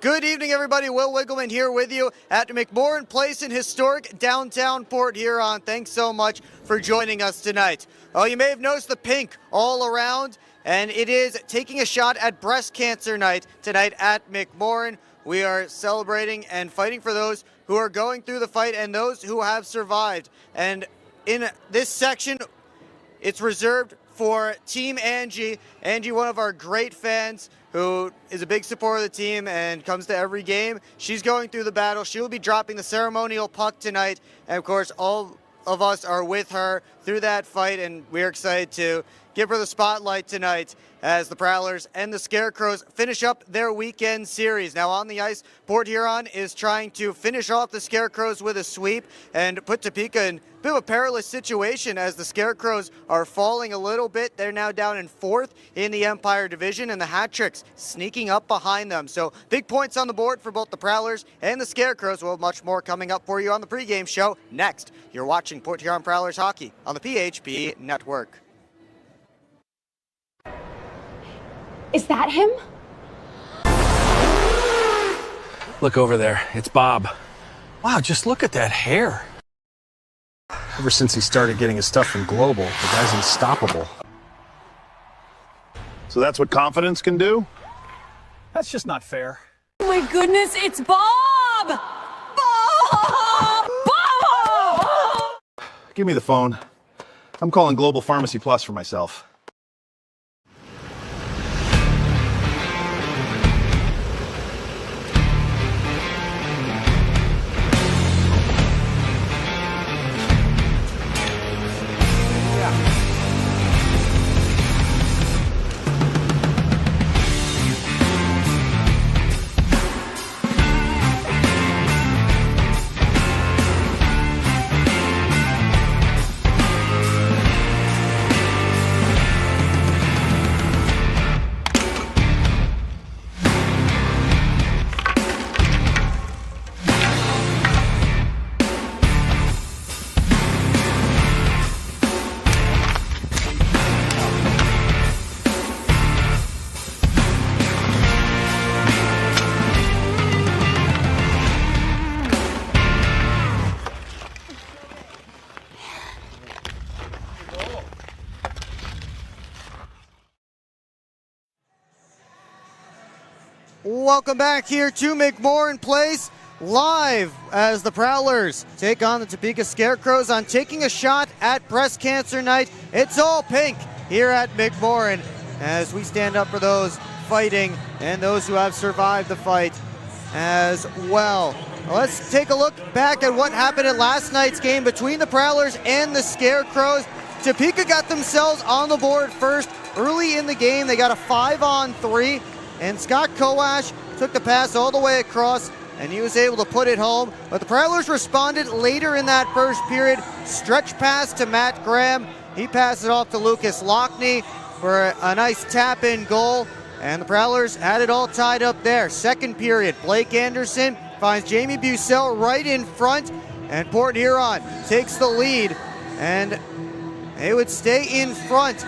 Good evening, everybody. Will Wiggleman here with you at McMorran Place in historic downtown Port Huron. Thanks so much for joining us tonight. Oh, you may have noticed the pink all around, and it is taking a shot at Breast Cancer Night tonight at McMorran. We are celebrating and fighting for those who are going through the fight and those who have survived. And in this section, it's reserved for Team Angie. Angie, one of our great fans, who is a big supporter of the team and comes to every game. She's going through the battle. She will be dropping the ceremonial puck tonight. And of course, all of us are with her through that fight, and we're excited to give her the spotlight tonight as the Prowlers and the Scarecrows finish up their weekend series. Now on the ice, Port Huron is trying to finish off the Scarecrows with a sweep and put Topeka in a bit of a perilous situation as the Scarecrows are falling a little bit. They're now down in 4th in the Empire Division, and the Hat-Tricks sneaking up behind them. So big points on the board for both the Prowlers and the Scarecrows. We'll have much more coming up for you on the pregame show next. You're watching Port Huron Prowlers hockey on the PHP Network. Is that him? Look over there. It's Bob. Wow, just look at that hair. Ever since he started getting his stuff from Global, the guy's unstoppable. So that's what confidence can do? That's just not fair. Oh my goodness, it's Bob! Bob! Bob! Give me the phone. I'm calling Global Pharmacy Plus for myself. Welcome back here to McMorran Place, live as the Prowlers take on the Topeka Scarecrows on taking a shot at Breast Cancer Night. It's all pink here at McMorran as we stand up for those fighting and those who have survived the fight as well. Let's take a look back at what happened at last night's game between the Prowlers and the Scarecrows. Topeka got themselves on the board first early in the game. They got a 5-on-3. And Scott Kowash took the pass all the way across, and he was able to put it home. But the Prowlers responded later in that first period. Stretch pass to Matt Graham. He passed it off to Lucas Lockney for a nice tap-in goal. And the Prowlers had it all tied up there. Second period, Blake Anderson finds Jamie Bucell right in front, and Port Huron takes the lead. And they would stay in front.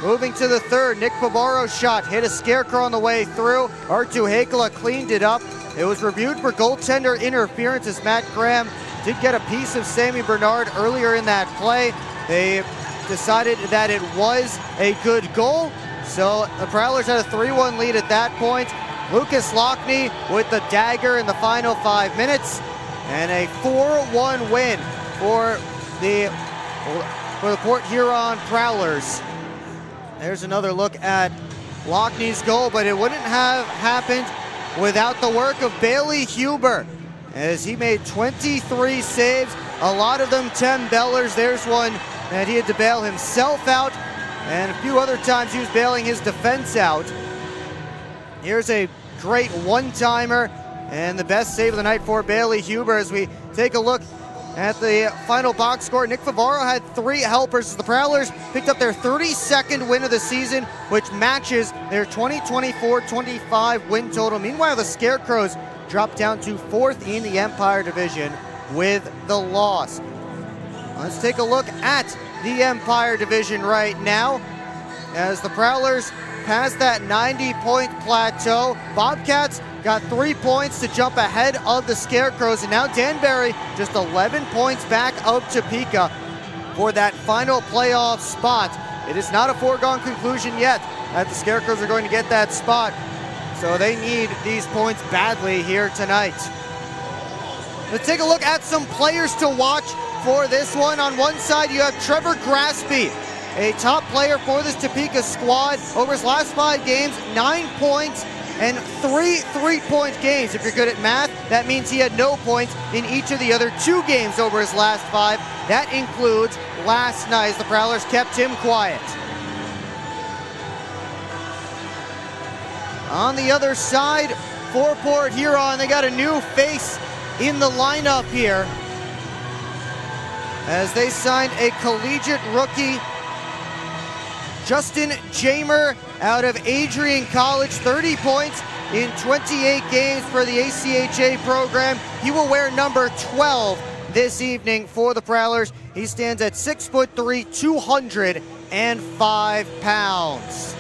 Moving to the third, Nick Pabaro's shot hit a Scarecrow on the way through. Artu Hakala cleaned it up. It was reviewed for goaltender interference as Matt Graham did get a piece of Sammy Bernard earlier in that play. They decided that it was a good goal, so the Prowlers had a 3-1 lead at that point. Lucas Lockney with the dagger in the final 5 minutes, and a 4-1 win for the Port Huron Prowlers. There's another look at Lockney's goal, but it wouldn't have happened without the work of Bailey Huber, as he made 23 saves, a lot of them 10-bellers. There's one that he had to bail himself out, and a few other times he was bailing his defense out. Here's a great one-timer, and the best save of the night for Bailey Huber as we take a look at the final box score. Nick Favaro had 3 helpers. The Prowlers picked up their 32nd win of the season, which matches their 2024-25 win total. Meanwhile, the Scarecrows dropped down to 4th in the Empire Division with the loss. Let's take a look at the Empire Division right now. as the Prowlers passed that 90-point plateau. Bobcats got 3 points to jump ahead of the Scarecrows, and now Danbury just 11 points back of Topeka for that final playoff spot. It is not a foregone conclusion yet that the Scarecrows are going to get that spot, so they need these points badly here tonight. Let's take a look at some players to watch for this one. On one side, you have Trevor Graspy, a top player for this Topeka squad. Over his last 5 games, 9 points and 3 3-point games. If you're good at math, that means he had no points in each of the other 2 games over his last 5. That includes last night, as the Prowlers kept him quiet. On the other side, for Port Huron, they got a new face in the lineup here, as they signed a collegiate rookie, Justin Jamer, out of Adrian College. 30 points in 28 games for the ACHA program. He will wear number 12 this evening for the Prowlers. He stands at 6'3", 205 pounds.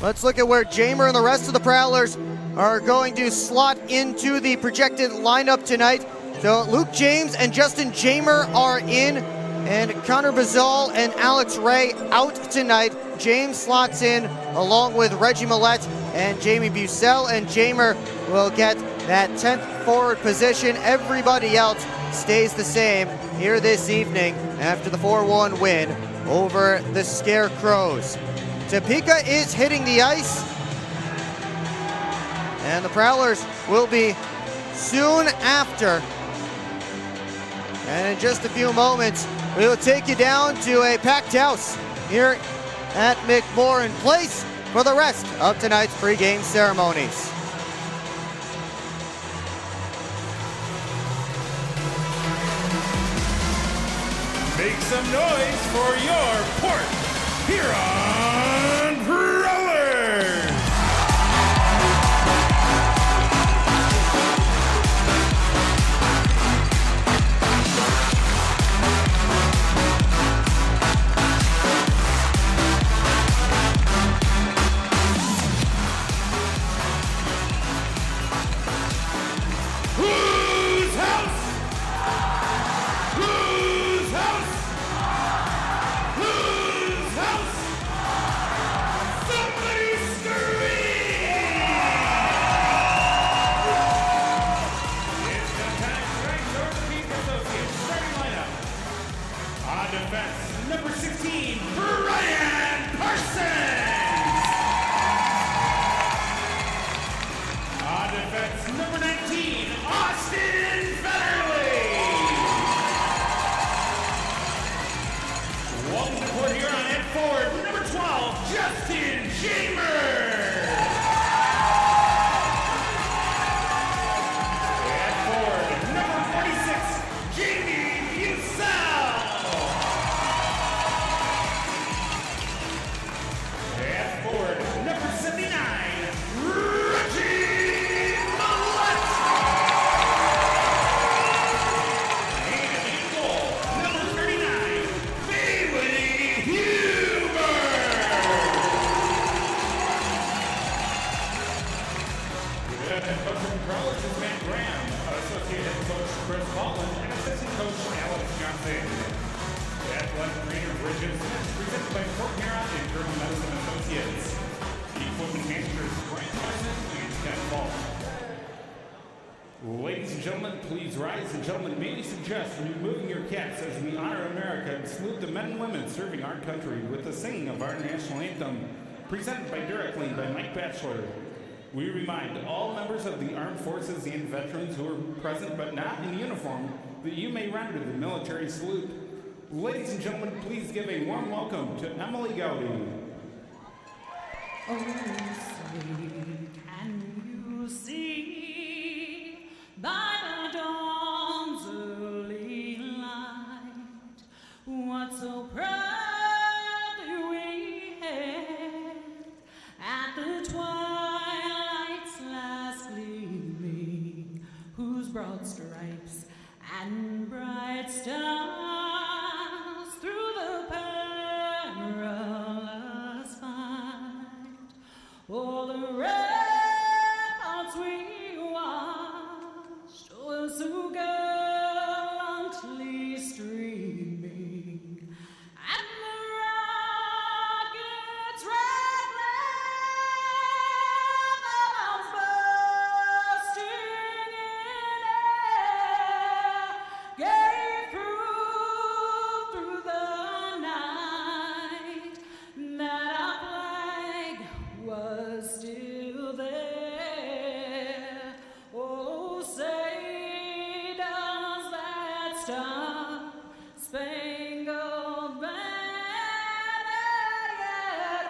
Let's look at where Jamer and the rest of the Prowlers are going to slot into the projected lineup tonight. So Luke James and Justin Jamer are in, and Connor Bazal and Alex Ray out tonight. James slots in along with Reggie Millette and Jamie Bussell, and Jamer will get that 10th forward position. Everybody else stays the same here this evening after the 4-1 win over the Scarecrows. Topeka is hitting the ice, and the Prowlers will be soon after. And in just a few moments, we will take you down to a packed house here at McMorran Place for the rest of tonight's pregame ceremonies. Make some noise for your Port Huron Prowlers! Whose house? Whose house? Whose house? Somebody scream! It's the time to rank your Peak Associates starting lineup. On defense, number 16, Brian Parsons. On defense, number 19, Austin Federley. Welcome to Port Huron at forward, number 12, Justin Jamer. At forward, number 46, Jamie Bussell. At forward, number 79, Reggie Millette. And in goal, number 39, Bailey Huber. Head coach from Prowlers is Matt Graham, associate head coach Chris Baldwin, and assistant coach Alex Johnson. The athletic trainer Bridget Smith, presented by Port Huron and German Medicine Associates. The equipment managers Brian Parsons and Scott Ball. Ladies and gentlemen, please rise. And gentlemen, may we suggest removing your caps as we honor America and salute the men and women serving our country with the singing of our national anthem, presented directly by Mike Batchelor. We remind all members of the armed forces and veterans who are present but not in uniform that you may render the military salute. Ladies and gentlemen, please give a warm welcome to Emily Gowdy. Oh, say, can you see by the dawn's early light what so proudly we hailed at the twilight's last gleaming, whose broad stripes and bright stars through the perilous all the ramparts we watched were so gallantly streaming, and the rockets' red flames bursting in air gave proof through the night that our flag was still there. Oh, say does that star-spangled banner yet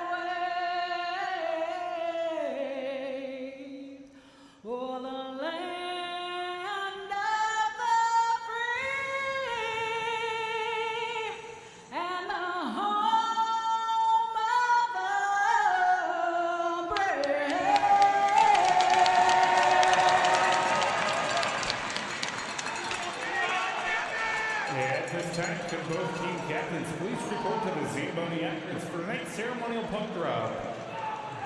wave o'er the land of the free and the home of the brave? At this time, could both team captains please report to the Zamboni entrance for tonight's ceremonial puck drop.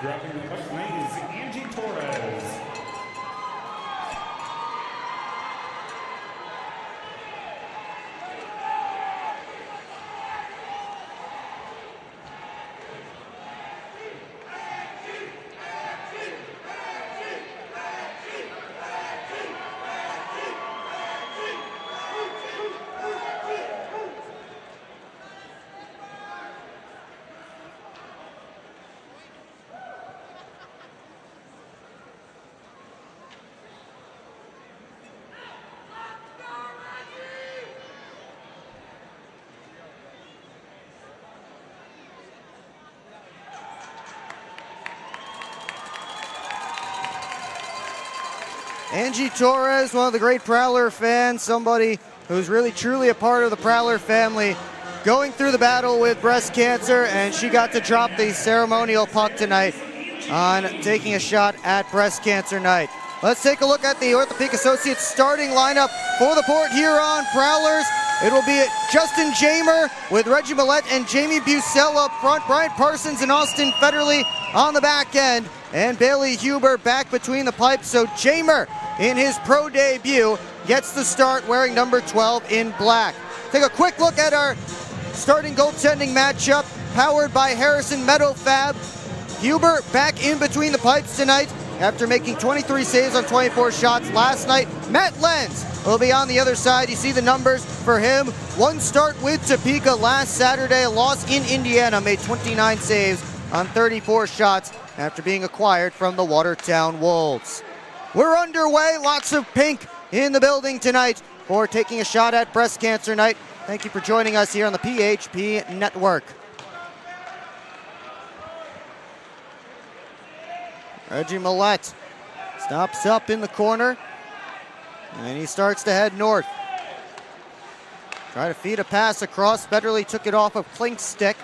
Dropping the puck tonight is Angie Torres. Angie Torres, one of the great Prowler fans, somebody who's really truly a part of the Prowler family, going through the battle with breast cancer, and she got to drop the ceremonial puck tonight on taking a shot at breast cancer night. Let's take a look at the Orthopedic Associates starting lineup for the Port Huron Prowlers. It will be Justin Jamer with Reggie Millette and Jamie Bucell up front, Brian Parsons and Austin Federley on the back end, and Bailey Huber back between the pipes. So Jamer, in his pro debut, gets the start wearing number 12 in black. Take a quick look at our starting goaltending matchup, powered by Harrison Meadowfab. Huber back in between the pipes tonight after making 23 saves on 24 shots last night. Matt Lenz will be on the other side. You see the numbers for him. One start with Topeka last Saturday, a loss in Indiana, made 29 saves on 34 shots after being acquired from the Watertown Wolves. We're underway, lots of pink in the building tonight for taking a shot at breast cancer night. Thank you for joining us here on the PHP Network. Reggie Millette stops up in the corner, and he starts to head north. Try to feed a pass across. Federley took it off of Klink's stick.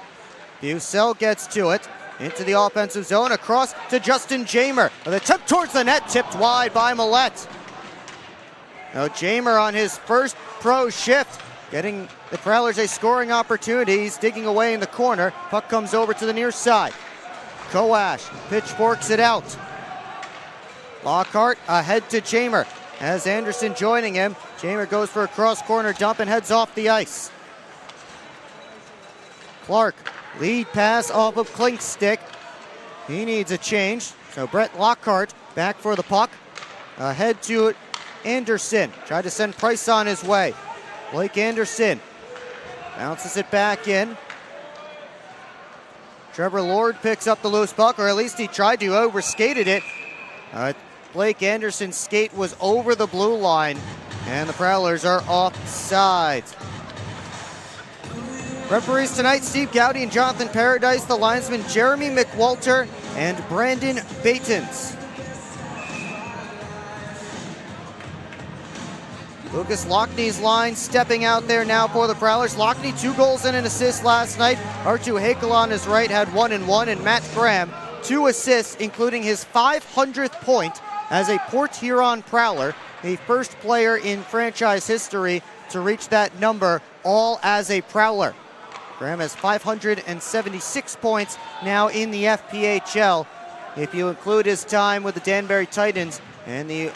Bucell gets to it. Into the offensive zone, across to Justin Jamer. The tip towards the net, tipped wide by Millette. Now Jamer on his first pro shift, getting the Prowlers a scoring opportunity. He's digging away in the corner. Puck comes over to the near side. Koash pitchforks it out. Lockhart ahead to Jamer. As Anderson joining him, Jamer goes for a cross-corner dump and heads off the ice. Clark, lead pass off of Klink's stick. He needs a change, so Brett Lockhart back for the puck. Ahead to Anderson, tried to send Price on his way. Blake Anderson bounces it back in. Trevor Lord picks up the loose puck, or at least he tried to, overskated it. Blake Anderson's skate was over the blue line, and the Prowlers are offside. Referees tonight, Steve Gowdy and Jonathan Paradise. The linesmen, Jeremy McWalter and Brandon Batens. Lucas Lockney's line stepping out there now for the Prowlers. Lockney, 2 goals and an assist last night. Artu Hakel on his right had 1 and 1, and Matt Graham 2 assists, including his 500th point as a Port Huron Prowler, the first player in franchise history to reach that number, all as a Prowler. Graham has 576 points now in the FPHL. if you include his time with the Danbury Titans and the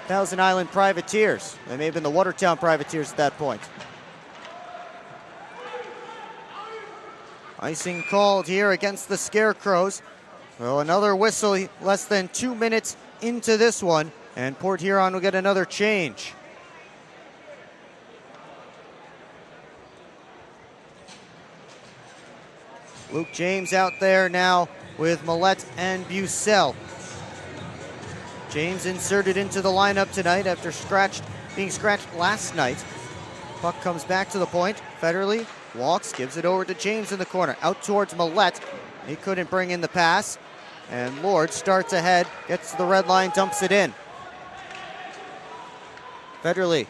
Thousand Island Privateers. They may have been the Watertown Privateers at that point. Icing called here against the Scarecrows. So another whistle less than 2 minutes into this one, and Port Huron will get another change. Luke James out there now with Millette and Bucell. James inserted into the lineup tonight after being scratched last night. Puck comes back to the point. Federley walks, gives it over to James in the corner. Out towards Millette. He couldn't bring in the pass. And Lord starts ahead, gets to the red line, dumps it in. Federley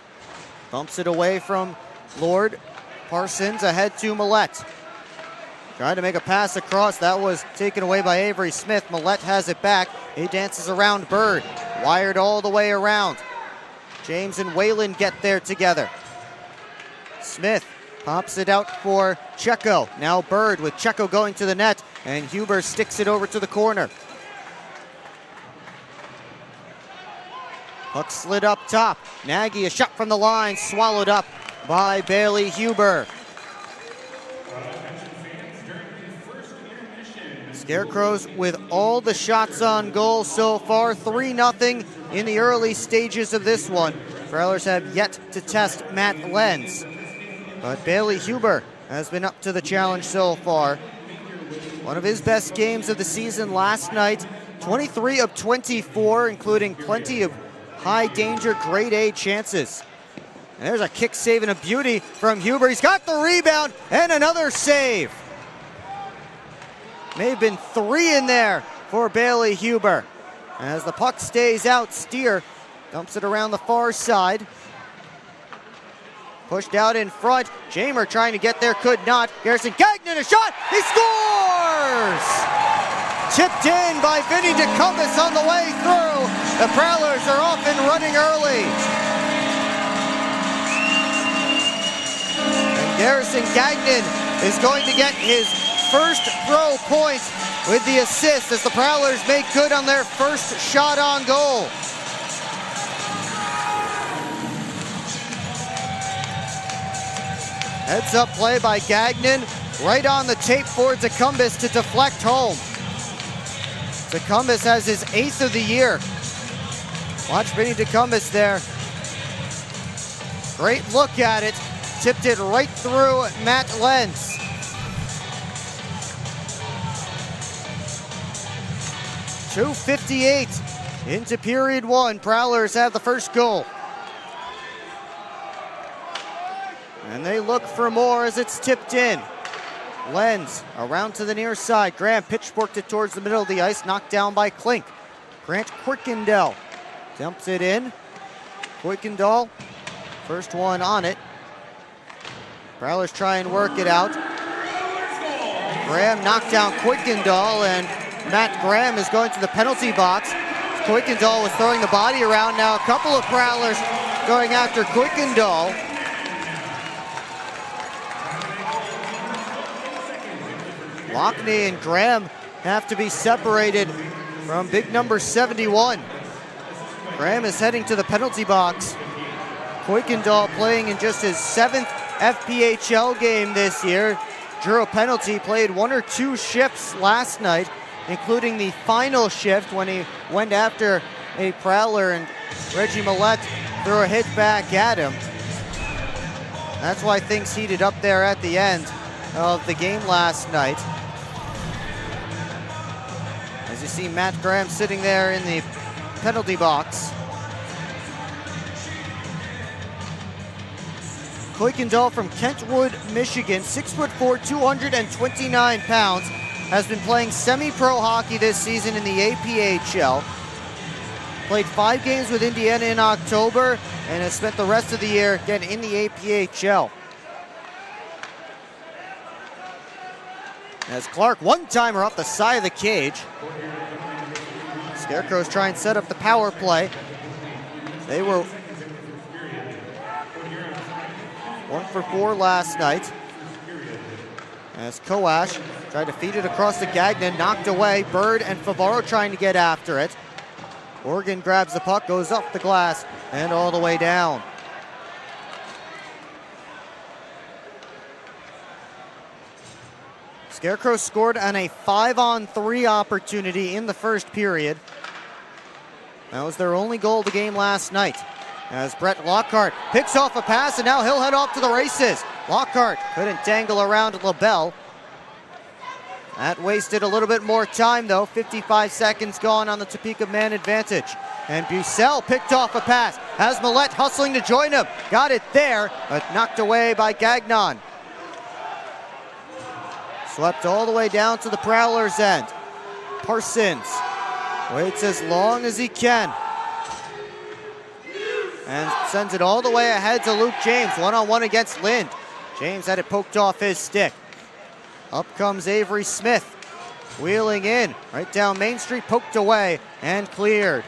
bumps it away from Lord. Parsons ahead to Millette. Trying to make a pass across. That was taken away by Avery Smith. Millette has it back. He dances around Bird. Wired all the way around. James and Whalen get there together. Smith pops it out for Checo. Now Bird with Checo going to the net. And Huber sticks it over to the corner. Puck slid up top. Nagy, a shot from the line, swallowed up by Bailey Huber. Scarecrows with all the shots on goal so far, 3-0 in the early stages of this one. Prowlers have yet to test Matt Lenz, but Bailey Huber has been up to the challenge so far. One of his best games of the season last night, 23 of 24, including plenty of high danger grade A chances. And there's a kick save and a beauty from Huber. He's got the rebound and another save. May have been 3 in there for Bailey Huber. As the puck stays out, Steer dumps it around the far side. Pushed out in front. Jamer trying to get there, could not. Garrison Gagnon, a shot, he scores! Tipped in by Vinny DeCumbus on the way through. The Prowlers are off and running early. And Garrison Gagnon is going to get his first pro point with the assist as the Prowlers make good on their first shot on goal. Heads up play by Gagnon, right on the tape for DeCumbus to deflect home. DeCumbus has his 8th of the year. Watch Vinny DeCumbus there. Great look at it. Tipped it right through Matt Lenz. .258 into period 1. Prowlers have the first goal. And they look for more as it's tipped in. Lenz around to the near side. Graham pitchforked it towards the middle of the ice, knocked down by Klink. Grant Quickendall dumps it in. Quickendall, first one on it. Prowlers try and work it out. Graham knocked down Quickendall, and Matt Graham is going to the penalty box. Quickendall was throwing the body around. Now a couple of Prowlers going after Quickendall. Lockney and Graham have to be separated from big number 71. Graham is heading to the penalty box. Quickendall playing in just his 7th FPHL game this year. Drew a penalty, played 1 or 2 shifts last night, including the final shift when he went after a Prowler and Reggie Millette threw a hit back at him. That's why things heated up there at the end of the game last night. As you see Matt Graham sitting there in the penalty box. Kuykendall from Kentwood, Michigan, 6'4", 229 pounds, has been playing semi-pro hockey this season in the APHL. Played 5 games with Indiana in October and has spent the rest of the year again in the APHL. As Clark, one-timer off the side of the cage. Scarecrows try and set up the power play. They were 1 for 4 last night. As Koash tried to feed it across to Gagnon, knocked away. Bird and Favaro trying to get after it. Oregon grabs the puck, goes up the glass, and all the way down. Scarecrows scored on a 5-on-3 opportunity in the first period. That was their only goal of the game last night. As Brett Lockhart picks off a pass, and now he'll head off to the races. Lockhart couldn't dangle around LaBelle. That wasted a little bit more time, though. 55 seconds gone on the Topeka man advantage. And Bucell picked off a pass. Has Millette hustling to join him. Got it there, but knocked away by Gagnon. Swept all the way down to the Prowlers' end. Parsons waits as long as he can. And sends it all the way ahead to Luke James. One-on-one against Lind. James had it poked off his stick. Up comes Avery Smith. Wheeling in. Right down Main Street. Poked away and cleared.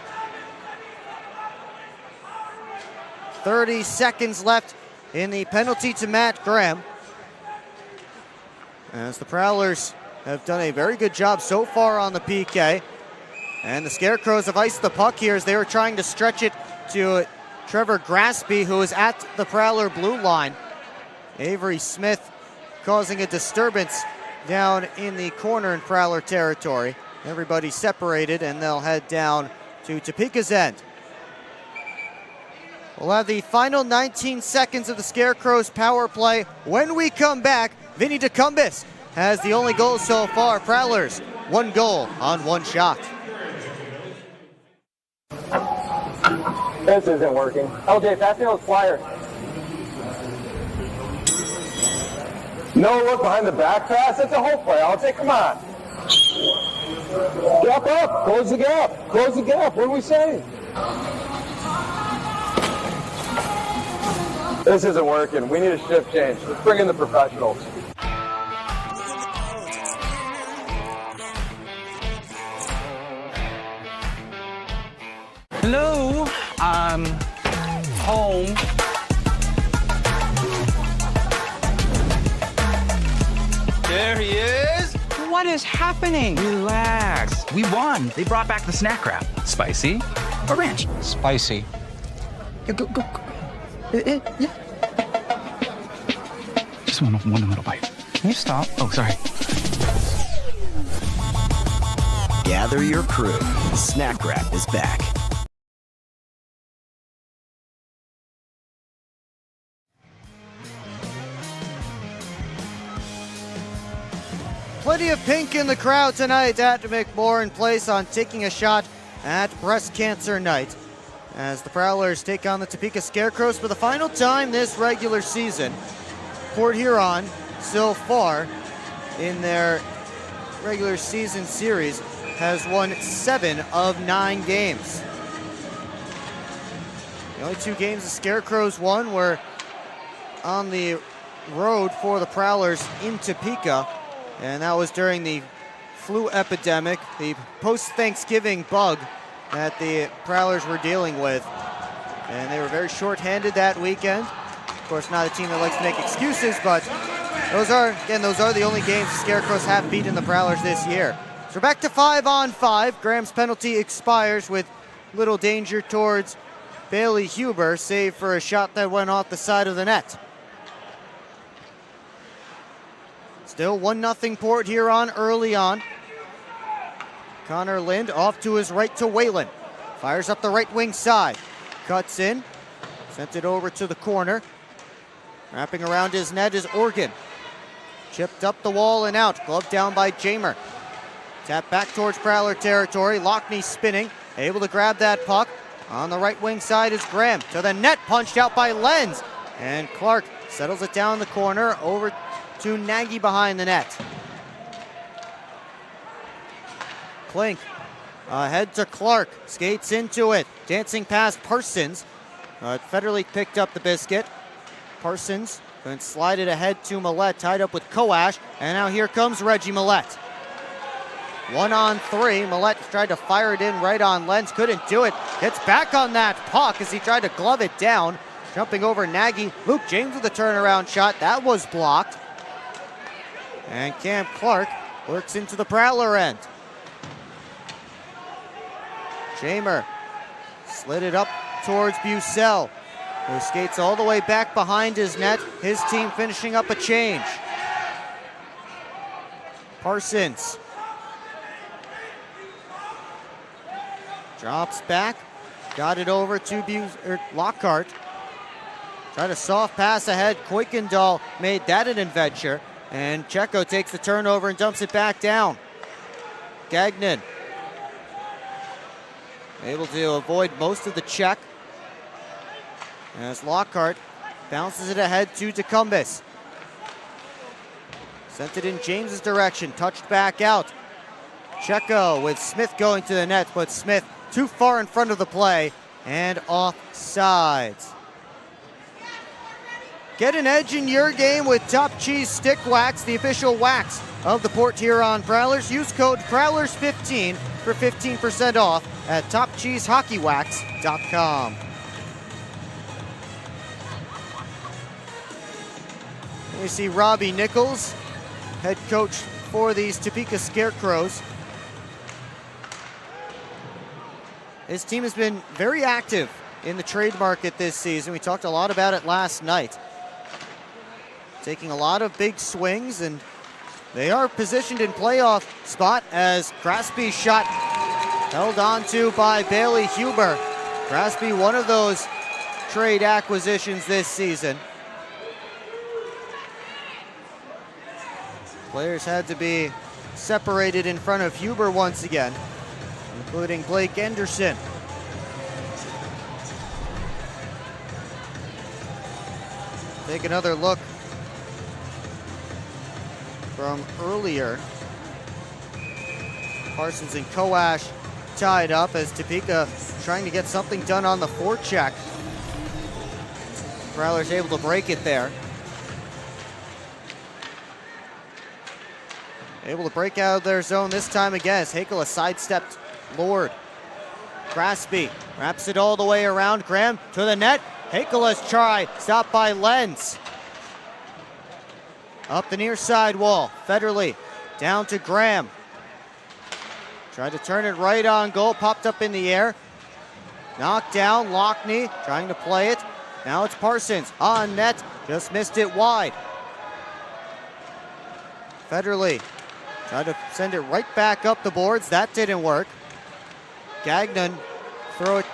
30 seconds left in the penalty to Matt Graham. As the Prowlers have done a very good job so far on the PK. And the Scarecrows have iced the puck here as they were trying to stretch it to Trevor Graspy, who is at the Prowler blue line. Avery Smith causing a disturbance down in the corner in Prowler territory. Everybody separated, and they'll head down to Topeka's end. We'll have the final 19 seconds of the Scarecrows power play. When we come back, Vinny DeCumbis has the only goal so far. Prowlers, 1 goal on 1 shot. This isn't working. LJ, pass me those flyers. No look behind the back pass. It's a whole play. LJ, come on. Gap up. Close the gap. Close the gap. What are we saying? This isn't working. We need a shift change. Let's bring in the professionals. Hello, I'm home. There he is. What is happening? Relax. We won. They brought back the snack wrap. Spicy or ranch? Spicy. Yeah, go. Yeah. Just one little bite. Can you stop? Oh, sorry. Gather your crew. Snack Wrap is back. Plenty of pink in the crowd tonight at McMorran Place on Taking a Shot at Breast Cancer Night, as the Prowlers take on the Topeka Scarecrows for the final time this regular season. Port Huron, so far in their regular season series, has won 7 of 9 games. The only 2 games the Scarecrows won were on the road for the Prowlers in Topeka, and that was during the flu epidemic, the post-Thanksgiving bug that the Prowlers were dealing with. And they were very short-handed that weekend. Of course, not a team that likes to make excuses, but those are the only games the Scarecrows have beaten the Prowlers this year. So we're back to 5-on-5. Graham's penalty expires with little danger towards Bailey Huber, save for a shot that went off the side of the net. Still 1-0 Port Huron early on. Connor Lind off to his right to Whalen. Fires up the right wing side. Cuts in. Sent it over to the corner. Wrapping around his net is Organ. Chipped up the wall and out. Glove down by Jamer. Tap back towards Prowler territory. Lockney spinning. Able to grab that puck. On the right wing side is Graham. To the net. Punched out by Lenz. And Clark settles it down the corner. Over to Nagy behind the net. Klink ahead to Clark, skates into it, dancing past Parsons. Federle picked up the biscuit. Parsons then slide it ahead to Millette, tied up with Koash, and now here comes Reggie Millette. 1-on-3, Millette tried to fire it in right on Lenz, couldn't do it. Gets back on that puck as he tried to glove it down. Jumping over Nagy, Luke James with a turnaround shot, that was blocked. And Cam Clark works into the Prowler end. Jamer slid it up towards Bucell, who skates all the way back behind his net. His team finishing up a change. Parsons drops back, got it over to Lockhart. Tried a soft pass ahead. Kuykendall made that an adventure. And Checo takes the turnover and dumps it back down. Gagnon able to avoid most of the check as Lockhart bounces it ahead to Tecumseh. Sent it in James's direction, touched back out. Checo with Smith going to the net, but Smith too far in front of the play and offsides. Get an edge in your game with Top Cheese Stick Wax, the official wax of the Port Huron Prowlers. Use code Prowlers15 for 15% off at TopCheeseHockeyWax.com. We see Robbie Nichols, head coach for these Topeka Scarecrows. His team has been very active in the trade market this season. We talked a lot about it last night. Taking a lot of big swings, and they are positioned in playoff spot as Crosby's shot held on to by Bailey Huber. Crosby, one of those trade acquisitions this season. Players had to be separated in front of Huber once again, including Blake Anderson. Take another look from earlier. Parsons and Koash tied up as Topeka trying to get something done on the forecheck. Prowlers able to break it there. Able to break out of their zone this time again as Hakela sidestepped Lord. Crosby wraps it all the way around. Graham to the net. Hakela's try stopped by Lenz. Up the near side wall. Federley down to Graham. Tried to turn it right on goal. Popped up in the air. Knocked down. Lockney trying to play it. Now it's Parsons on net. Just missed it wide. Federley tried to send it right back up the boards. That didn't work. Gagnon threw it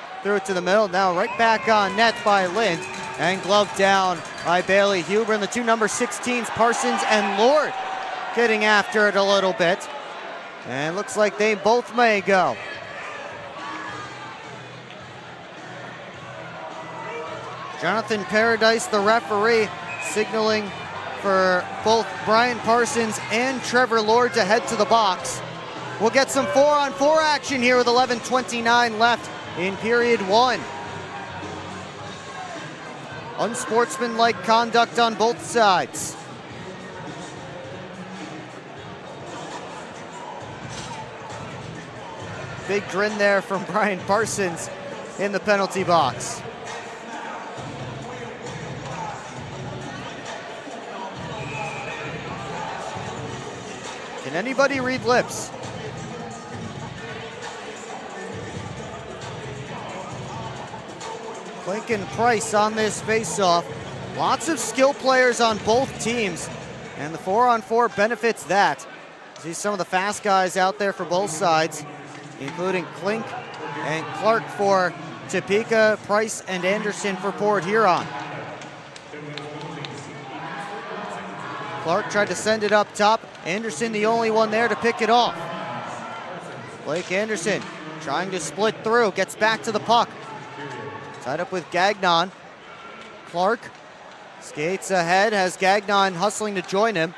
to the middle. Now right back on net by Lind. And gloved down by Bailey Huber. And the two number 16s, Parsons and Lord, getting after it a little bit. And looks like they both may go. Jonathan Paradise, the referee, signaling for both Brian Parsons and Trevor Lord to head to the box. We'll get some 4-on-4 action here with 11:29 left in period one. Unsportsmanlike conduct on both sides. Big grin there from Brian Parsons in the penalty box. Can anybody read lips? Lincoln Price on this faceoff. Lots of skill players on both teams, and the 4-on-4 benefits that. See some of the fast guys out there for both sides, including Klink and Clark for Topeka, Price and Anderson for Port Huron. Clark tried to send it up top. Anderson the only one there to pick it off. Blake Anderson trying to split through, gets back to the puck. Tied up with Gagnon. Clark skates ahead, has Gagnon hustling to join him.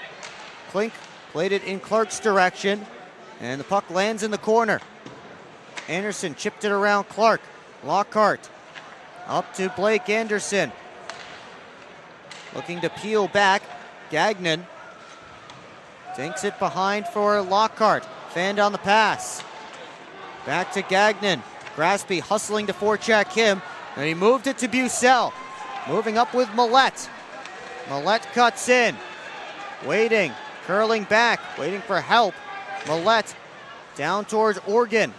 Klink played it in Clark's direction, and the puck lands in the corner. Anderson chipped it around Clark. Lockhart up to Blake Anderson. Looking to peel back. Gagnon dinks it behind for Lockhart. Fanned on the pass. Back to Gagnon. Crosby hustling to forecheck him. And he moved it to Bucell. Moving up with Millette. Millette cuts in. Waiting. Curling back, waiting for help. Millette down towards Organ.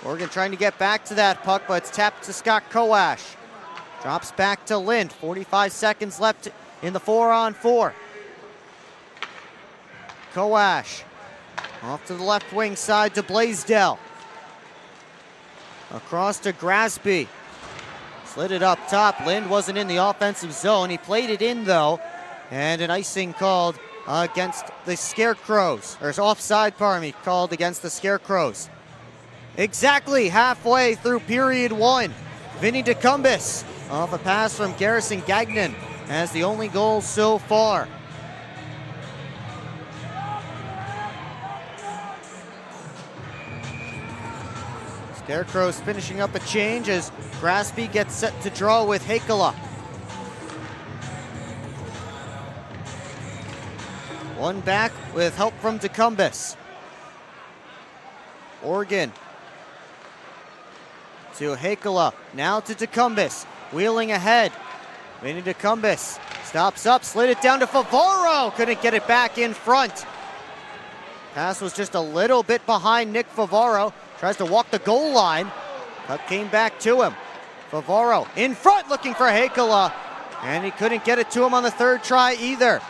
Organ trying to get back to that puck, but it's tapped to Scott Koash. Drops back to Lind. 45 seconds left in the 4-on-4. Koash off to the left wing side to Blaisdell. Across to Grasby. Slid it up top. Lind wasn't in the offensive zone. He played it in though. And an icing called against the Scarecrows. Or offside, pardon me, called against the Scarecrows. Exactly halfway through period 1. Vinny DeCumbis off a pass from Garrison Gagnon has the only goal so far. Scarecrows finishing up a change as Grasby gets set to draw with Hakala. One back with help from DeCumbis. Organ to Hakala, now to DeCumbis, wheeling ahead. Vinny DeCumbis stops up, slid it down to Favaro, couldn't get it back in front. Pass was just a little bit behind Nick Favaro, tries to walk the goal line. Puck came back to him. Favaro in front looking for Hakala, and he couldn't get it to him on the third try either.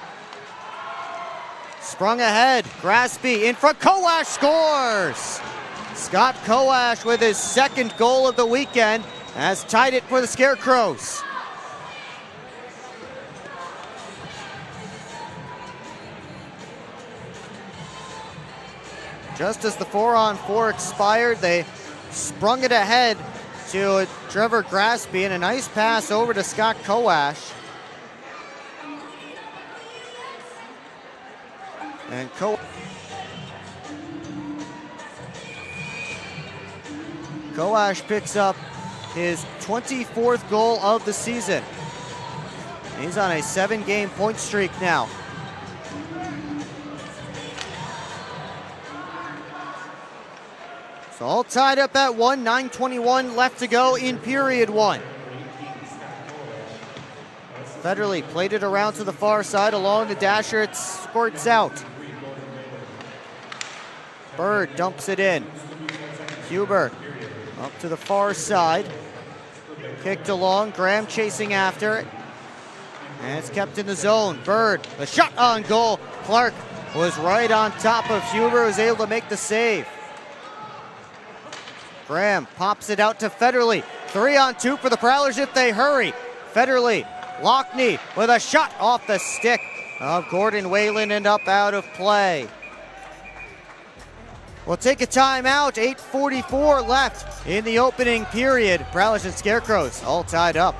Sprung ahead, Grasby in front, Koash scores! Scott Koash with his second goal of the weekend has tied it for the Scarecrows. Just as the 4-on-4 expired, they sprung it ahead to Trevor Grasby and a nice pass over to Scott Koash. And Koash picks up his 24th goal of the season. He's on a 7-game point streak now. So all tied up at 1, 9:21 left to go in period 1. Federley played it around to the far side along the dasher, it squirts out. Bird dumps it in. Huber up to the far side. Kicked along, Graham chasing after it. And it's kept in the zone. Bird, the shot on goal. Clark was right on top of Huber, was able to make the save. Graham pops it out to Federley. 3-on-2 for the Prowlers if they hurry. Federley, Lockney with a shot off the stick of Gordon Whalen and up out of play. We'll take a timeout, 8:44 left in the opening period. Prowlers and Scarecrows all tied up.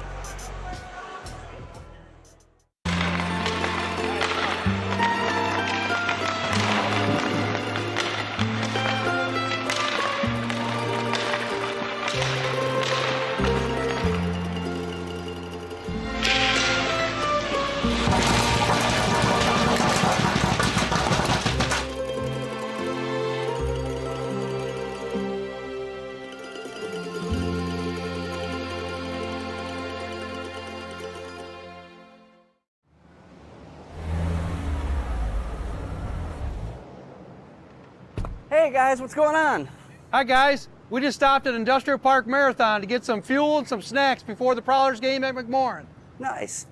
Hey guys, what's going on? Hi guys, we just stopped at Industrial Park Marathon to get some fuel and some snacks before the Prowlers game at McMorran. Nice.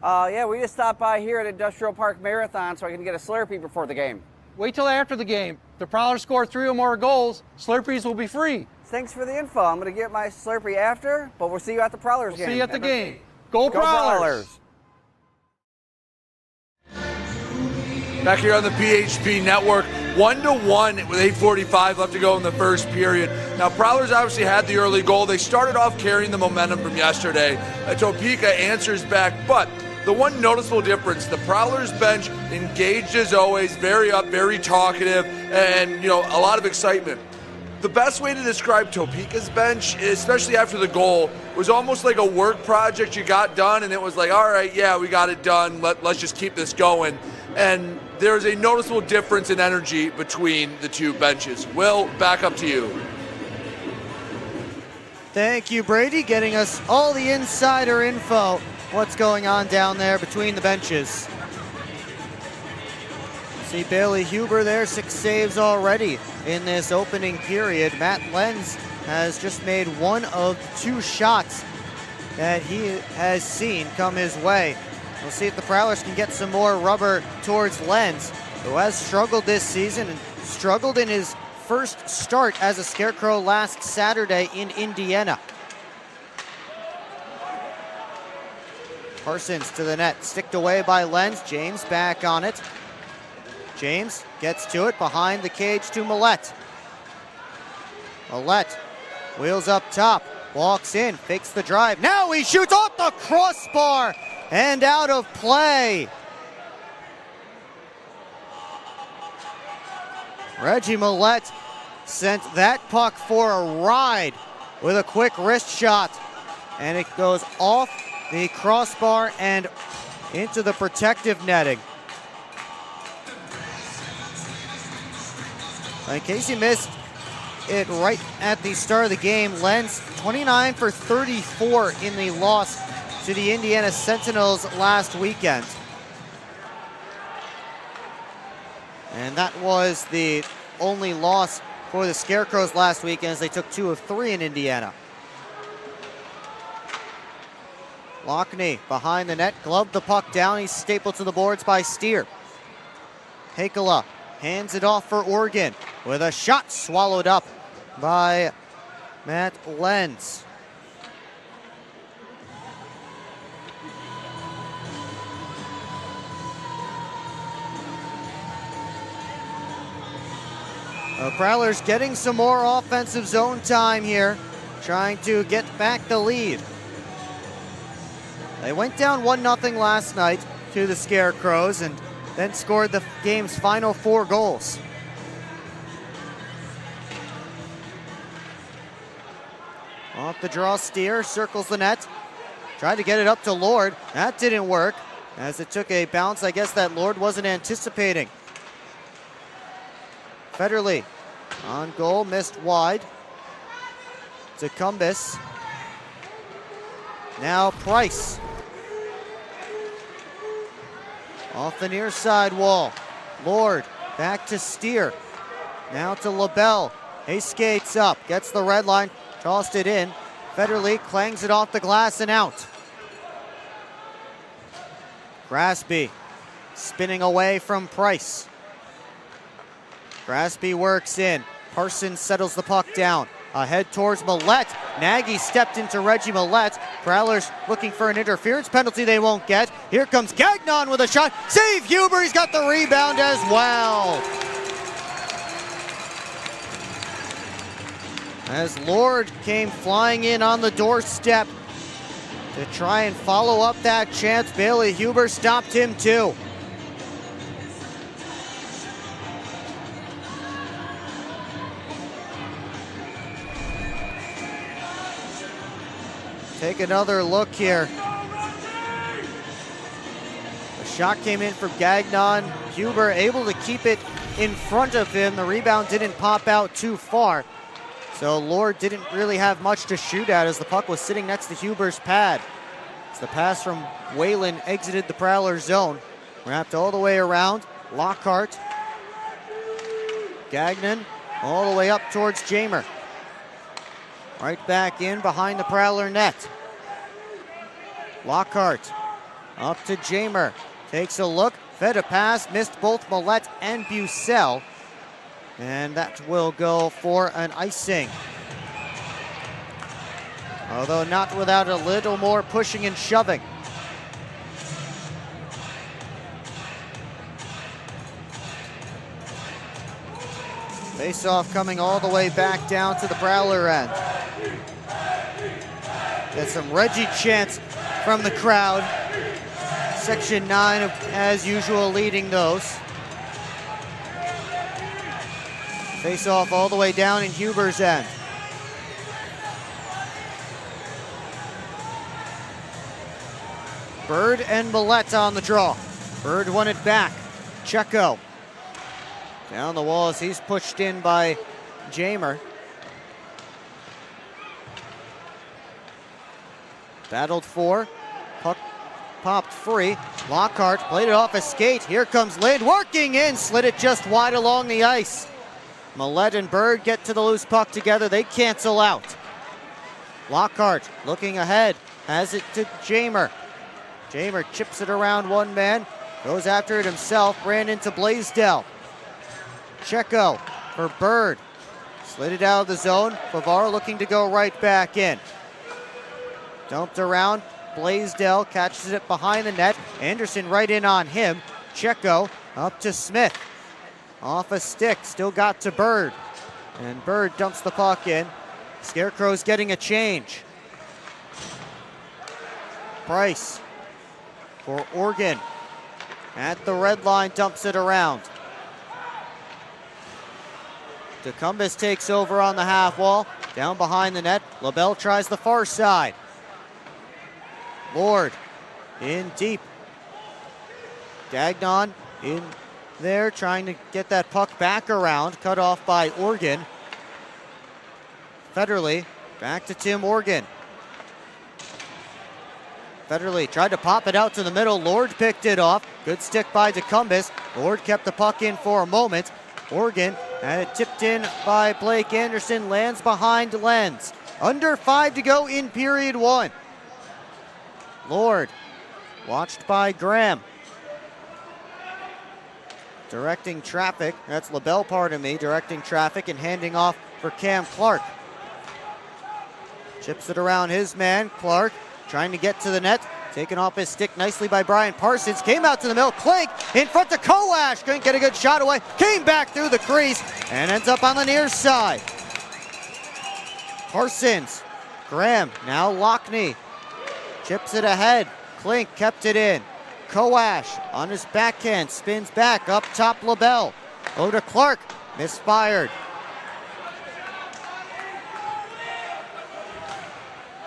Yeah, we just stopped by here at Industrial Park Marathon so I can get a Slurpee before the game. Wait till after the game. If the Prowlers score 3 or more goals, Slurpees will be free. Thanks for the info. I'm going to get my Slurpee after, but we'll see you at the Prowlers game. See you at the game. Go Prowlers! Back here on the PHP Network, 1-1 with 8:45 left to go in the first period. Now, Prowlers obviously had the early goal. They started off carrying the momentum from yesterday. Topeka answers back, but the one noticeable difference, the Prowlers bench engaged as always, very up, very talkative, and a lot of excitement. The best way to describe Topeka's bench, especially after the goal, was almost like a work project you got done, and it was like, all right, yeah, we got it done. Let's just keep this going. And there's a noticeable difference in energy between the two benches. Will, back up to you. Thank you, Brady, getting us all the insider info. What's going on down there between the benches. See Bailey Huber there, 6 saves already in this opening period. Matt Lenz has just made 1 of 2 shots that he has seen come his way. We'll see if the Prowlers can get some more rubber towards Lenz, who has struggled this season and struggled in his first start as a Scarecrow last Saturday in Indiana. Parsons to the net, sticked away by Lenz. James back on it. James gets to it behind the cage to Millette. Millette wheels up top, walks in, fakes the drive. Now he shoots off the crossbar and out of play. Reggie Millette sent that puck for a ride with a quick wrist shot, and it goes off the crossbar and into the protective netting. In case you missed it right at the start of the game, Lenz 29 for 34 in the loss to the Indiana Sentinels last weekend. And that was the only loss for the Scarecrows last weekend, as they took 2 of 3 in Indiana. Lockney behind the net, gloved the puck down. He's stapled to the boards by Steer. Hakala hands it off for Oregon with a shot swallowed up by Matt Lenz. Prowlers getting some more offensive zone time here, trying to get back the lead. They went down 1-0 last night to the Scarecrows and then scored the game's final 4 goals. Off the draw, Steer circles the net. Tried to get it up to Lord. That didn't work, as it took a bounce, I guess, that Lord wasn't anticipating. Federley on goal, missed wide. To Cumbus. Now Price. Off the near side wall. Lord back to Steer. Now to LaBelle. He skates up, gets the red line, tossed it in. Federley clangs it off the glass and out. Graspy spinning away from Price. Graspy works in. Parsons settles the puck down. Ahead towards Millette. Nagy stepped into Reggie Millette. Prowlers looking for an interference penalty they won't get. Here comes Gagnon with a shot. Save Huber, he's got the rebound as well. As Lord came flying in on the doorstep to try and follow up that chance, Bailey Huber stopped him too. Take another look here. The shot came in from Gagnon. Huber able to keep it in front of him. The rebound didn't pop out too far. So Lord didn't really have much to shoot at, as the puck was sitting next to Huber's pad. As the pass from Whalen exited the Prowler zone. Wrapped all the way around. Lockhart. Gagnon all the way up towards Jamer. Right back in behind the Prowler net. Lockhart up to Jamer. Takes a look, fed a pass, missed both Millette and Bucell. And that will go for an icing. Although not without a little more pushing and shoving. Face-off coming all the way back down to the Prowler end. Get some Reggie chants from the crowd. Section 9, as usual, leading those. Face-off all the way down in Huber's end. Bird and Millette on the draw. Bird won it back. Checo down the wall as he's pushed in by Jamer. Battled for. Puck popped free. Lockhart played it off a skate. Here comes Lind, working in, slid it just wide along the ice. Millette and Bird get to the loose puck together. They cancel out. Lockhart looking ahead, has it to Jamer. Jamer chips it around one man, goes after it himself, ran into Blaisdell. Checo for Bird. Slid it out of the zone. Favara looking to go right back in. Dumped around. Blaisdell catches it behind the net. Anderson right in on him. Checo up to Smith. Off a stick. Still got to Bird. And Bird dumps the puck in. Scarecrows getting a change. Price for Oregon. At the red line, dumps it around. DeCumbis takes over on the half wall. Down behind the net. LaBelle tries the far side. Lord in deep. Gagnon in there trying to get that puck back around. Cut off by Oregon. Federley back to Tim Organ. Federley tried to pop it out to the middle. Lord picked it off. Good stick by DeCumbis. Lord kept the puck in for a moment. Oregon had it tipped in by Blake Anderson. Lands behind Lenz. Under 5 to go in period 1. Lord watched by Graham. Directing traffic. That's LaBelle, pardon me. Directing traffic and handing off for Cam Clark. Chips it around his man. Clark trying to get to the net. Taken off his stick nicely by Brian Parsons. Came out to the middle. Klink in front of Kowash. Couldn't get a good shot away. Came back through the crease and ends up on the near side. Parsons. Graham. Now Lockney. Chips it ahead. Klink kept it in. Kowash on his backhand. Spins back up top LaBelle. Go to Clark. Misfired.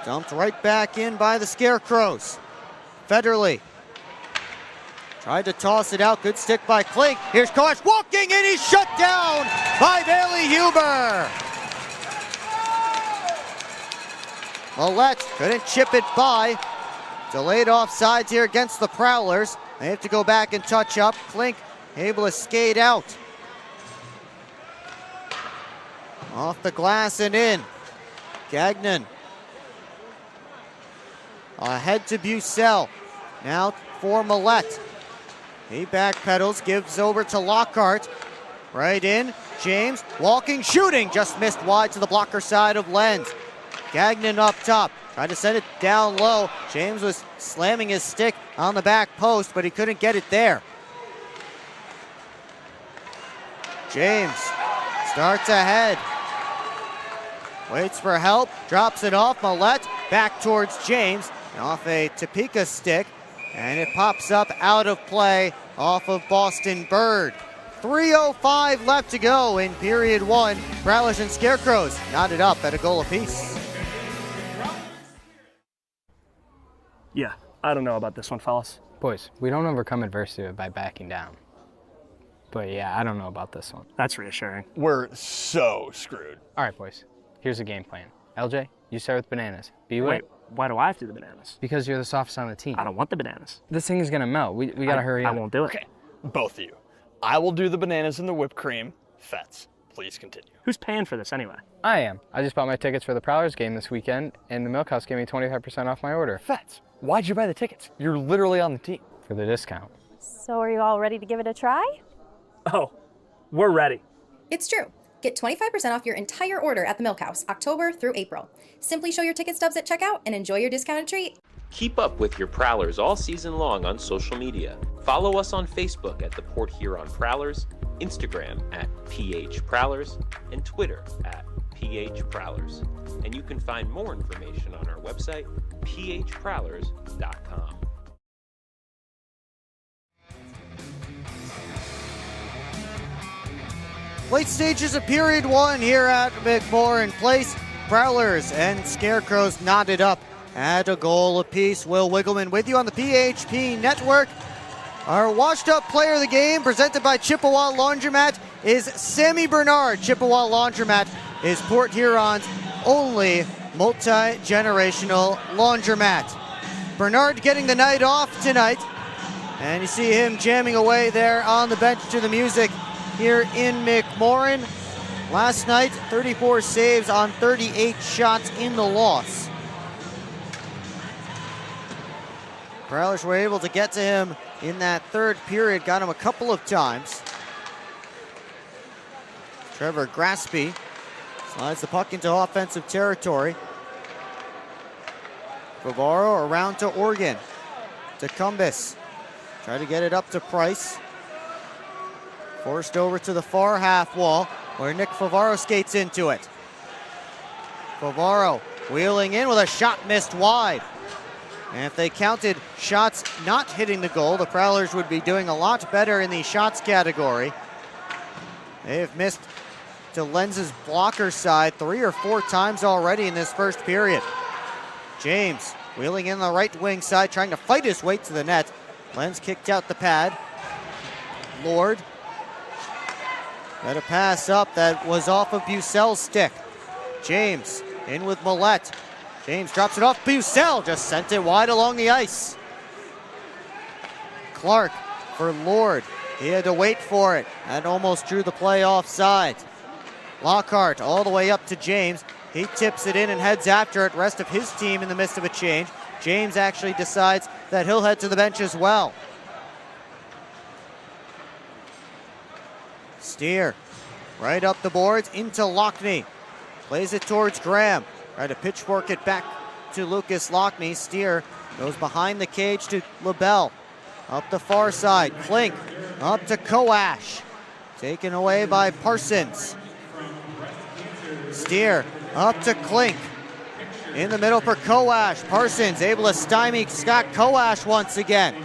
Dumped right back in by the Scarecrows. Federley tried to toss it out. Good stick by Klink. Here's Kowash walking in. He's shut down by Bailey Huber. Millette couldn't chip it by. Delayed offsides here against the Prowlers. They have to go back and touch up. Klink able to skate out. Off the glass and in. Gagnon. Ahead to Bucell. Now for Millette. He backpedals, gives over to Lockhart. Right in. James walking, shooting. Just missed wide to the blocker side of Lenz. Gagnon up top. Tried to send it down low. James was slamming his stick on the back post, but he couldn't get it there. James starts ahead. Waits for help. Drops it off. Millette back towards James. Off a Topeka stick. And it pops up out of play off of Boston Bird. 3:05 left to go in period 1. Prowlers and Scarecrows knotted up at a goal apiece. Yeah, I don't know about this one, fellas. Boys, we don't overcome adversity by backing down. But yeah, I don't know about this one. That's reassuring. We're so screwed. All right, boys, here's a game plan. LJ, you start with bananas. Wait, why do I have to do the bananas? Because you're the softest on the team. I don't want the bananas. This thing is gonna melt. We gotta hurry up. I won't do it. Okay, both of you. I will do the bananas and the whipped cream. Fets, please continue. Who's paying for this anyway? I am. I just bought my tickets for the Prowlers game this weekend, and the Milkhouse gave me 25% off my order. Fets, why'd you buy the tickets? You're literally on the team. For the discount. So are you all ready to give it a try? Oh, we're ready. It's true. Get 25% off your entire order at the Milkhouse, October through April. Simply show your ticket stubs at checkout and enjoy your discounted treat. Keep up with your Prowlers all season long on social media. Follow us on Facebook at the Port Huron Prowlers, Instagram at PH Prowlers, and Twitter at PH Prowlers. And you can find more information on our website, phprowlers.com. Late stages of period 1 here at McMorran Place. Prowlers and Scarecrows knotted up at a goal apiece. Will Wiggleman with you on the PHP Network. Our washed up player of the game, presented by Chippewa Laundromat, is Sammy Bernard. Chippewa Laundromat is Port Huron's only multi-generational laundromat. Bernard getting the night off tonight. And you see him jamming away there on the bench to the music here in McMorran. Last night, 34 saves on 38 shots in the loss. Prowlers were able to get to him in that third period, got him a couple of times. Trevor Graspy slides the puck into offensive territory. Favaro around to Organ, to Cumbus. Try to get it up to Price. Forced over to the far half wall where Nick Favaro skates into it. Favaro wheeling in with a shot missed wide. And if they counted shots not hitting the goal, the Prowlers would be doing a lot better in the shots category. They have missed to Lenz's blocker side 3 or 4 times already in this first period. James wheeling in the right wing side, trying to fight his way to the net. Lenz kicked out the pad. Lord had a pass up that was off of Bucel's stick. James in with Millette. James drops it off. Bucel just sent it wide along the ice. Clark for Lord. He had to wait for it. That almost drew the play offside. Lockhart all the way up to James. He tips it in and heads after it. Rest of his team in the midst of a change. James actually decides that he'll head to the bench as well. Steer right up the boards into Lockney. Plays it towards Graham. Try to pitchfork it back to Lucas Lockney. Steer goes behind the cage to LaBelle. Up the far side. Klink up to Koash. Taken away by Parsons. Steer up to Klink. In the middle for Koash. Parsons able to stymie Scott Koash once again.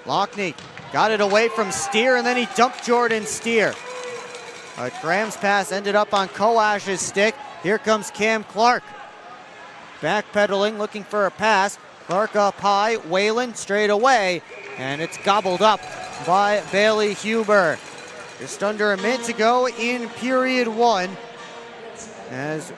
Lockney got it away from Steer, and then he dumped Jordan Steer. But Graham's pass ended up on Koash's stick. Here comes Cam Clark. Backpedaling, looking for a pass. Clark up high, Whalen straight away, and it's gobbled up by Bailey Huber. Just under a minute to go in period 1. As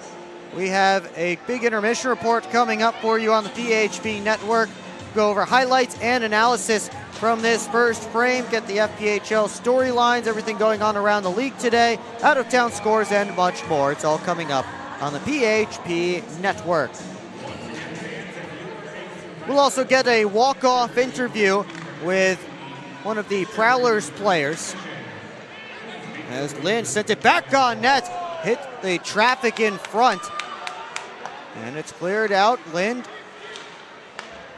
we have a big intermission report coming up for you on the PHP Network. Go over highlights and analysis from this first frame, get the FPHL storylines, everything going on around the league today, out-of-town scores, and much more. It's all coming up on the PHP Network. We'll also get a walk-off interview with one of the Prowlers players. As Lynch sent it back on net, hit the traffic in front, and it's cleared out. Lind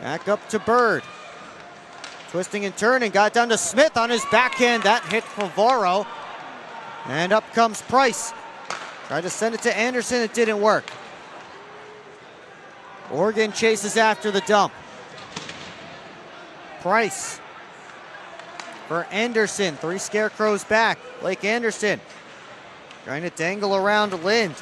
back up to Bird. Twisting and turning, got down to Smith on his backhand. That hit Favaro. And up comes Price. Tried to send it to Anderson, it didn't work. Oregon chases after the dump. Price for Anderson. 3 Scarecrows back. Blake Anderson trying to dangle around Lind.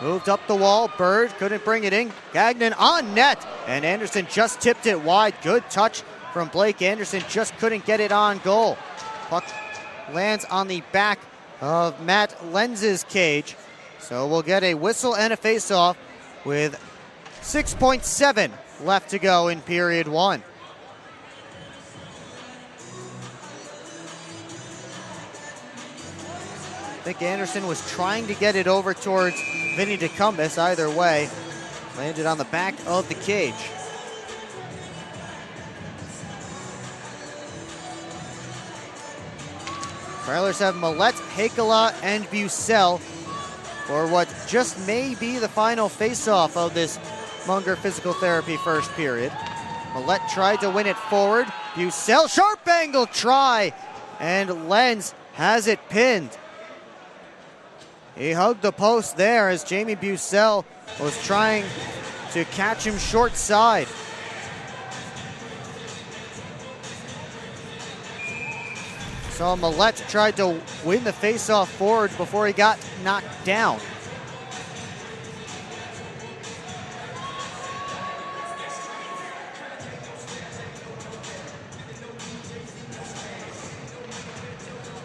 Moved up the wall. Bird couldn't bring it in. Gagnon on net. And Anderson just tipped it wide. Good touch from Blake Anderson. Just couldn't get it on goal. Puck lands on the back of Matt Lenz's cage. So we'll get a whistle and a face-off with 6.7 left to go in period 1. I think Anderson was trying to get it over towards Vinny DeCumbus. Either way, landed on the back of the cage. Prowlers have Millette, Hakala, and Bucel for what just may be the final face-off of this Munger physical therapy first period. Millette tried to win it forward. Bucel, sharp angle try, and Lenz has it pinned. He hugged the post there as Jamie Bucel was trying to catch him short side. So Millette tried to win the face-off forward before he got knocked down.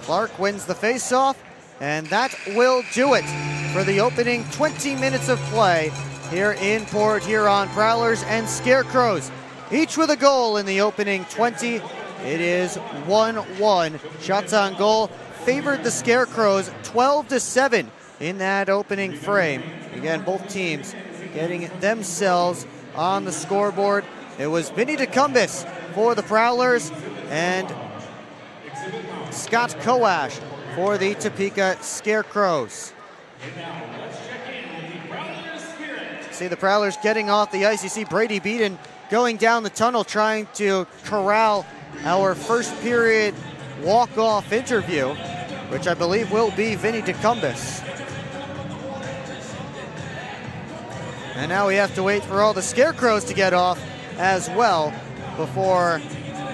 Clark wins the face-off, and that will do it for the opening 20 minutes of play here in Port Huron. Prowlers and Scarecrows, each with a goal in the opening 20. It is 1-1. Shots on goal favored the Scarecrows 12-7 in that opening frame. Again, both teams getting themselves on the scoreboard. It was Vinny DeCumbis for the Prowlers and Scott Koash for the Topeka Scarecrows. See the Prowlers getting off the ice. You see Brady Beaton going down the tunnel trying to corral our first period walk-off interview, which I believe will be Vinny DeCumbis. And now we have to wait for all the Scarecrows to get off as well before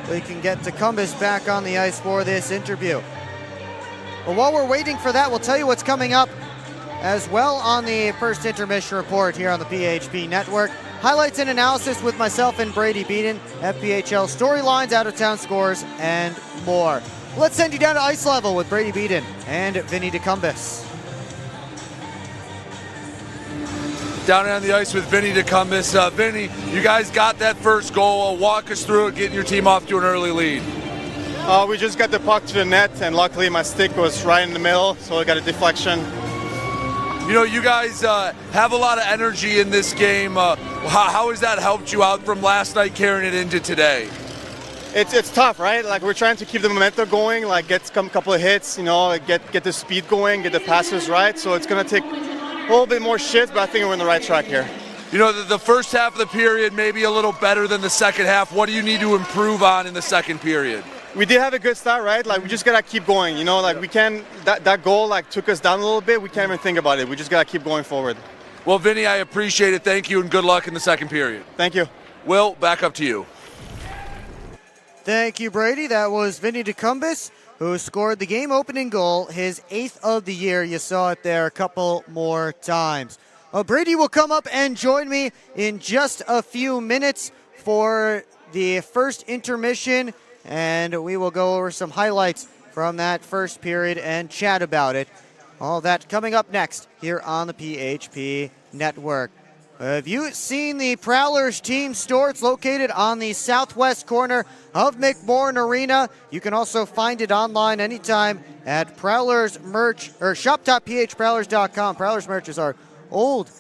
we can get DeCumbis back on the ice for this interview. But while we're waiting for that, we'll tell you what's coming up as well on the first intermission report here on the PHP Network. Highlights and analysis with myself and Brady Beaton, FPHL storylines, out-of-town scores, and more. Let's send you down to ice level with Brady Beaton and Vinny DeCumbis. Down on the ice with Vinny DeCumbis. Vinny, you guys got that first goal. Walk us through it, getting your team off to an early lead. We just got the puck to the net, and luckily my stick was right in the middle, so I got a deflection. You know, you guys have a lot of energy in this game. How has that helped you out from last night carrying it into today? It's tough, right? Like, we're trying to keep the momentum going, like get a couple of hits, you know, get the speed going, get the passes right. So it's going to take a little bit more shit, but I think we're in the right track here. You know, the first half of the period maybe a little better than the second half. What do you need to improve on in the second period? We did have a good start, right? Like, we just got to keep going, you know? Like, we can't, that goal, like, took us down a little bit. We can't even think about it. We just got to keep going forward. Well, Vinny, I appreciate it. Thank you, and good luck in the second period. Thank you. Will, back up to you. Thank you, Brady. That was Vinny DeCumbis, who scored the game-opening goal, his 8th of the year. You saw it there a couple more times. Brady will come up and join me in just a few minutes for the first intermission, and we will go over some highlights from that first period and chat about it. All that coming up next here on the PHP Network. Have you seen the Prowlers team store? It's located on the southwest corner of McMorran Arena. You can also find it online anytime at Prowlers merch or shop.phprowlers.com. Prowlers merch is our old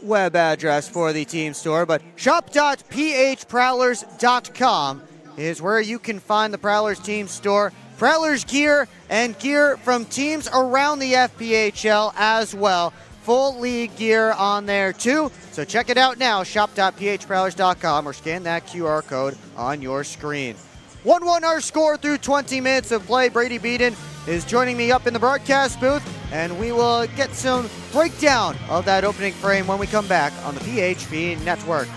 web address for the team store, but shop.phprowlers.com is where you can find the Prowlers team store. Prowlers gear and gear from teams around the FPHL as well. Full league gear on there too. So check it out now, shop.phprowlers.com, or scan that QR code on your screen. 1-1 our score through 20 minutes of play. Brady Beaton is joining me up in the broadcast booth, and we will get some breakdown of that opening frame when we come back on the PHP Network.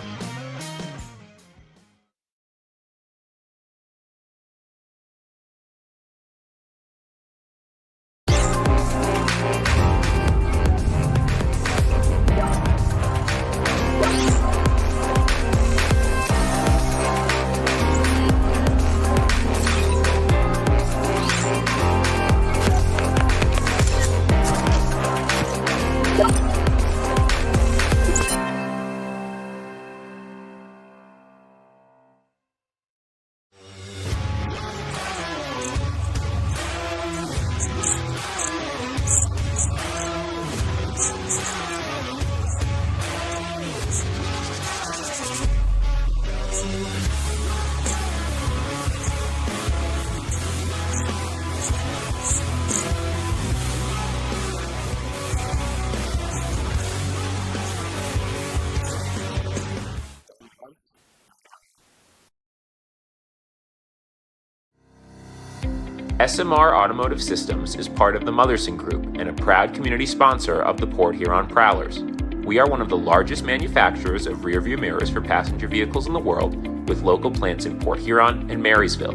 SMR Automotive Systems is part of the Motherson Group and a proud community sponsor of the Port Huron Prowlers. We are one of the largest manufacturers of rearview mirrors for passenger vehicles in the world, with local plants in Port Huron and Marysville.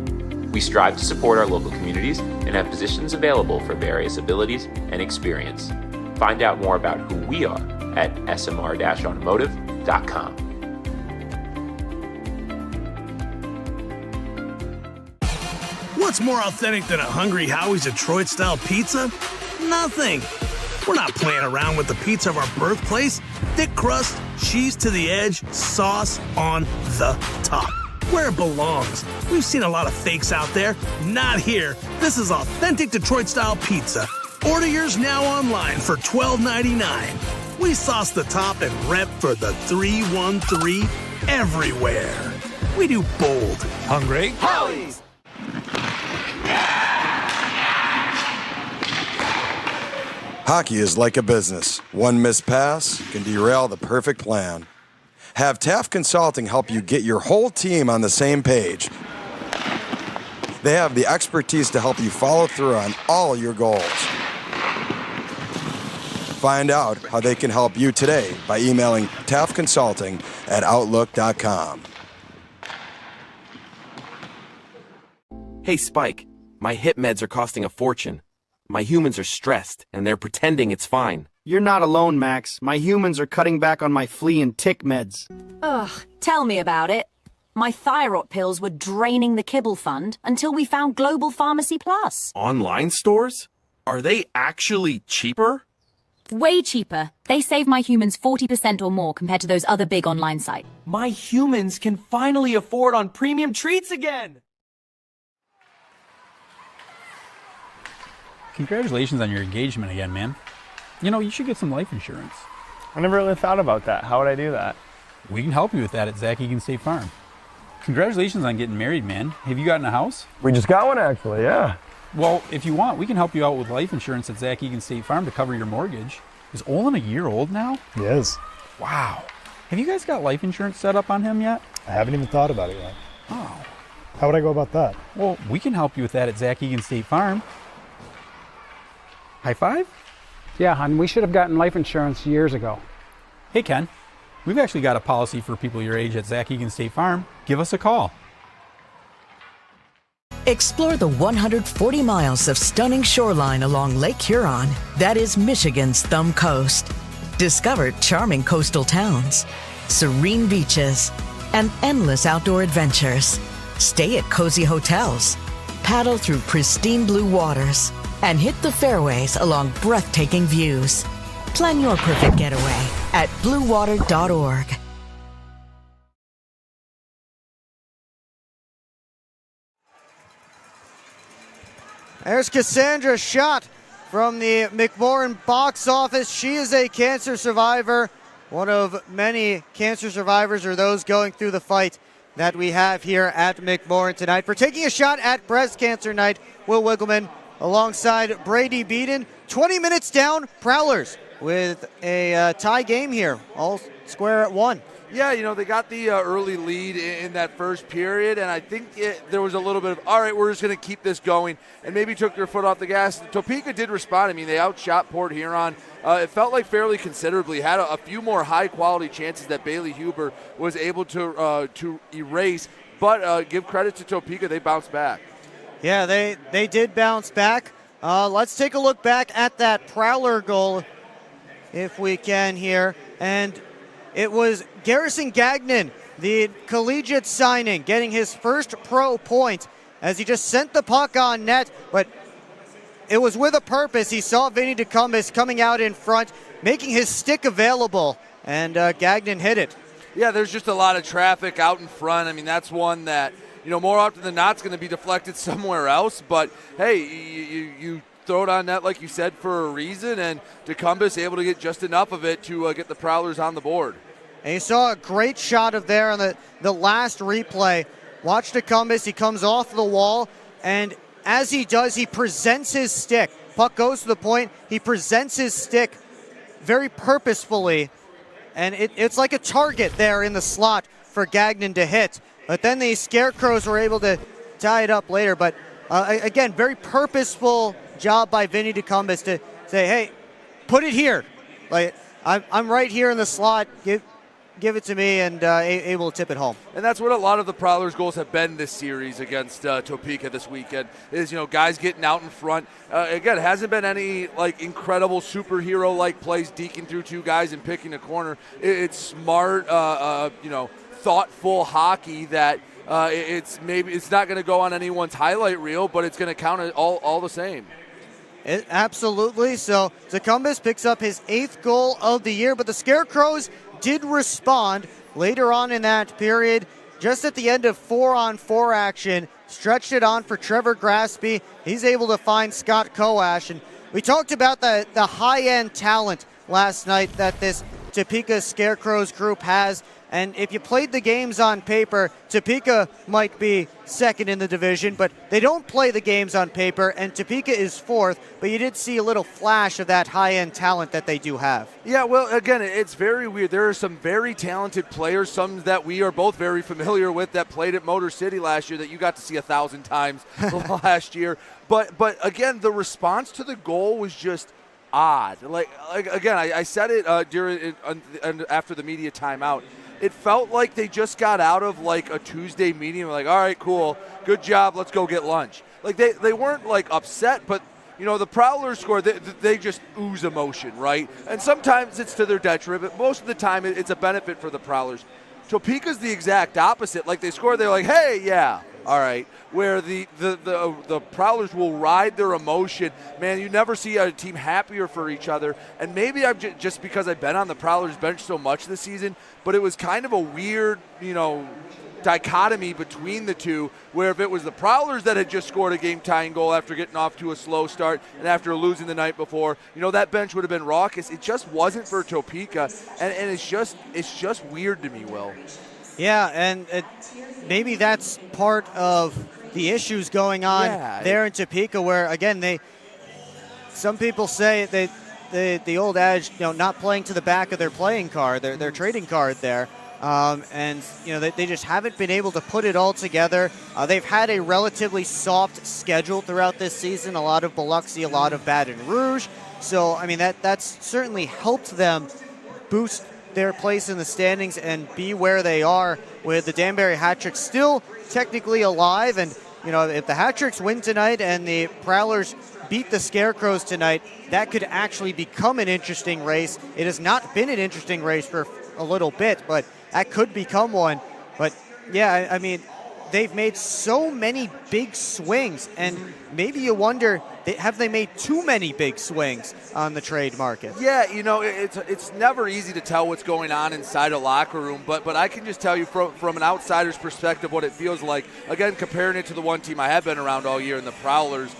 We strive to support our local communities and have positions available for various abilities and experience. Find out more about who we are at smr-automotive.com. What's more authentic than a Hungry Howie's Detroit-style pizza? Nothing. We're not playing around with the pizza of our birthplace. Thick crust, cheese to the edge, sauce on the top. Where it belongs. We've seen a lot of fakes out there. Not here. This is authentic Detroit-style pizza. Order yours now online for $12.99. We sauce the top and rep for the 313 everywhere. We do bold. Hungry? Howie's! Hockey is like a business. One missed pass can derail the perfect plan. Have Taft Consulting help you get your whole team on the same page. They have the expertise to help you follow through on all your goals. Find out how they can help you today by emailing taftconsulting@outlook.com. Hey, Spike, my hip meds are costing a fortune. My humans are stressed, and they're pretending it's fine. You're not alone, Max. My humans are cutting back on my flea and tick meds. Ugh, tell me about it. My thyroid pills were draining the kibble fund until we found Global Pharmacy Plus. Online stores? Are they actually cheaper? Way cheaper. They save my humans 40% or more compared to those other big online sites. My humans can finally afford on premium treats again! Congratulations on your engagement again, man. You know, you should get some life insurance. I never really thought about that. How would I do that? We can help you with that at Zach Egan State Farm. Congratulations on getting married, man. Have you gotten a house? We just got one, actually, yeah. Well, if you want, we can help you out with life insurance at Zach Egan State Farm to cover your mortgage. Is Olin a year old now? He is. Wow. Have you guys got life insurance set up on him yet? I haven't even thought about it yet. Oh. How would I go about that? Well, we can help you with that at Zach Egan State Farm. High five? Yeah, hon, we should have gotten life insurance years ago. Hey, Ken. We've actually got a policy for people your age at Zach Egan State Farm. Give us a call. Explore the 140 miles of stunning shoreline along Lake Huron. That is Michigan's Thumb Coast. Discover charming coastal towns, serene beaches, and endless outdoor adventures. Stay at cozy hotels, paddle through pristine blue waters, and hit the fairways along breathtaking views. Plan your perfect getaway at bluewater.org. There's Cassandra's shot from the McMorran box office. She is a cancer survivor. One of many cancer survivors or those going through the fight that we have here at McMorran tonight. For taking a shot at breast cancer night, Will Wiggleman alongside Brady Beaton. 20 minutes down, Prowlers with a tie game here, all square at 1. Yeah, you know, they got the early lead in that first period, and I think there was a little bit of, all right, we're just going to keep this going, and maybe took their foot off the gas. Topeka did respond. I mean, they outshot Port Huron. It felt like fairly considerably. Had a few more high-quality chances that Bailey Huber was able to erase, but give credit to Topeka, they bounced back. Yeah, they did bounce back. Let's take a look back at that Prowler goal, if we can here. And it was Garrison Gagnon, the collegiate signing, getting his first pro point as he just sent the puck on net. But it was with a purpose. He saw Vinny DeCumbis coming out in front, making his stick available, and Gagnon hit it. Yeah, there's just a lot of traffic out in front. I mean, that's one that, you know, more often than not, it's going to be deflected somewhere else. But, hey, you throw it on net, like you said, for a reason, and DeCumbis able to get just enough of it to get the Prowlers on the board. And you saw a great shot of there on the last replay. Watch DeCumbis. He comes off the wall, and as he does, he presents his stick. Puck goes to the point. He presents his stick very purposefully, and it's like a target there in the slot for Gagnon to hit. But then the Scarecrows were able to tie it up later. But again, very purposeful job by Vinny DeCumbis to say, hey, put it here. Like, I'm right here in the slot. Give it to me, and able to tip it home. And that's what a lot of the Prowlers' goals have been this series against Topeka this weekend, is, you know, guys getting out in front. Again, it hasn't been any, like, incredible superhero-like plays, deking through two guys and picking a corner. It's smart, you know, thoughtful hockey that it's not going to go on anyone's highlight reel, but it's going to count all the same. Absolutely. So Tecumseh picks up his 8th goal of the year, but the Scarecrows did respond later on in that period. Just at the end of 4-on-4 action, stretched it on for Trevor Graspy. He's able to find Scott Koash. And we talked about the high-end talent last night that this Topeka Scarecrows group has. And if you played the games on paper, Topeka might be second in the division, but they don't play the games on paper, and Topeka is 4th, but you did see a little flash of that high-end talent that they do have. Yeah, well, again, it's very weird. There are some very talented players, some that we are both very familiar with that played at Motor City last year that you got to see 1,000 times last year. But again, the response to the goal was just odd. Like again, I said it after the media timeout. It felt like they just got out of like a Tuesday meeting. Like, all right, cool, good job, let's go get lunch. Like they weren't like upset, but you know the Prowlers score. They just ooze emotion, right? And sometimes it's to their detriment, but most of the time it's a benefit for the Prowlers. Topeka's the exact opposite. Like they score, they're like, hey, yeah. All right, where the Prowlers will ride their emotion. Man, you never see a team happier for each other. And maybe I'm just because I've been on the Prowlers bench so much this season, but it was kind of a weird, dichotomy between the two, where if it was the Prowlers that had just scored a game-tying goal after getting off to a slow start and after losing the night before, that bench would have been raucous. It just wasn't for Topeka, and it's just weird to me, Will. Yeah, and maybe that's part of the issues going on there in Topeka, where again some people say the old adage, not playing to the back of their playing card, their trading card there, and they just haven't been able to put it all together. They've had a relatively soft schedule throughout this season, a lot of Biloxi, a lot of Baton Rouge. So I mean that's certainly helped them boost their place in the standings and be where they are, with the Danbury Hat-Tricks still technically alive. And if the Hat-Tricks win tonight and the Prowlers beat the Scarecrows tonight, that could actually become an interesting race. It has not been an interesting race for a little bit, but that could become one. But yeah, I mean, they've made so many big swings, and maybe you wonder, have they made too many big swings on the trade market? Yeah, it's never easy to tell what's going on inside a locker room, but I can just tell you from an outsider's perspective what it feels like. Again, comparing it to the one team I have been around all year in the Prowlers,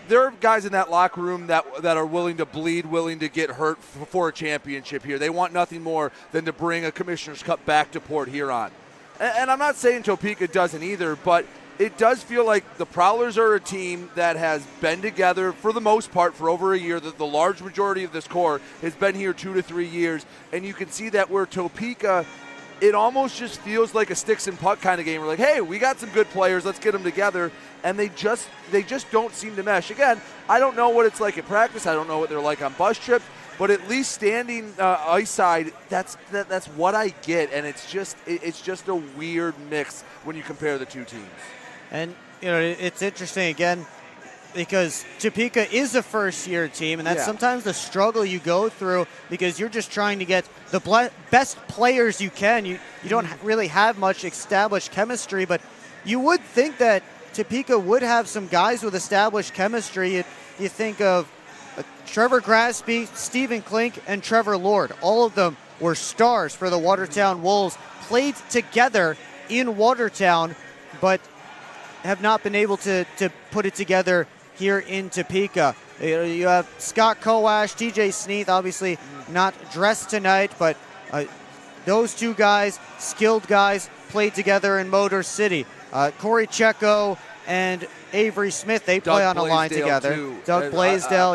there are guys in that locker room that are willing to bleed, willing to get hurt for a championship here. They want nothing more than to bring a Commissioner's Cup back to Port Huron. And I'm not saying Topeka doesn't either, but it does feel like the Prowlers are a team that has been together for the most part for over a year. The large majority of this core has been here 2 to 3 years, and you can see that where Topeka, it almost just feels like a sticks and puck kind of game. We're like, hey, we got some good players, let's get them together, and they just don't seem to mesh. Again, I don't know what it's like at practice. I don't know what they're like on bus trips. But at least standing ice side, that's what I get, and it's just a weird mix when you compare the two teams. And it's interesting again because Topeka is a first-year team, and that's sometimes the struggle you go through because you're just trying to get the best players you can. You don't really have much established chemistry, but you would think that Topeka would have some guys with established chemistry. You think of Trevor Graspy, Stephen Klink, and Trevor Lord. All of them were stars for the Watertown Wolves, played together in Watertown, but have not been able to put it together here in Topeka. You have Scott Koash, TJ Sneath, obviously not dressed tonight, but those two guys, skilled guys, played together in Motor City. Corey Checo and Avery Smith, they play on a line together. Too. Doug Blaisdell,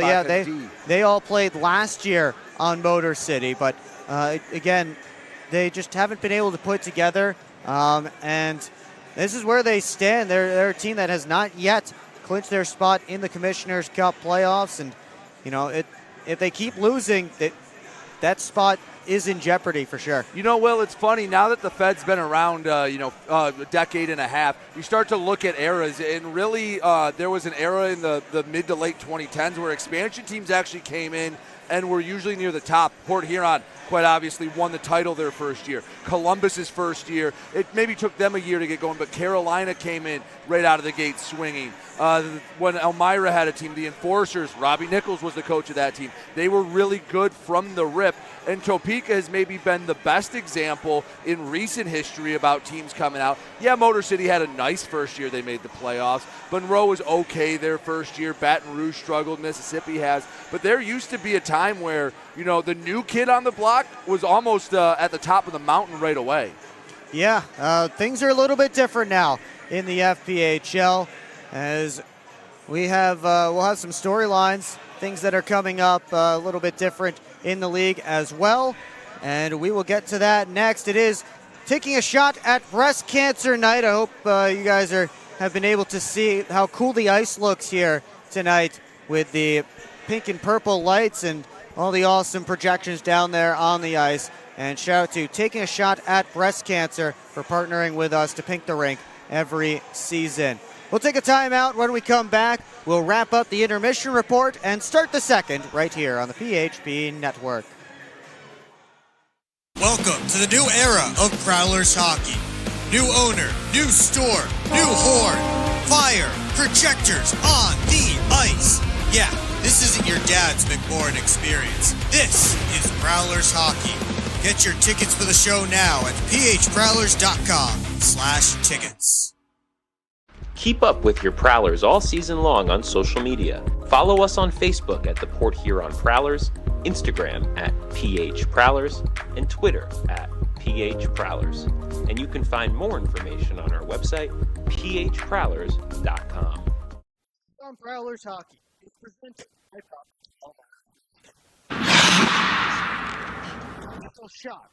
they all played last year on Motor City, but again, they just haven't been able to put together, and this is where they stand. They're a team that has not yet clinched their spot in the Commissioner's Cup playoffs, and if they keep losing, that spot is in jeopardy for sure. You know, Will, it's funny. Now that the Fed's been around, a decade and a half, you start to look at eras. And really, there was an era in the mid to late 2010s where expansion teams actually came in and were usually near the top. Port Huron, quite obviously, won the title their first year. Columbus's first year, it maybe took them a year to get going, but Carolina came in right out of the gate swinging. When Elmira had a team, the Enforcers, Robbie Nichols was the coach of that team. They were really good from the rip. And Topeka has maybe been the best example in recent history about teams coming out. Yeah, Motor City had a nice first year. They made the playoffs. Monroe was okay their first year. Baton Rouge struggled. Mississippi has. But there used to be a time where, the new kid on the block was almost at the top of the mountain right away. Yeah, things are a little bit different now in the FPHL as we'll have some storylines, things that are coming up a little bit different in the league as well, and we will get to that next. It is taking a shot at Breast Cancer Night. I hope you guys have been able to see how cool the ice looks here tonight with the pink and purple lights and all the awesome projections down there on the ice. And shout out to Taking a Shot at Breast Cancer for partnering with us to pink the rink every season. We'll take a timeout. When we come back, we'll wrap up the intermission report and start the second right here on the PHP Network. Welcome to the new era of Prowlers hockey. New owner, new store, new horn, fire, projectors on the ice. Yeah, this isn't your dad's McMorrin experience. This is Prowlers hockey. Get your tickets for the show now at phprowlers.com/tickets. Keep up with your Prowlers all season long on social media. Follow us on Facebook at the Port Huron Prowlers, Instagram at PH Prowlers, and Twitter at PH Prowlers. And you can find more information on our website, phprowlers.com. On Prowlers Hockey, it's presented by shot.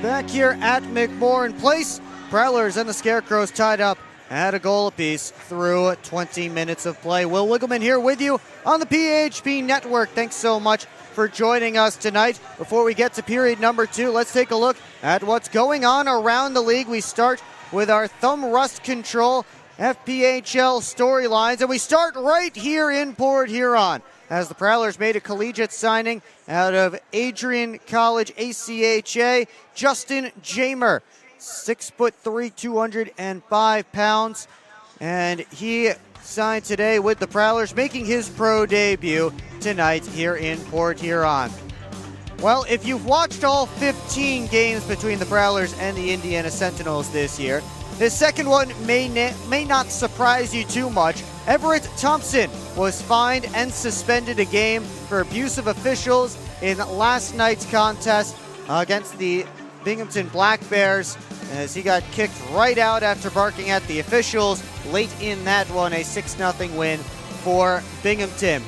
Back here at McMorrin Place, Prowlers and the Scarecrows tied up at a goal apiece through 20 minutes of play. Will Wiggleman here with you on the PHP Network. Thanks so much for joining us tonight. Before we get to period number 2, let's take a look at what's going on around the league. We start with our thumb rust control FPHL storylines, and we start right here in Port Huron as the Prowlers made a collegiate signing out of Adrian College ACHA, Justin Jamer, 6'3", 205 pounds, and he signed today with the Prowlers, making his pro debut tonight here in Port Huron. Well, if you've watched all 15 games between the Prowlers and the Indiana Sentinels this year, this second one may not surprise you too much. Everett Thompson was fined and suspended a game for abuse of officials in last night's contest against the Binghamton Black Bears, as he got kicked right out after barking at the officials late in that one, a 6-0 win for Binghamton.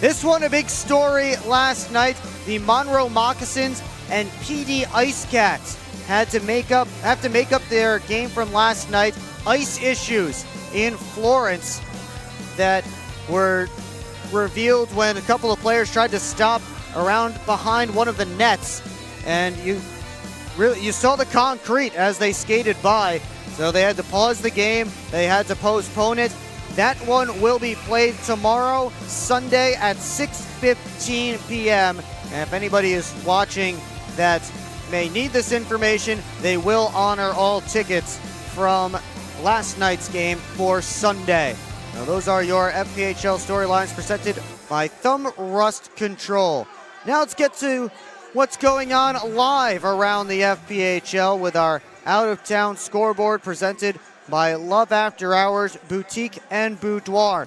This one a big story last night. The Monroe Moccasins and PD Ice Cats have to make up their game from last night. Ice issues in Florence that were revealed when a couple of players tried to stop around behind one of the nets, and you saw the concrete as they skated by, so they had to pause the game. They had to postpone it. That one will be played tomorrow, Sunday at 6:15 p.m. And if anybody is watching that may need this information, they will honor all tickets from last night's game for Sunday. Now, those are your FPHL storylines presented by Thumb Rust Control. Now let's get to what's going on live around the FPHL with our out-of-town scoreboard presented by Love After Hours Boutique and Boudoir.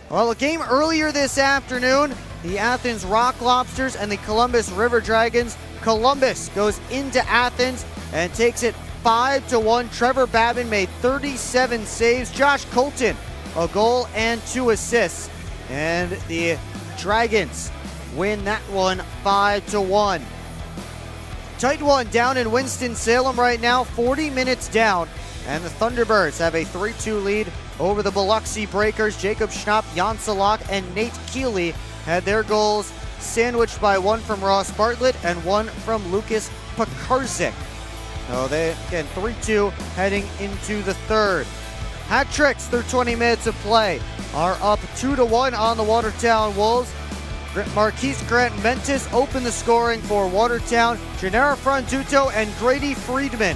Well, a game earlier this afternoon, the Athens Rock Lobsters and the Columbus River Dragons. Columbus goes into Athens and takes it 5-1. Trevor Babin made 37 saves. Josh Colton, a goal and 2 assists. And the Dragons win that one 5-1. tight one down in Winston-Salem right now, 40 minutes down. And the Thunderbirds have a 3-2 lead over the Biloxi Breakers. Jacob Schnapp, Jan Salak, and Nate Keeley had their goals sandwiched by one from Ross Bartlett and one from Lucas Pekarzik. So they, again, 3-2 heading into the third. Hat tricks through 20 minutes of play are up 2-1 on the Watertown Wolves. Marquise Grant Mentis opened the scoring for Watertown. Gennaro Franduto and Grady Friedman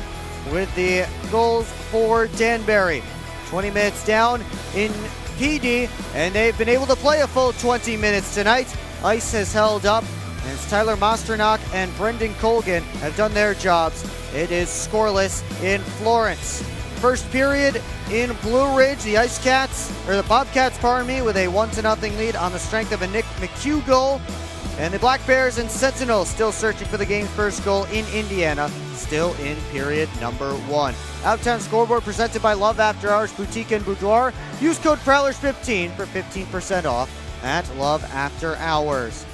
with the goals for Danbury. 20 minutes down in PD, and they've been able to play a full 20 minutes tonight. Ice has held up, and it's Tyler Mosternock and Brendan Colgan have done their jobs. It is scoreless in Florence. First period in Blue Ridge, the Bobcats, with a 1-0 lead on the strength of a Nick McHugh goal. And the Black Bears and Sentinels still searching for the game's first goal in Indiana, still in period number 1. Outtown Scoreboard presented by Love After Hours Boutique and Boudoir. Use code Prowlers15 for 15% off at Love After Hours.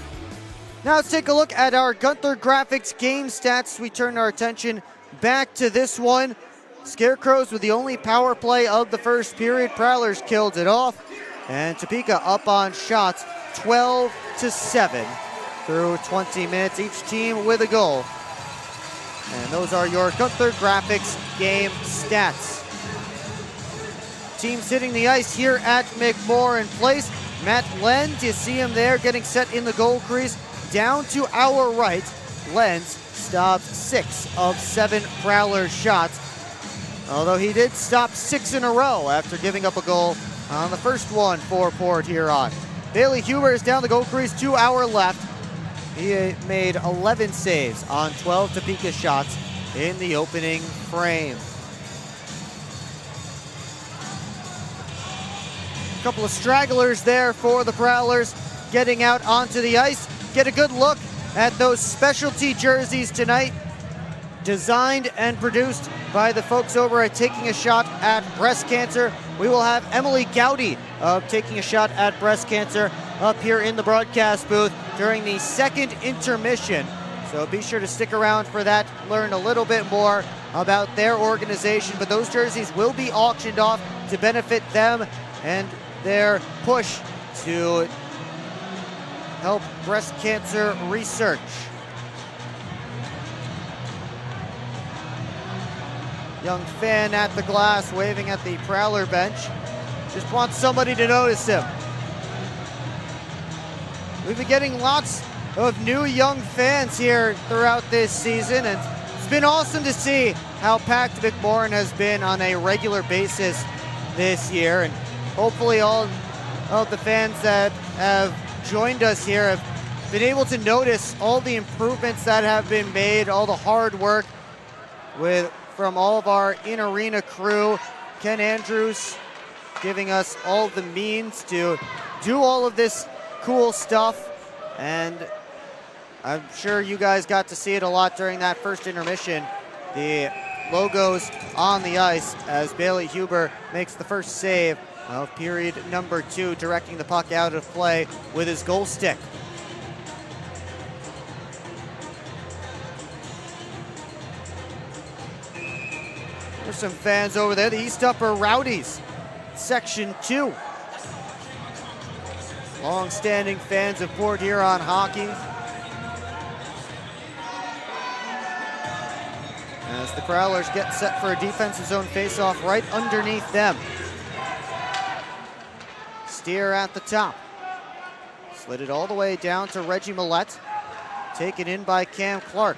Now let's take a look at our Gunther Graphics game stats. We turn our attention back to this one. Scarecrows with the only power play of the first period. Prowlers killed it off. And Topeka up on shots 12-7 through 20 minutes. Each team with a goal. And those are your Gunther Graphics game stats. Teams hitting the ice here at McMorran Place. Matt Lenz, you see him there getting set in the goal crease. Down to our right, Lenz stopped 6 of 7 Prowler shots. Although he did stop 6 in a row after giving up a goal on the first one for Port Huron. Bailey Huber is down the goal crease to our left. He made 11 saves on 12 Topeka shots in the opening frame. A couple of stragglers there for the Prowlers getting out onto the ice. Get a good look at those specialty jerseys tonight. Designed and produced by the folks over at Taking a Shot at Breast Cancer. We will have Emily Gowdy of Taking a Shot at Breast Cancer up here in the broadcast booth during the second intermission. So be sure to stick around for that, learn a little bit more about their organization. But those jerseys will be auctioned off to benefit them and their push to help breast cancer research. Young fan at the glass, waving at the Prowler bench. Just wants somebody to notice him. We've been getting lots of new young fans here throughout this season, and it's been awesome to see how packed McMorran has been on a regular basis this year. And hopefully all of the fans that have joined us here have been able to notice all the improvements that have been made, all the hard work from all of our in-arena crew. Ken Andrews giving us all the means to do all of this cool stuff. And I'm sure you guys got to see it a lot during that first intermission. The logos on the ice as Bailey Huber makes the first save of period number 2, directing the puck out of play with his goal stick. There's some fans over there, the East Upper Rowdies, Section 2. Long-standing fans of Port Huron hockey. As the Prowlers get set for a defensive zone faceoff right underneath them. Steer at the top. Slid it all the way down to Reggie Millette. Taken in by Cam Clark.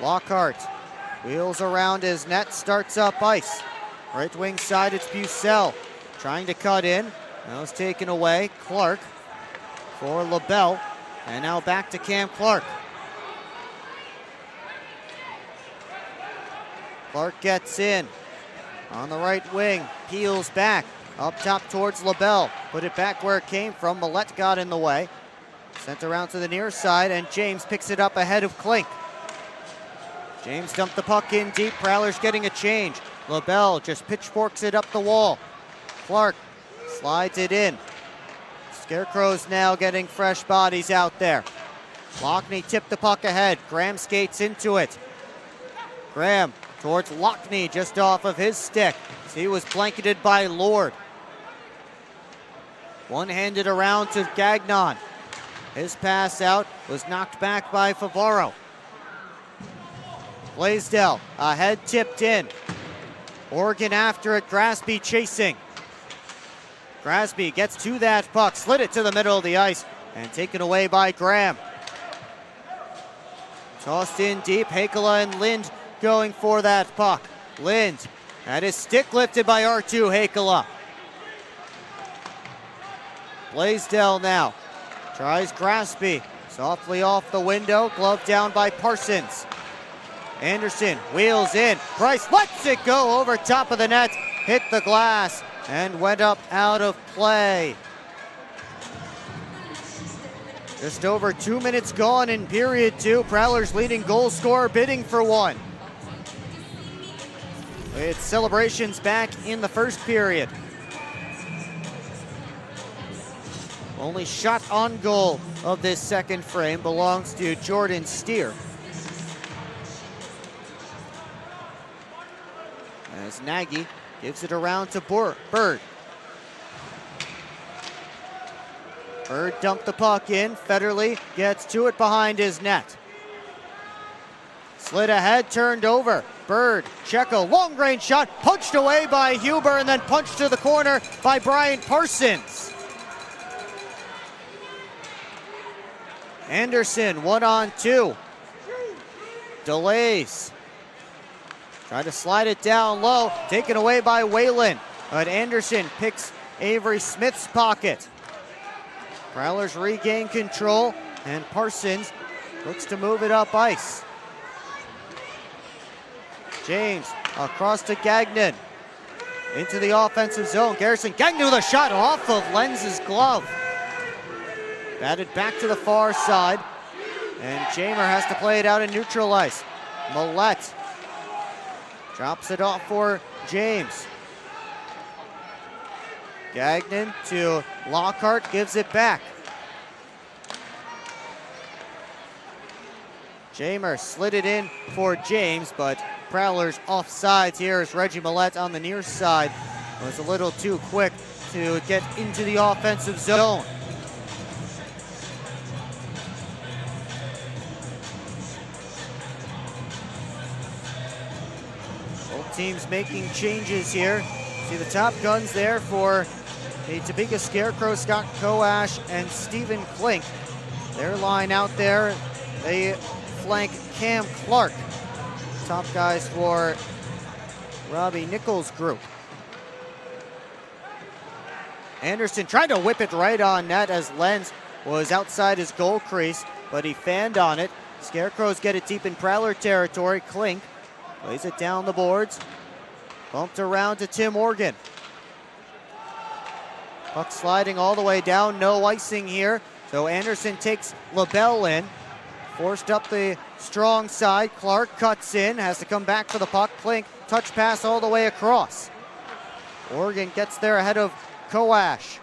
Lockhart wheels around his net, starts up ice. Right wing side, it's Bucell. Trying to cut in. That was taken away. Clark for LaBelle. And now back to Cam Clark. Clark gets in. On the right wing, peels back. Up top towards LaBelle. Put it back where it came from. Millette got in the way. Sent around to the near side, and James picks it up ahead of Klink. James dumped the puck in deep. Prowlers getting a change. LaBelle just pitchforks it up the wall. Clark slides it in. Scarecrows now getting fresh bodies out there. Lockney tipped the puck ahead. Graham skates into it. Graham towards Lockney, just off of his stick. He was blanketed by Lord. One-handed around to Gagnon. His pass out was knocked back by Favaro. Blaisdell ahead, tipped in. Oregon after it, Grasby chasing. Grasby gets to that puck, slid it to the middle of the ice, and taken away by Graham. Tossed in deep, Hakala and Lind going for that puck. Lind had his stick lifted by R2 Hakala. Blaisdell now tries Grasby, softly off the window, glove down by Parsons. Anderson wheels in, Price lets it go over top of the net, hit the glass, and went up out of play. Just over 2 minutes gone in period 2. Prowlers leading goal scorer, bidding for one. It's celebrations back in the first period. Only shot on goal of this second frame belongs to Jordan Steer. As Nagy gives it around to Bird. Bird dumped the puck in. Federley gets to it behind his net. Slid ahead, turned over. Bird, Checo, long range shot, punched away by Huber, and then punched to the corner by Brian Parsons. Anderson, 1-on-2. Delays. Tried to slide it down low, taken away by Whalen. But Anderson picks Avery Smith's pocket. Prowlers regain control, and Parsons looks to move it up ice. James across to Gagnon. Into the offensive zone. Garrison Gagnon with a shot off of Lenz's glove. Batted back to the far side. And Jamer has to play it out in neutral ice. Millette drops it off for James. Gagnon to Lockhart, gives it back. Jamer slid it in for James, but Prowlers offsides here as Reggie Millette on the near side was a little too quick to get into the offensive zone. Both teams making changes here. See the top guns there for the Topeka Scarecrows, Scott Koash and Stephen Klink. Their line out there, they flank Cam Clark. Top guys for Robbie Nichols' group. Anderson tried to whip it right on net as Lenz was outside his goal crease, but he fanned on it. Scarecrows get it deep in Prowler territory. Klink plays it down the boards. Bumped around to Tim Organ. Puck sliding all the way down, no icing here. So Anderson takes LaBelle in. Forced up the strong side. Clark cuts in, has to come back for the puck. Klink, touch pass all the way across. Oregon gets there ahead of Koash.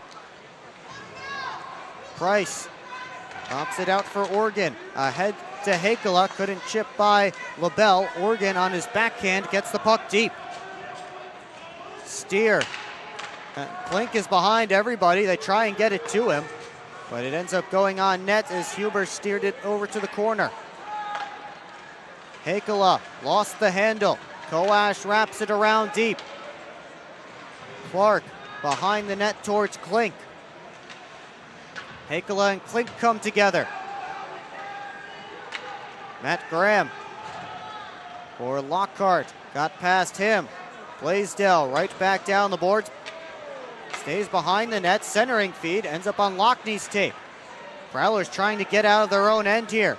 Price pops it out for Oregon. Ahead to Hakala, couldn't chip by LaBelle. Oregon on his backhand gets the puck deep. Steer. Klink is behind everybody. They try and get it to him, but it ends up going on net as Huber steered it over to the corner. Hakala lost the handle. Koash wraps it around deep. Clark behind the net towards Klink. Hakala and Klink come together. Matt Graham for Lockhart. Got past him. Blaisdell right back down the boards. Stays behind the net, centering feed, ends up on Lockney's tape. Prowlers trying to get out of their own end here.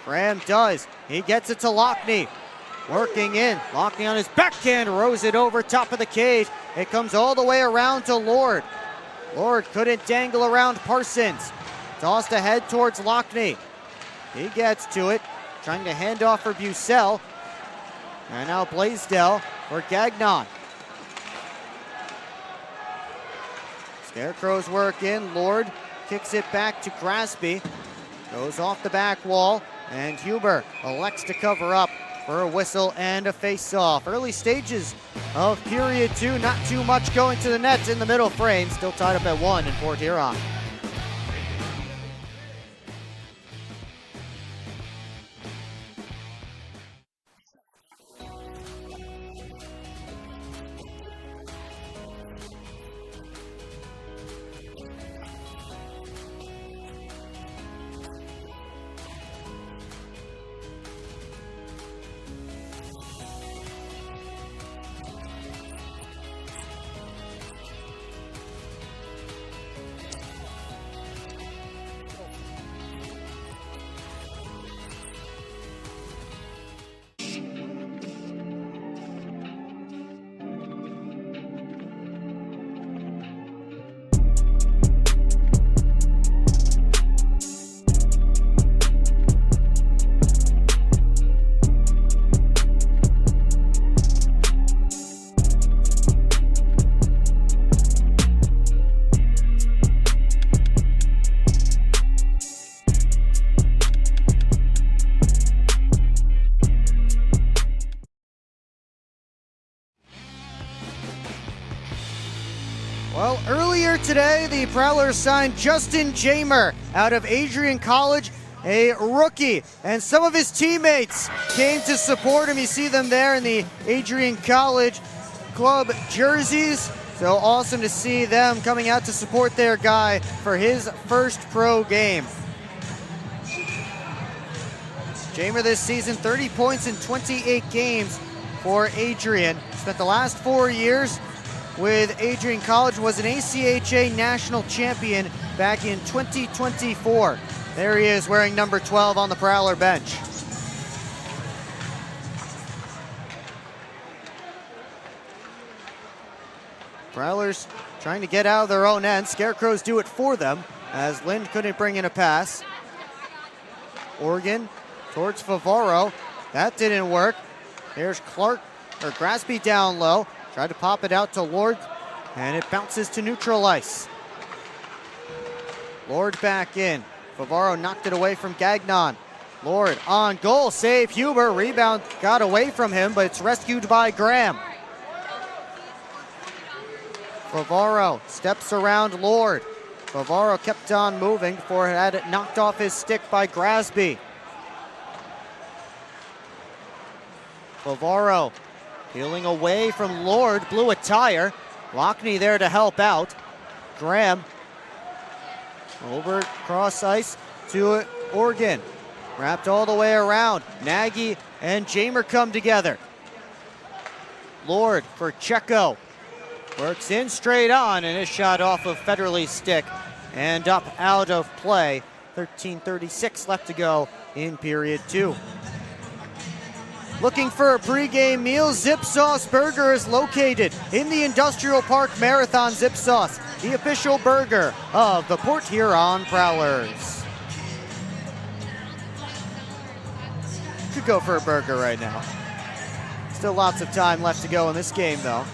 Graham does. He gets it to Lockney. Working in. Lockney on his backhand rows it over top of the cage. It comes all the way around to Lord. Lord couldn't dangle around Parsons. Tossed ahead towards Lockney. He gets to it. Trying to hand off for Bucell. And now Blaisdell for Gagnon. Scarecrows work in. Lord kicks it back to Grasby. Goes off the back wall, and Huber elects to cover up for a whistle and a face-off. Early stages of period 2, not too much going to the net in the middle frame. Still tied up at 1 in Port Huron. Well, earlier today, the Prowlers signed Justin Jamer out of Adrian College, a rookie, and some of his teammates came to support him. You see them there in the Adrian College club jerseys. So awesome to see them coming out to support their guy for his first pro game. Jamer this season, 30 points in 28 games for Adrian. Spent the last 4 years with Adrian College, was an ACHA national champion back in 2024. There he is wearing number 12 on the Prowler bench. Prowlers trying to get out of their own end. Scarecrows do it for them as Lind couldn't bring in a pass. Oregon towards Favaro. That didn't work. There's Grasby down low. Tried to pop it out to Lord, and it bounces to neutral ice. Lord back in. Favaro knocked it away from Gagnon. Lord on goal, save Huber. Rebound got away from him, but it's rescued by Graham. Favaro steps around Lord. Favaro kept on moving before it had it knocked off his stick by Grasby. Favaro peeling away from Lord, blew a tire. Lockney there to help out. Graham over cross ice to Oregon. Wrapped all the way around. Nagy and Jamer come together. Lord for Checo. Works in straight on, and is shot off of Federley's stick and up out of play. 13:36 left to go in period 2. Looking for a pregame meal? Zip Sauce Burger is located in the Industrial Park Marathon. Zip Sauce, the official burger of the Port Huron Prowlers. Could go for a burger right now. Still lots of time left to go in this game, though.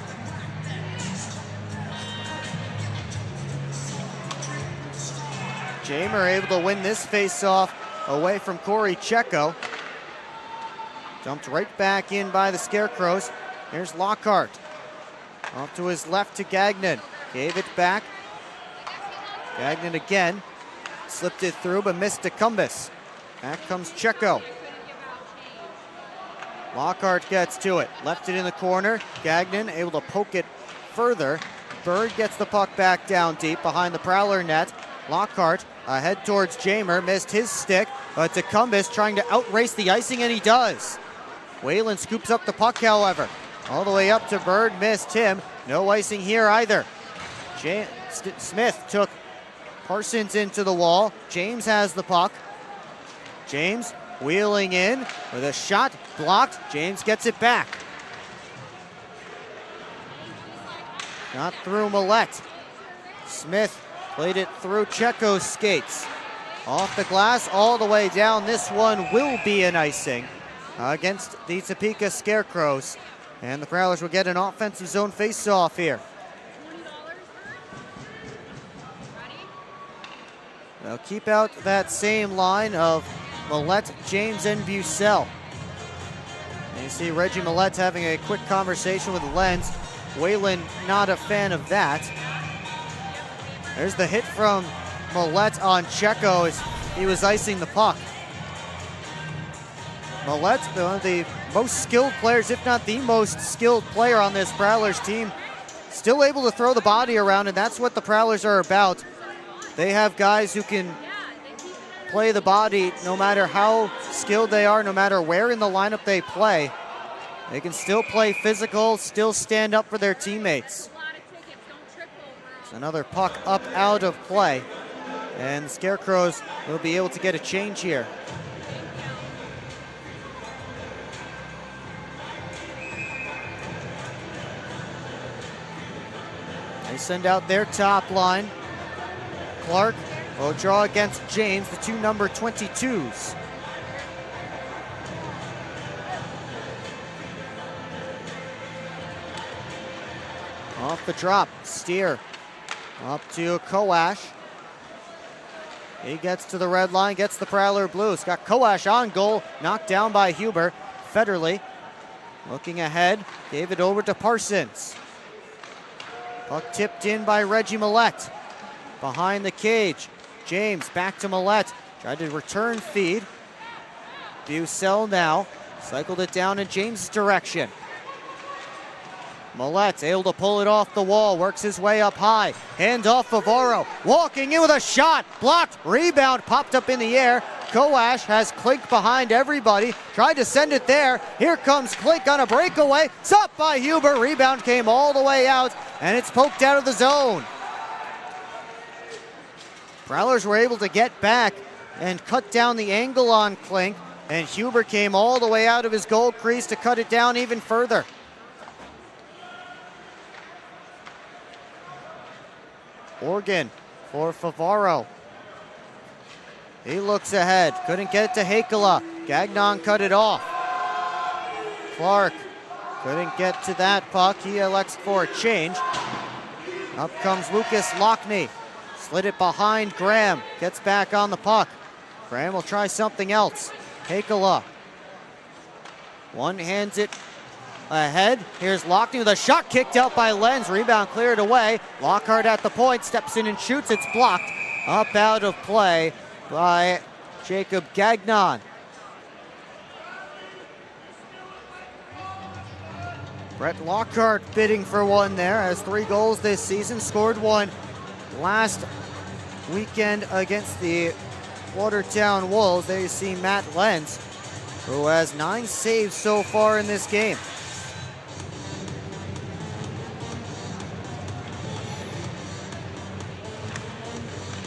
Jamer able to win this face-off away from Corey Checo. Dumped right back in by the Scarecrows. Here's Lockhart. Off to his left to Gagnon. Gave it back. Gagnon again. Slipped it through, but missed Decumbus. Back comes Checo. Lockhart gets to it. Left it in the corner. Gagnon able to poke it further. Bird gets the puck back down deep behind the Prowler net. Lockhart ahead towards Jamer. Missed his stick, but Decumbus trying to outrace the icing, and he does. Whalen scoops up the puck, however. All the way up to Bird, missed him. No icing here either. Smith took Parsons into the wall. James has the puck. James wheeling in with a shot blocked. James gets it back. Not through Millette. Smith played it through Checo's skates. Off the glass, all the way down. This one will be an icing against the Topeka Scarecrows. And the Prowlers will get an offensive zone face-off here. They'll keep out that same line of Millette, James, and Bucell. And you see Reggie Millette having a quick conversation with Lenz. Whalen not a fan of that. There's the hit from Millette on Checo as he was icing the puck. Millette, one of the most skilled players, if not the most skilled player on this Prowlers team, still able to throw the body around, and that's what the Prowlers are about. They have guys who can play the body no matter how skilled they are, no matter where in the lineup they play. They can still play physical, still stand up for their teammates. There's another puck up out of play, and the Scarecrows will be able to get a change here. They send out their top line. Clark will draw against James, the two number 22s. Off the drop, Steer up to Koash. He gets to the red line, gets the Prowler Blues. Got Koash on goal, knocked down by Huber. Federley looking ahead, gave it over to Parsons. Puck tipped in by Reggie Millette. Behind the cage, James back to Millette. Tried to return feed. Bucell now cycled it down in James' direction. Millette able to pull it off the wall, works his way up high. Hand off Favaro, walking in with a shot. Blocked, rebound, popped up in the air. Koash has Klink behind everybody. Tried to send it there. Here comes Klink on a breakaway. Stopped by Huber. Rebound came all the way out, and it's poked out of the zone. Prowlers were able to get back and cut down the angle on Klink, and Huber came all the way out of his goal crease to cut it down even further. Organ for Favaro. He looks ahead, couldn't get it to Hakala. Gagnon cut it off. Clark couldn't get to that puck. He elects for a change. Up comes Lucas Lockney. Slid it behind Graham. Gets back on the puck. Graham will try something else. Hakala. One hands it ahead. Here's Lockney with a shot kicked out by Lenz. Rebound cleared away. Lockhart at the point. Steps in and shoots. It's blocked. Up out of play by Jacob Gagnon. Brett Lockhart bidding for one there. Has 3 goals this season. Scored one last weekend against the Watertown Wolves. There you see Matt Lenz, who has 9 saves so far in this game.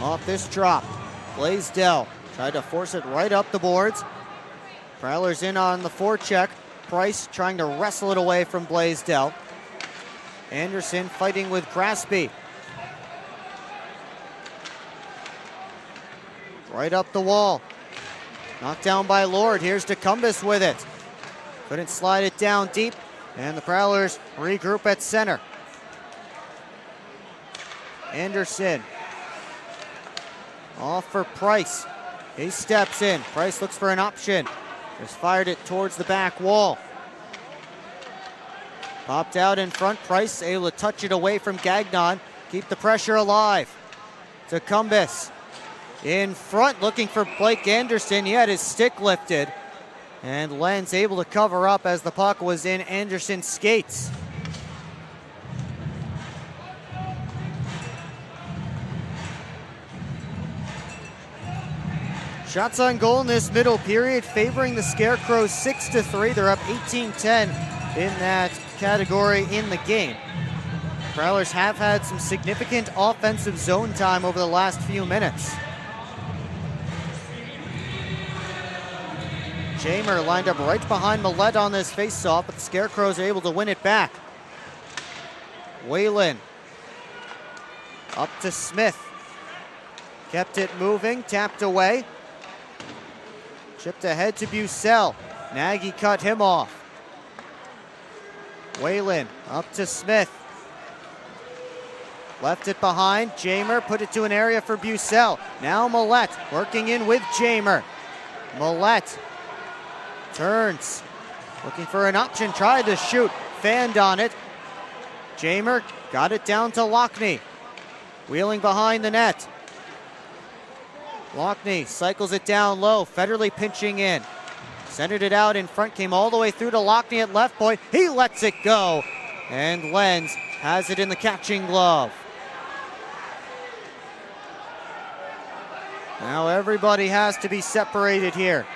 Off this drop, Blaisdell tried to force it right up the boards. Prowlers in on the forecheck. Price trying to wrestle it away from Blaisdell. Anderson fighting with Graspy. Right up the wall. Knocked down by Lord. Here's DeCumbis with it. Couldn't slide it down deep, and the Prowlers regroup at center. Anderson. Off for Price. He steps in. Price looks for an option. Just fired it towards the back wall. Popped out in front. Price able to touch it away from Gagnon. Keep the pressure alive. DeCumbis in front looking for Blake Anderson. He had his stick lifted. And Lenz able to cover up as the puck was in Anderson's skates. Shots on goal in this middle period favoring the Scarecrows 6-3. They're up 18-10 in that category in the game. Prowlers have had some significant offensive zone time over the last few minutes. Jamer lined up right behind Millette on this faceoff, but the Scarecrows are able to win it back. Whalen up to Smith. Kept it moving, tapped away. Chipped ahead to Bucell. Nagy cut him off. Whalen up to Smith. left it behind. Jamer put it to an area for Bucell. Now Millette working in with Jamer. Millette turns, looking for an option, tried to shoot, fanned on it. Jamer got it down to Lockney, wheeling behind the net. Lockney cycles it down low, Federley pinching in. Centered it out in front, came all the way through to Lockney at left point. He lets it go, and Lenz has it in the catching glove. Now everybody has to be separated here.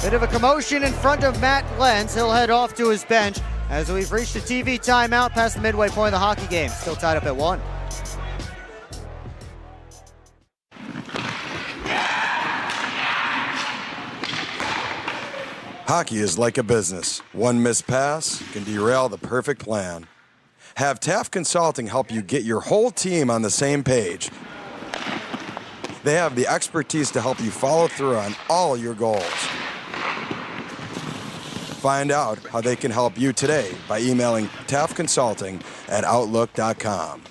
Bit of a commotion in front of Matt Lenz. He'll head off to his bench as we've reached a TV timeout past the midway point of the hockey game. Still tied up at 1. Hockey is like a business. One missed pass can derail the perfect plan. Have Taft Consulting help you get your whole team on the same page. They have the expertise to help you follow through on all your goals. Find out how they can help you today by emailing taftconsulting@outlook.com.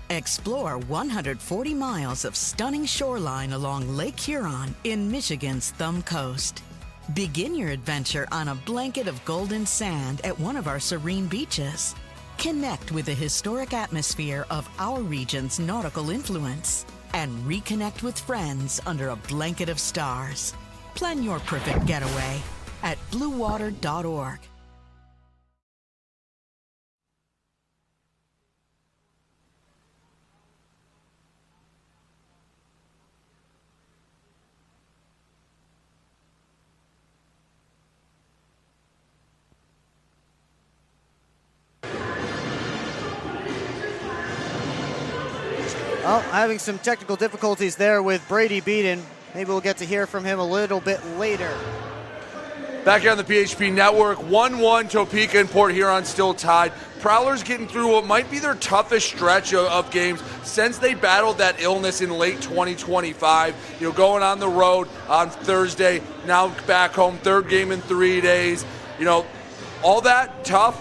Explore 140 miles of stunning shoreline along Lake Huron in Michigan's Thumb Coast. Begin your adventure on a blanket of golden sand at one of our serene beaches. Connect with the historic atmosphere of our region's nautical influence and reconnect with friends under a blanket of stars. Plan your perfect getaway at bluewater.org. Well, having some technical difficulties there with Brady Beaton. Maybe we'll get to hear from him a little bit later. Back here on the PHP Network, 1-1 Topeka and Port Huron still tied. Prowlers getting through what might be their toughest stretch of games since they battled that illness in late 2025. You know, going on the road on Thursday, now back home, third game in 3 days. You know, all that tough.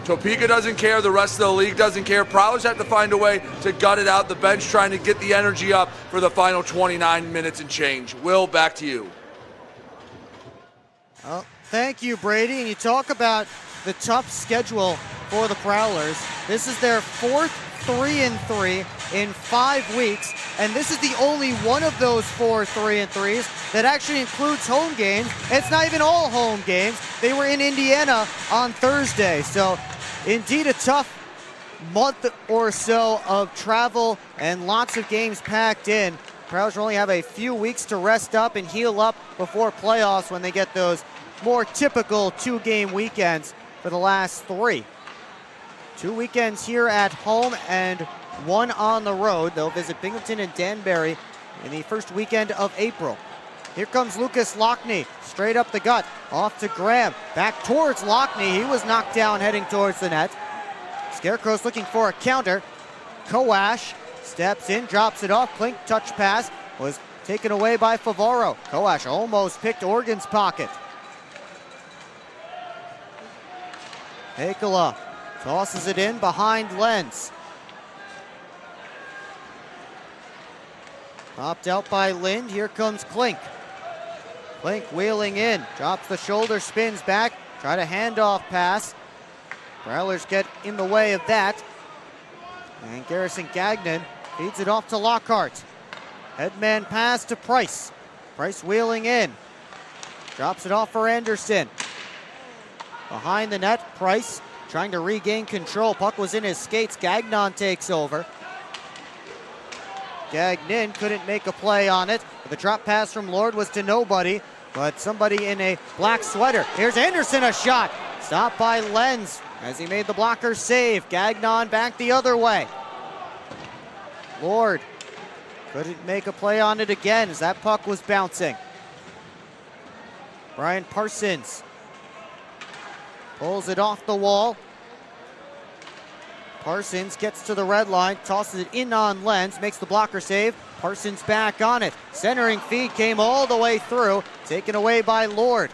Topeka doesn't care. The rest of the league doesn't care. Prowlers have to find a way to gut it out. The bench trying to get the energy up for the final 29 minutes and change. Will, back to you. Well, thank you, Brady. And you talk about the tough schedule for the Prowlers. This is their fourth 3-3 in 5 weeks, and this is the only one of those 4 3-3s that actually includes home games. It's not even all home games. They were in Indiana on Thursday, so indeed a tough month or so of travel and lots of games packed in. Prowlers only have a few weeks to rest up and heal up before playoffs when they get those more typical 2-game weekends for the last 3. 2 weekends here at home and 1 on the road. They'll visit Binghamton and Danbury in the first weekend of April. Here comes Lucas Lockney, straight up the gut, off to Graham, back towards Lockney. He was knocked down heading towards the net. Scarecrows looking for a counter. Kowash steps in, drops it off. Klink touch pass was taken away by Favaro. Kowash almost picked Organ's pocket. Heikola tosses it in behind Lenz. Popped out by Lind. Here comes Klink. Klink wheeling in, drops the shoulder, spins back, try to handoff pass. Prowlers get in the way of that. And Garrison Gagnon feeds it off to Lockhart. Headman pass to Price. Price wheeling in. Drops it off for Anderson. Behind the net, Price trying to regain control. Puck was in his skates. Gagnon takes over. Gagnon couldn't make a play on it. The drop pass from Lord was to nobody, but somebody in a black sweater. Here's Anderson, a shot. Stopped by Lenz as he made the blocker save. Gagnon back the other way. Lord couldn't make a play on it again as that puck was bouncing. Brian Parsons pulls it off the wall. Parsons gets to the red line, tosses it in on Lenz, makes the blocker save. Parsons back on it. Centering feed came all the way through, taken away by Lord.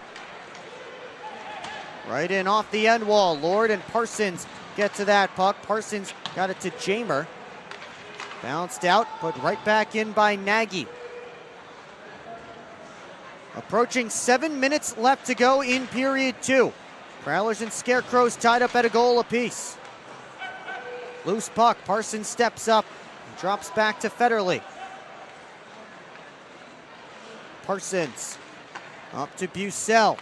Right in off the end wall. Lord and Parsons get to that puck. Parsons got it to Jamer. Bounced out, put right back in by Nagy. Approaching 7 minutes left to go in period 2. Prowlers and Scarecrows tied up at a goal apiece. Loose puck. Parsons steps up and drops back to Federley. Parsons up to Bucell.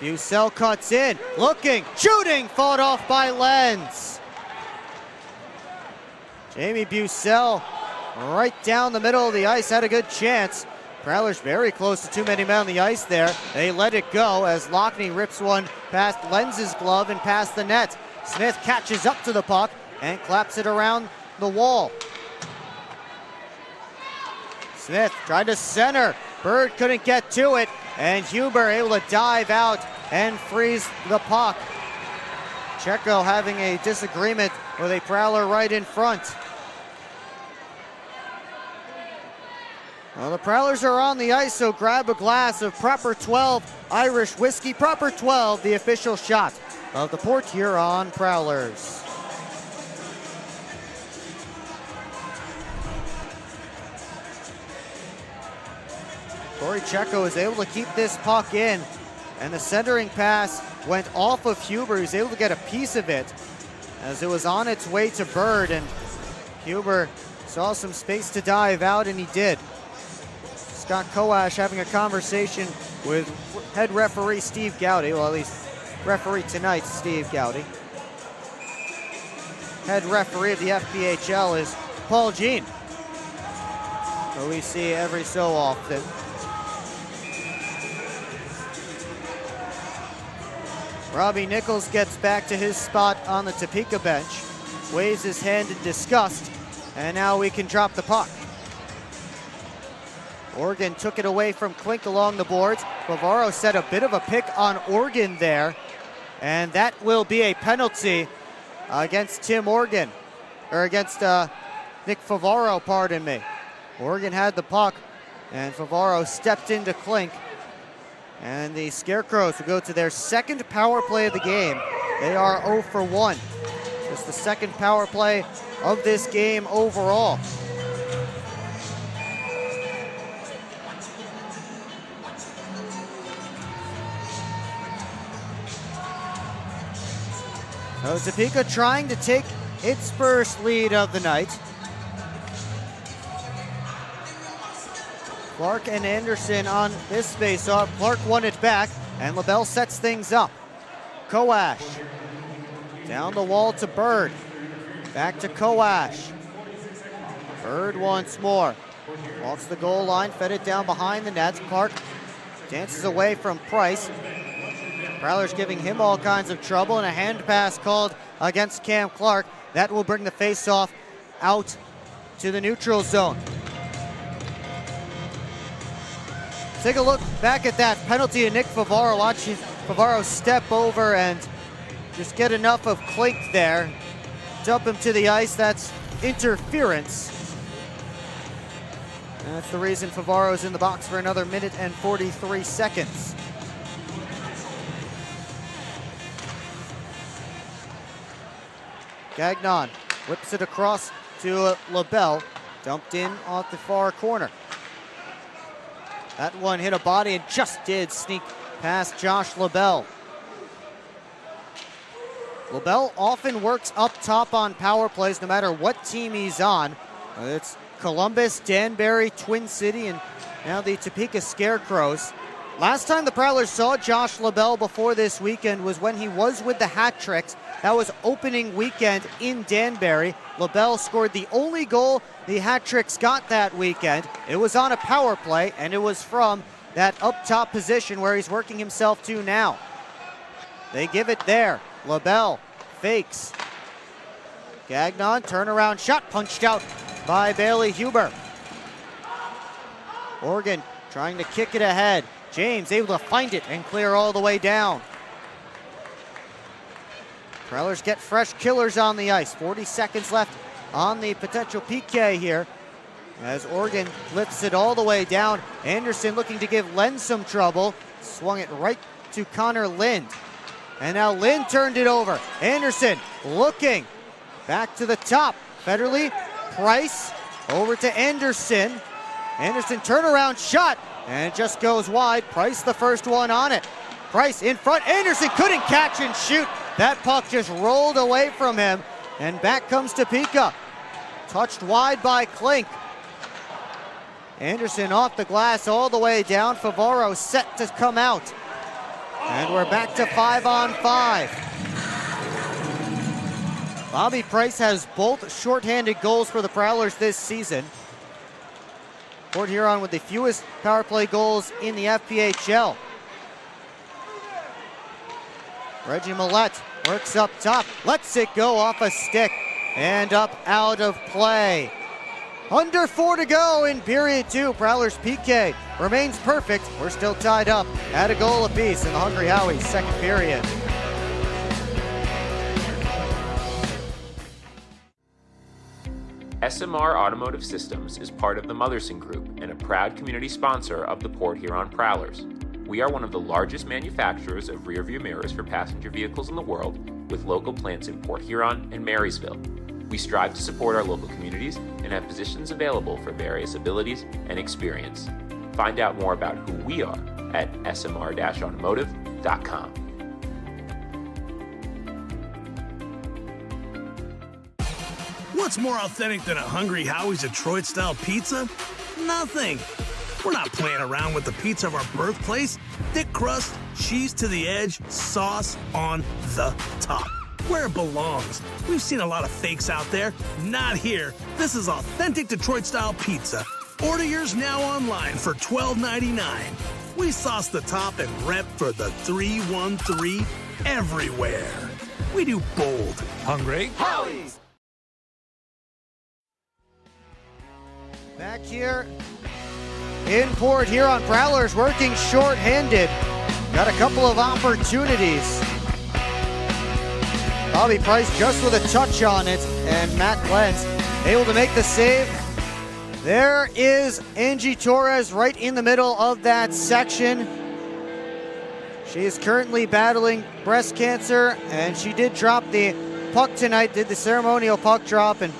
Bucell cuts in, looking, shooting, fought off by Lenz. Jamie Bucell right down the middle of the ice, had a good chance. Prowlers very close to too many men on the ice there. They let it go as Lockney rips one past Lenz's glove and past the net. Smith catches up to the puck and claps it around the wall. Smith tried to center. Bird couldn't get to it, and Huber able to dive out and freeze the puck. Checo having a disagreement with a Prowler right in front. Well, the Prowlers are on the ice, so grab a glass of Proper 12 Irish whiskey. Proper 12, the official shot of the Port Huron Prowlers. Corey Checo is able to keep this puck in, and the centering pass went off of Huber. He was able to get a piece of it as it was on its way to Bird, and Huber saw some space to dive out, and he did. Scott Koash having a conversation with head referee Steve Gowdy, well, at least referee tonight, Steve Gowdy. Head referee of the FPHL is Paul Jean, who we see every so often. Robbie Nichols gets back to his spot on the Topeka bench, waves his hand in disgust, and now we can drop the puck. Oregon took it away from Klink along the boards. Favaro set a bit of a pick on Oregon there, and that will be a penalty against Tim Oregon, or against Nick Favaro, pardon me. Oregon had the puck, and Favaro stepped into Klink. And the Scarecrows will go to their second power play of the game. They are 0 for 1. Just the second power play of this game overall. So Topeka trying to take its first lead of the night. Clark and Anderson on this face-off. Clark won it back, and LaBelle sets things up. Koash down the wall to Bird. Back to Koash. Bird once more. Walks the goal line, fed it down behind the net. Clark dances away from Price. Prowlers giving him all kinds of trouble, and a hand pass called against Cam Clark. That will bring the face-off out to the neutral zone. Take a look back at that penalty of Nick Favaro. Watching Favaro step over and just get enough of Klink there. Dump him to the ice. That's interference. And that's the reason Favaro's in the box for another minute and 43 seconds. Gagnon whips it across to LaBelle. Dumped in off the far corner. That one hit a body and just did sneak past Josh LaBelle. LaBelle often works up top on power plays no matter what team he's on. It's Columbus, Danbury, Twin City, and now the Topeka Scarecrows. Last time the Prowlers saw Josh LaBelle before this weekend was when he was with the Hat Tricks. That was opening weekend in Danbury. LaBelle scored the only goal the Hat Tricks got that weekend. It was on a power play, and it was from that up top position where he's working himself to now. They give it there. LaBelle fakes. Gagnon, turnaround shot, punched out by Bailey Huber. Oregon trying to kick it ahead. James able to find it and clear all the way down. Prowlers get fresh killers on the ice. 40 seconds left on the potential PK here as Oregon lifts it all the way down. Anderson looking to give Lenz some trouble. Swung it right to Connor Lind. And now Lind turned it over. Anderson looking back to the top. Federle, Price over to Anderson. Anderson turnaround shot and it just goes wide. Price the first one on it. Price in front. Anderson couldn't catch and shoot. That puck just rolled away from him. And back comes Topeka. Touched wide by Klink. Anderson off the glass all the way down. Favaro set to come out. And we're back to 5-on-5. Bobby Price has both shorthanded goals for the Prowlers this season. Port Huron with the fewest power play goals in the FPHL. Reggie Millette works up top, lets it go off a stick and up out of play. Under 4 to go in period 2. Prowlers PK remains perfect. We're still tied up at a goal apiece in the Hungry Howie's second period. SMR Automotive Systems is part of the Motherson Group and a proud community sponsor of the Port Huron Prowlers. We are one of the largest manufacturers of rear-view mirrors for passenger vehicles in the world, with local plants in Port Huron and Marysville. We strive to support our local communities and have positions available for various abilities and experience. Find out more about who we are at smr-automotive.com. What's more authentic than a Hungry Howie's Detroit-style pizza? Nothing. We're not playing around with the pizza of our birthplace. Thick crust, cheese to the edge, sauce on the top. Where it belongs. We've seen a lot of fakes out there. Not here. This is authentic Detroit-style pizza. Order yours now online for $12.99. We sauce the top and rep for the 313 everywhere. We do bold. Hungry Howie's. Back here in Port Huron, Prowlers working short-handed. Got a couple of opportunities. Bobby Price just with a touch on it, and Matt Lenz able to make the save. There is Angie Torres right in the middle of that section. She is currently battling breast cancer, and she did drop the puck tonight, did the ceremonial puck drop, and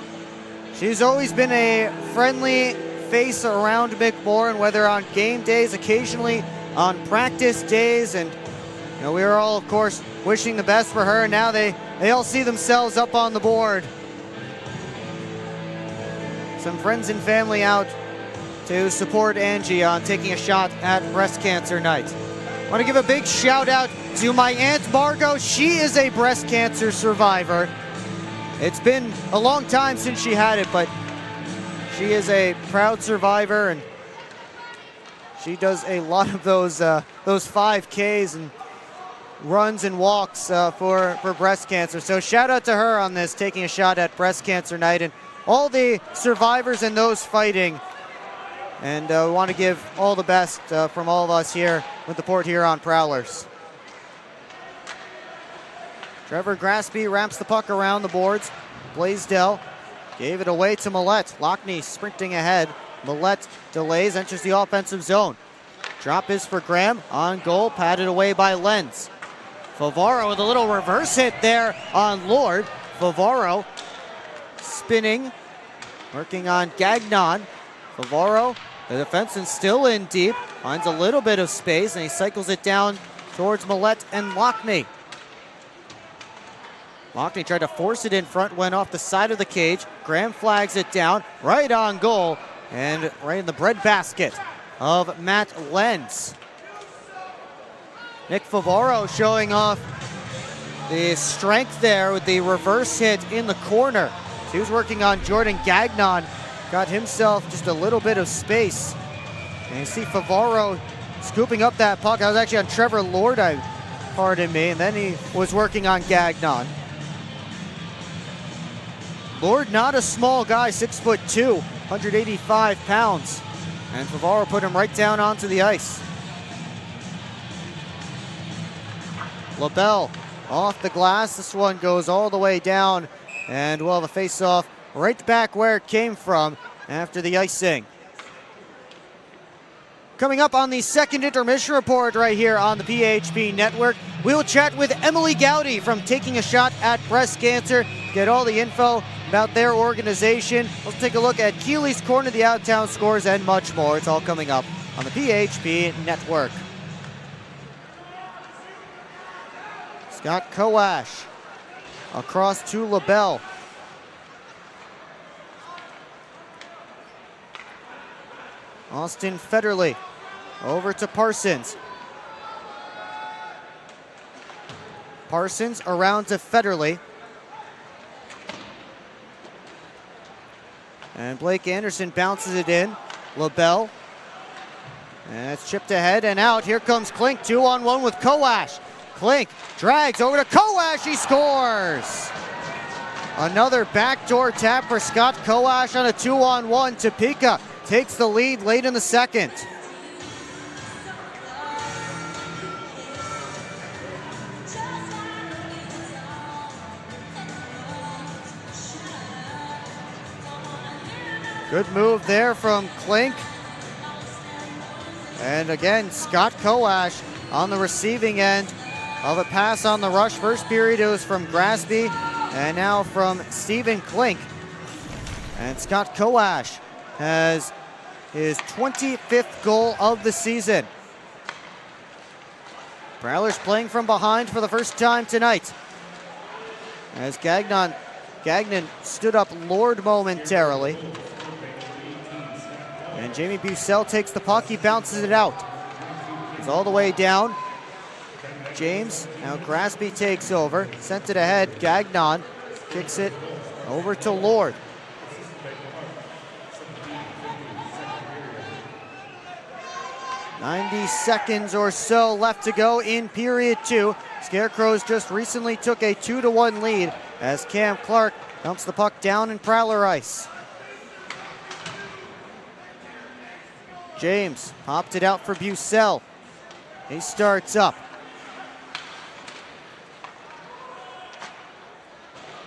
she's always been a friendly face around McMorran, whether on game days, occasionally on practice days, and we are all, of course, wishing the best for her. Now they all see themselves up on the board. Some friends and family out to support Angie on taking a shot at breast cancer night. I want to give a big shout out to my Aunt Margot. She is a breast cancer survivor. It's been a long time since she had it, but she is a proud survivor, and she does a lot of those 5Ks and runs and walks for breast cancer. So shout out to her on this, taking a shot at breast cancer night, and all the survivors and those fighting. And we want to give all the best from all of us here with the Port Huron Prowlers. Trevor Graspy wraps the puck around the boards. Blaisdell gave it away to Millette. Lockney sprinting ahead. Millette delays, enters the offensive zone. Drop is for Graham. On goal, patted away by Lenz. Favaro with a little reverse hit there on Lord. Favaro spinning, working on Gagnon. Favaro, the defenseman still in deep, finds a little bit of space, and he cycles it down towards Millette and Lockney. Lockney tried to force it in front, went off the side of the cage. Graham flags it down, right on goal, and right in the breadbasket of Matt Lenz. Nick Favaro showing off the strength there with the reverse hit in the corner. So he was working on Jordan Gagnon, got himself just a little bit of space. And you see Favaro scooping up that puck. I was actually on Trevor Lord, pardon me, and then he was working on Gagnon. Lord, not a small guy, 6'2", 185 pounds. And Favaro put him right down onto the ice. LaBelle off the glass. This one goes all the way down, and we'll have a face-off right back where it came from after the icing. Coming up on the second intermission report right here on the PHP Network, we will chat with Emily Gowdy from Taking a Shot at Breast Cancer, get all the info about their organization. Let's take a look at Keeley's Corner, the out-of-town scores, and much more. It's all coming up on the PHP Network. Scott Kowash across to LaBelle. Austin Federley over to Parsons. Parsons around to Federley. And Blake Anderson bounces it in. LaBelle. And it's chipped ahead and out. Here comes Klink, 2-on-1 with Kowash. Klink drags over to Kowash. He scores. Another backdoor tap for Scott Kowash on a 2-on-1. Topeka takes the lead late in the second. Good move there from Klink. And again, Scott Kowash on the receiving end of a pass on the rush. First period it was from Grasby, and now from Stephen Klink. And Scott Kowash has his 25th goal of the season. Prowlers playing from behind for the first time tonight. As Gagnon stood up Lord momentarily. And Jamie Bussell takes the puck, he bounces it out. It's all the way down. James, now Grasby takes over, sent it ahead. Gagnon kicks it over to Lord. "90 seconds or so left to go in period two. Scarecrows just recently took a 2-1 lead as Cam Clark dumps the puck down in Prowler ice. James popped it out for Bussell. He starts up.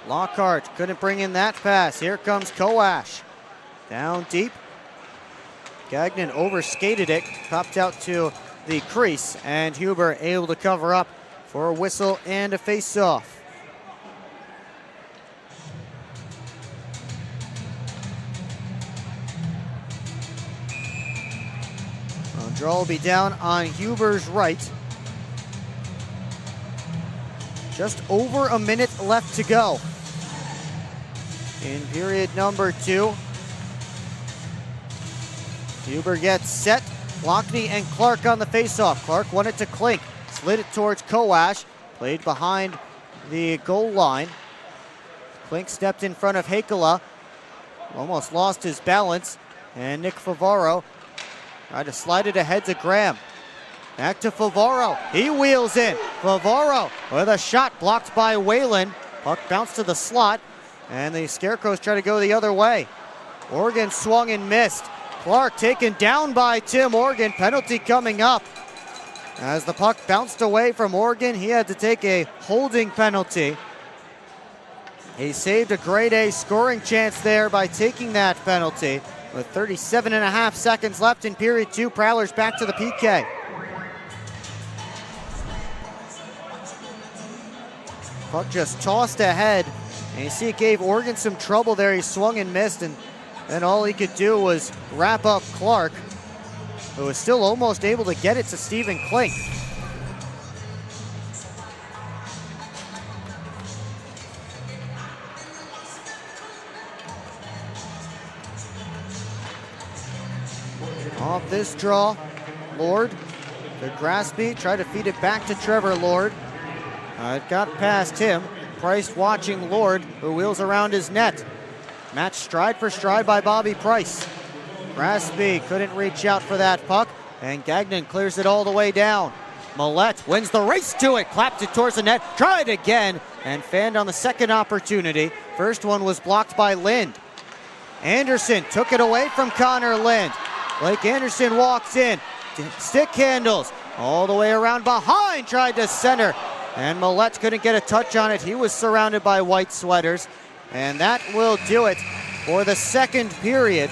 Lockhart couldn't bring in that pass. Here comes Kowash. Down deep. Gagnon overskated it, popped out to the crease, and Huber able to cover up for a whistle and a face-off. Draw will be down on Huber's right. Just over a minute left to go in period number two. Huber gets set. Lockney and Clark on the faceoff. Clark won it to Klink. Slid it towards Kowash. Played behind the goal line. Klink stepped in front of Hakala. Almost lost his balance. And Nick Favaro tried to slide it ahead to Graham. Back to Favaro. He wheels in. Favaro with a shot blocked by Whalen. Puck bounced to the slot. And the Scarecrows try to go the other way. Oregon swung and missed. Clark taken down by Tim Organ. Penalty coming up. As the puck bounced away from Oregon, he had to take a holding penalty. He saved a grade A scoring chance there by taking that penalty. With 37.5 seconds left in period two, Prowlers back to the PK. Puck just tossed ahead. And you see it gave Oregon some trouble there. He swung and missed, and then all he could do was wrap up Clark, who was still almost able to get it to Stephen Klink. Off this draw, Lord to Grasby, tried to feed it back to Trevor Lord. It got past him. Price watching Lord, who wheels around his net. Matched stride for stride by Bobby Price. Grasby couldn't reach out for that puck, and Gagnon clears it all the way down. Millette wins the race to it, clapped it towards the net, tried again, and fanned on the second opportunity. First one was blocked by Lind. Anderson took it away from Connor Lind. Blake Anderson walks in, stick handles, all the way around behind, tried to center, and Millette couldn't get a touch on it. He was surrounded by white sweaters, and that will do it for the second period.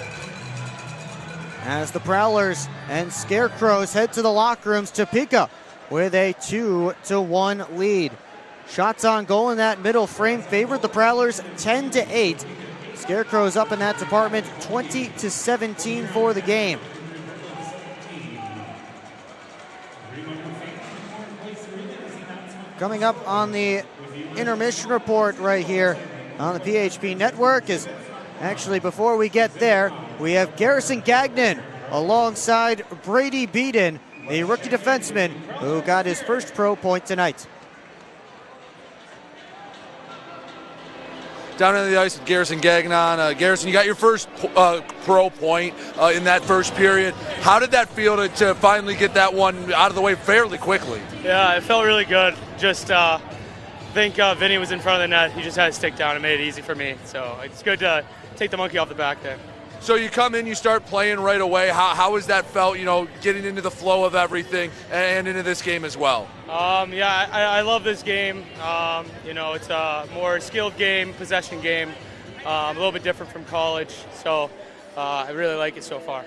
as the Prowlers and Scarecrows head to the locker rooms. Topeka with a 2-1 lead. Shots on goal in that middle frame favored the Prowlers 10-8. Scarecrows up in that department 20-17 for the game. Coming up on the intermission report right here on the PHP network is, actually before we get there, we have Garrison Gagnon alongside Brady Beaton, the rookie defenseman who got his first pro point tonight. Down on the ice with Garrison Gagnon. Garrison, you got your first pro point in that first period. How did that feel to finally get that one out of the way fairly quickly? Yeah, it felt really good. Just think Vinny was in front of the net. He just had to stick down and made it easy for me. So it's good to take the monkey off the back there. So you come in, you start playing right away. How has that felt, getting into the flow of everything and into this game as well? Yeah, I love this game. It's a more skilled game, possession game, a little bit different from college. So I really like it so far.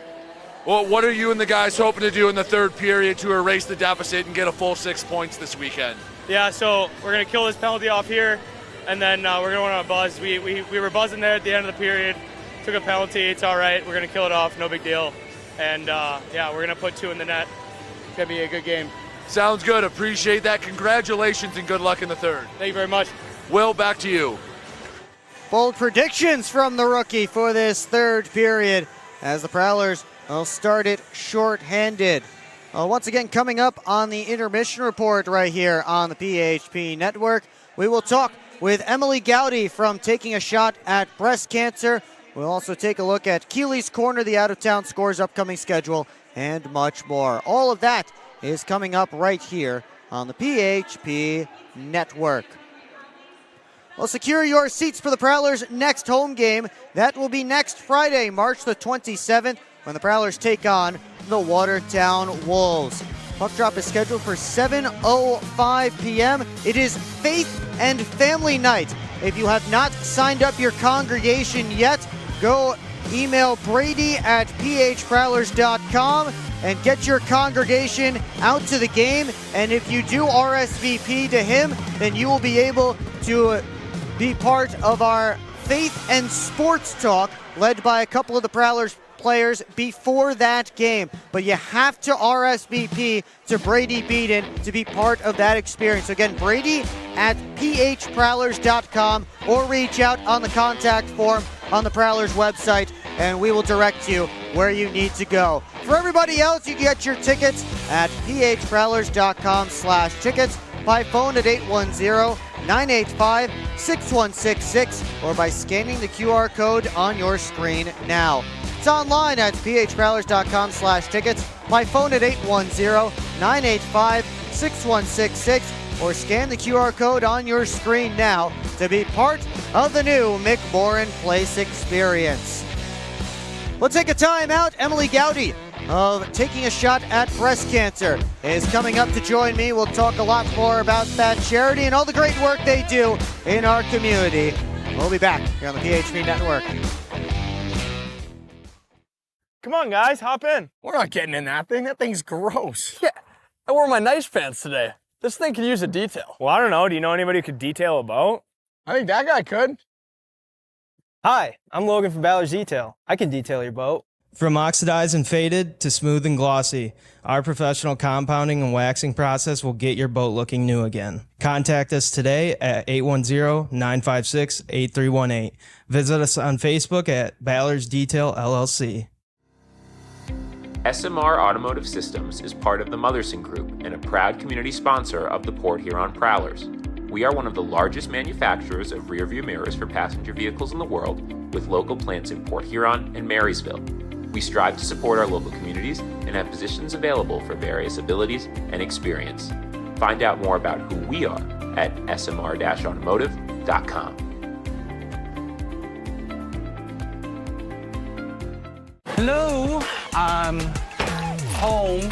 Well, what are you and the guys hoping to do in the third period to erase the deficit and get a full 6 points this weekend? Yeah, so we're going to kill this penalty off here, and then we're going to want to buzz. We were buzzing there at the end of the period. Took a penalty, it's all right. We're going to kill it off, no big deal. And we're going to put 2 in the net. It's going to be a good game. Sounds good. Appreciate that. Congratulations and good luck in the third. Thank you very much. Will, back to you. Bold predictions from the rookie for this third period as the Prowlers will start it short-handed. Once again, coming up on the intermission report right here on the PHP network, we will talk with Emily Gowdy from Taking a Shot at Breast Cancer. We'll also take a look at Keeley's Corner, the out-of-town scores, upcoming schedule, and much more. All of that is coming up right here on the PHP network. Well, secure your seats for the Prowlers' next home game. That will be next Friday, March the 27th, when the Prowlers take on the Watertown Wolves. Puck drop is scheduled for 7:05 p.m. It is Faith and Family Night. If you have not signed up your congregation yet, go email Brady at phprowlers.com and get your congregation out to the game. And if you do RSVP to him, then you will be able to be part of our Faith and Sports Talk led by a couple of the Prowlers players before that game. But you have to RSVP to Brady Beaton to be part of that experience. So again, Brady at phprowlers.com or reach out on the contact form on the Prowlers website and we will direct you where you need to go. For everybody else, you can get your tickets at phprowlers.com/tickets by phone at 810-985-6166 or by scanning the QR code on your screen now. It's online at phprowlers.com/tickets, by phone at 810-985-6166, or scan the QR code on your screen now to be part of the new McMorran Place experience. We'll take a time out. Emily Gowdy of Taking a Shot at Breast Cancer is coming up to join me. We'll talk a lot more about that charity and all the great work they do in our community. We'll be back here on the PHP Network. Come on, guys, hop in. We're not getting in that thing. That thing's gross. Yeah, I wore my nice pants today. This thing could use a detail. Well, I don't know. Do you know anybody who could detail a boat? I think that guy could. Hi, I'm Logan from Ballard's Detail. I can detail your boat. From oxidized and faded to smooth and glossy, our professional compounding and waxing process will get your boat looking new again. Contact us today at 810-956-8318. Visit us on Facebook at Ballard's Detail LLC. SMR Automotive Systems is part of the Motherson Group and a proud community sponsor of the Port Huron Prowlers. We are one of the largest manufacturers of rearview mirrors for passenger vehicles in the world, with local plants in Port Huron and Marysville. We strive to support our local communities and have positions available for various abilities and experience. Find out more about who we are at smr-automotive.com. Hello, I'm home.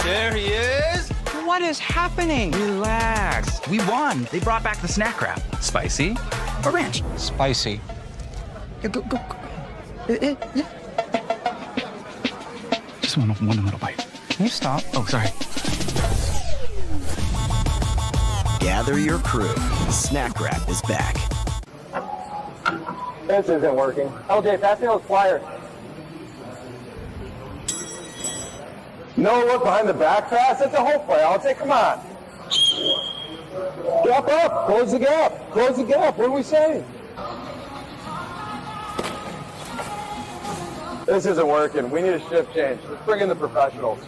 There he is. What is happening? Relax. We won. They brought back the snack wrap. Spicy? or ranch? Spicy. Yeah, go. Just one little bite. Can you stop? Oh, sorry. Gather your crew. Snack Wrap is back. This isn't working. LJ, pass me those flyers. No look behind the back pass. It's a whole play. LJ, come on. Gap up. Close the gap. Close the gap. What are we saying? This isn't working. We need a shift change. Let's bring in the professionals.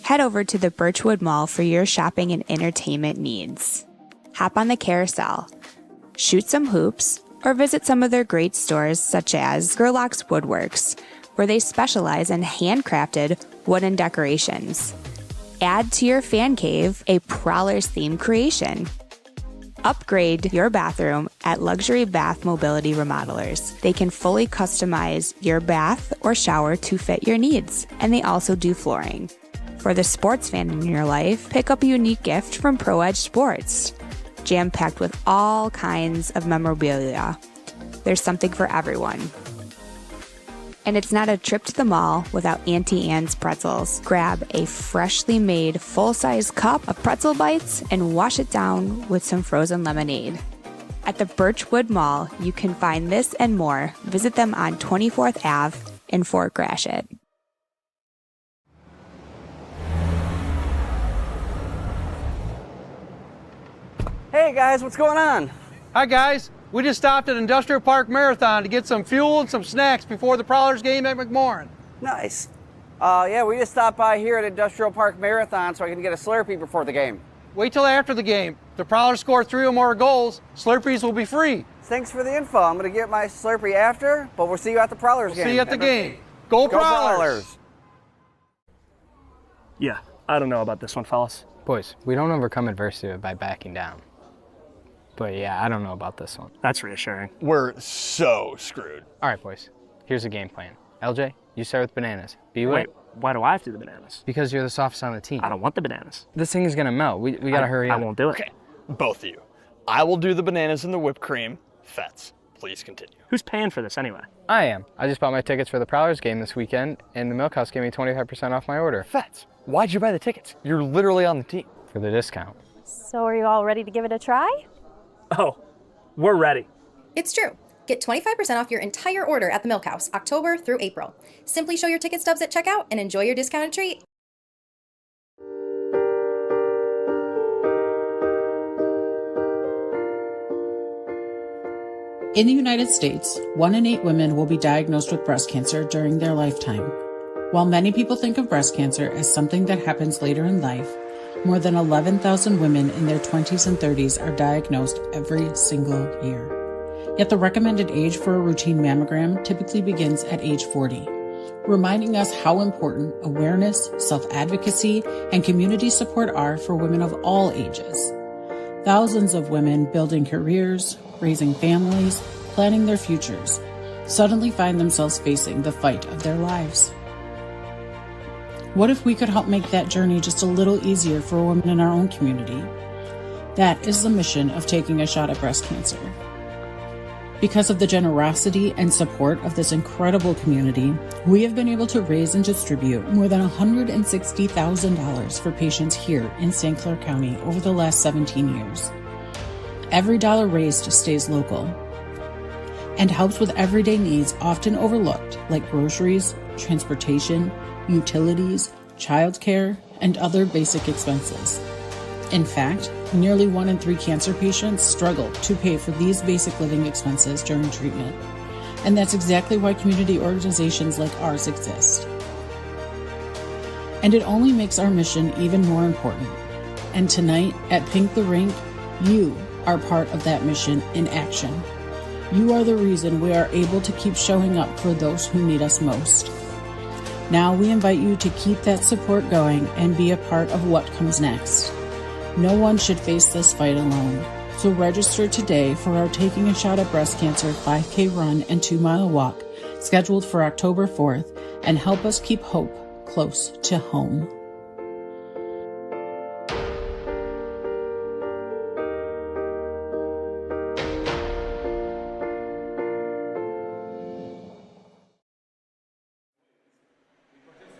Head over to the Birchwood Mall for your shopping and entertainment needs. Hop on the carousel, shoot some hoops, or visit some of their great stores such as Gerlach's Woodworks, where they specialize in handcrafted wooden decorations. Add to your fan cave a Prowlers theme creation. Upgrade your bathroom at Luxury Bath Mobility Remodelers. They can fully customize your bath or shower to fit your needs, and they also do flooring. For the sports fan in your life, pick up a unique gift from Pro Edge Sports. Jam-packed with all kinds of memorabilia. There's something for everyone. And it's not a trip to the mall without Auntie Anne's pretzels. Grab a freshly made full-size cup of pretzel bites and wash it down with some frozen lemonade. At the Birchwood Mall, you can find this and more. Visit them on 24th Ave in Fort Gratiot. Hey guys, what's going on? Hi guys, we just stopped at Industrial Park Marathon to get some fuel and some snacks before the Prowlers game at McMorran. Nice. Yeah, we just stopped by here at Industrial Park Marathon so I can get a Slurpee before the game. Wait till after the game. If the Prowlers score 3 or more goals, Slurpees will be free. Thanks for the info. I'm going to get my Slurpee after, but we'll see you at the Prowlers game. See you at the game. Go Prowlers! Yeah, I don't know about this one, fellas. Boys, we don't overcome adversity by backing down. But yeah, I don't know about this one. That's reassuring. We're so screwed. All right, boys. Here's a game plan. LJ, you start with bananas. Wait, why do I have to do the bananas? Because you're the softest on the team. I don't want the bananas. This thing is gonna melt. We gotta hurry up. I won't do it. Okay, both of you. I will do the bananas and the whipped cream. Fets, please continue. Who's paying for this anyway? I am. I just bought my tickets for the Prowlers game this weekend, and the Milk House gave me 25% off my order. Fets, why'd you buy the tickets? You're literally on the team. For the discount. So are you all ready to give it a try? Oh, we're ready. It's true. Get 25% off your entire order at the Milk House, October through April. Simply show your ticket stubs at checkout and enjoy your discounted treat. In the United States, 1 in 8 women will be diagnosed with breast cancer during their lifetime. While many people think of breast cancer as something that happens later in life, more than 11,000 women in their 20s and 30s are diagnosed every single year. Yet the recommended age for a routine mammogram typically begins at age 40, reminding us how important awareness, self-advocacy, and community support are for women of all ages. Thousands of women building careers, raising families, planning their futures, suddenly find themselves facing the fight of their lives. What if we could help make that journey just a little easier for women in our own community? That is the mission of Taking a Shot at Breast Cancer. Because of the generosity and support of this incredible community, we have been able to raise and distribute more than $160,000 for patients here in St. Clair County over the last 17 years. Every dollar raised stays local and helps with everyday needs often overlooked, like groceries, transportation, utilities, childcare, and other basic expenses. In fact, nearly 1 in 3 cancer patients struggle to pay for these basic living expenses during treatment. And that's exactly why community organizations like ours exist. And it only makes our mission even more important. And tonight at Pink the Rink, you are part of that mission in action. You are the reason we are able to keep showing up for those who need us most. Now we invite you to keep that support going and be a part of what comes next. No one should face this fight alone. So register today for our Taking a Shot at Breast Cancer 5K run and 2-mile walk, scheduled for October 4th, and help us keep hope close to home.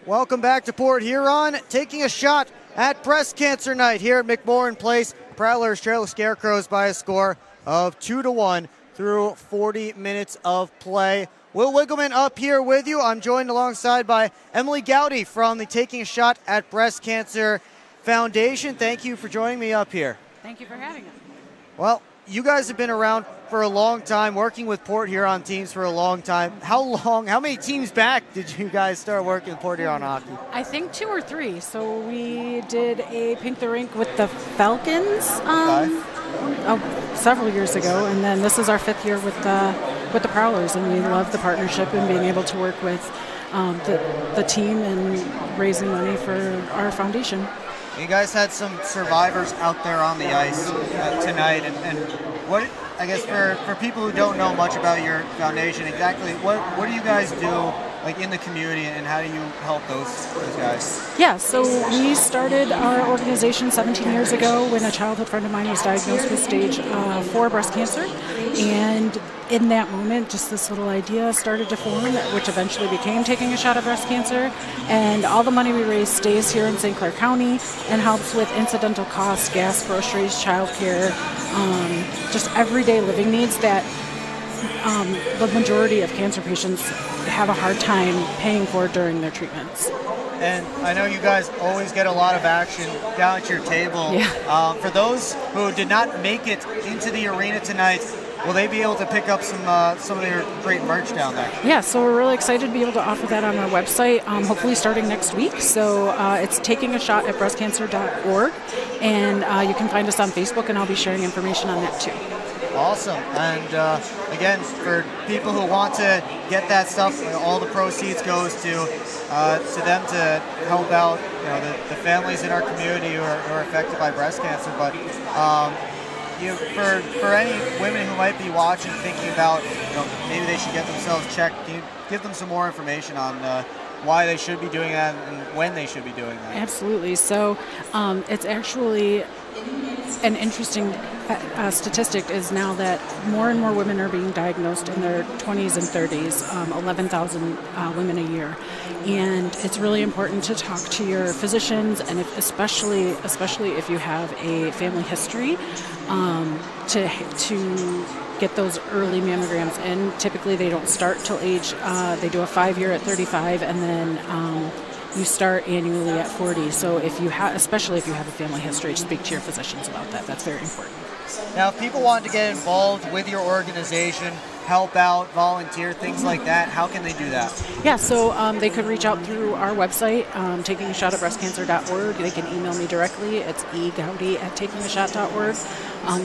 Welcome back to Port Huron, taking a shot at Breast Cancer Night here at McMorran Place. Prowlers trail the Scarecrows by a score of 2-1 through 40 minutes of play. Will Wiggleman up here with you. I'm joined alongside by Emily Gowdy from the Taking a Shot at Breast Cancer Foundation. Thank you for joining me up here. Thank you for having us. Well, you guys have been around for a long time, working with Port Huron teams for a long time. How many teams back did you guys start working with Port Huron hockey? I think 2 or 3. So we did a Pink the Rink with the Falcons several years ago, and then this is our 5th year with the Prowlers, and we love the partnership and being able to work with the team and raising money for our foundation. You guys had some survivors out there on the ice tonight, and what, I guess for people who don't know much about your foundation, exactly what do you guys do like in the community, and how do you help those guys? Yeah, so we started our organization 17 years ago when a childhood friend of mine was diagnosed with stage 4 breast cancer, and in that moment, just this little idea started to form, which eventually became Taking a Shot at Breast Cancer. And all the money we raise stays here in St. Clair County and helps with incidental costs, gas, groceries, childcare, just everyday living needs that the majority of cancer patients have a hard time paying for during their treatments. And I know you guys always get a lot of action down at your table. Yeah. For those who did not make it into the arena tonight, will they be able to pick up some of your great merch down there? Yeah, so we're really excited to be able to offer that on our website, hopefully starting next week. So it's takingashotatbreastcancer.org, and you can find us on Facebook, and I'll be sharing information on that too. Awesome. And again, for people who want to get that stuff, all the proceeds goes to them to help out, the families in our community who are affected by breast cancer. But for any women who might be watching, thinking about, maybe they should get themselves checked, can you give them some more information on why they should be doing that and when they should be doing that? Absolutely. So it's actually an interesting statistic is now that more and more women are being diagnosed in their 20s and 30s, 11,000 women a year. And it's really important to talk to your physicians, and especially if you have a family history, to get those early mammograms in. Typically they don't start till age, they do a 5-year at 35, and then you start annually at 40. So especially if you have a family history, speak to your physicians about that. That's very important. Now, if people want to get involved with your organization, help out, volunteer, things like that, how can they do that? Yeah, so they could reach out through our website, takingashotatbreastcancer.org. They can email me directly. It's egowdy@takingashot.org.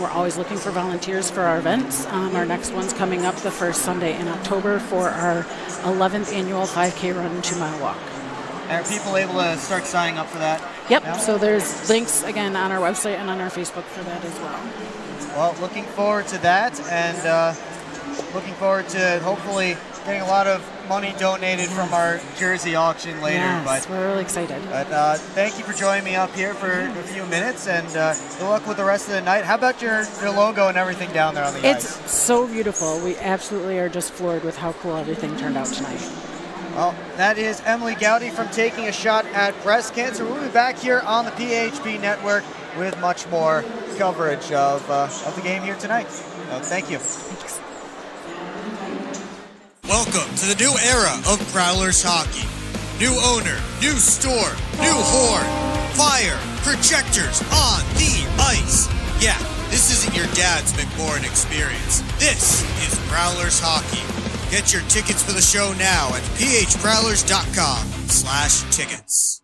We're always looking for volunteers for our events. Our next one's coming up the first Sunday in October for our 11th annual 5K run and 2-mile walk. Are people able to start signing up for that? Yep, now? So there's links, again, on our website and on our Facebook for that as well. Well, looking forward to that, and looking forward to hopefully getting a lot of money donated from our jersey auction later. Yes, we're really excited. But thank you for joining me up here for a few minutes, and good luck with the rest of the night. How about your logo and everything down there on the ice? It's so beautiful. We absolutely are just floored with how cool everything turned out tonight. Well, that is Emily Gowdy from Taking a Shot at Breast Cancer. We'll be back here on the PHP Network with much more coverage of the game here tonight. Thank you. Thanks. Welcome to the new era of Prowlers hockey. New owner, new store, new horn, fire, projectors on the ice. Yeah, this isn't your dad's McMorran experience. This is Prowlers hockey. Get your tickets for the show now at phprowlers.com/tickets.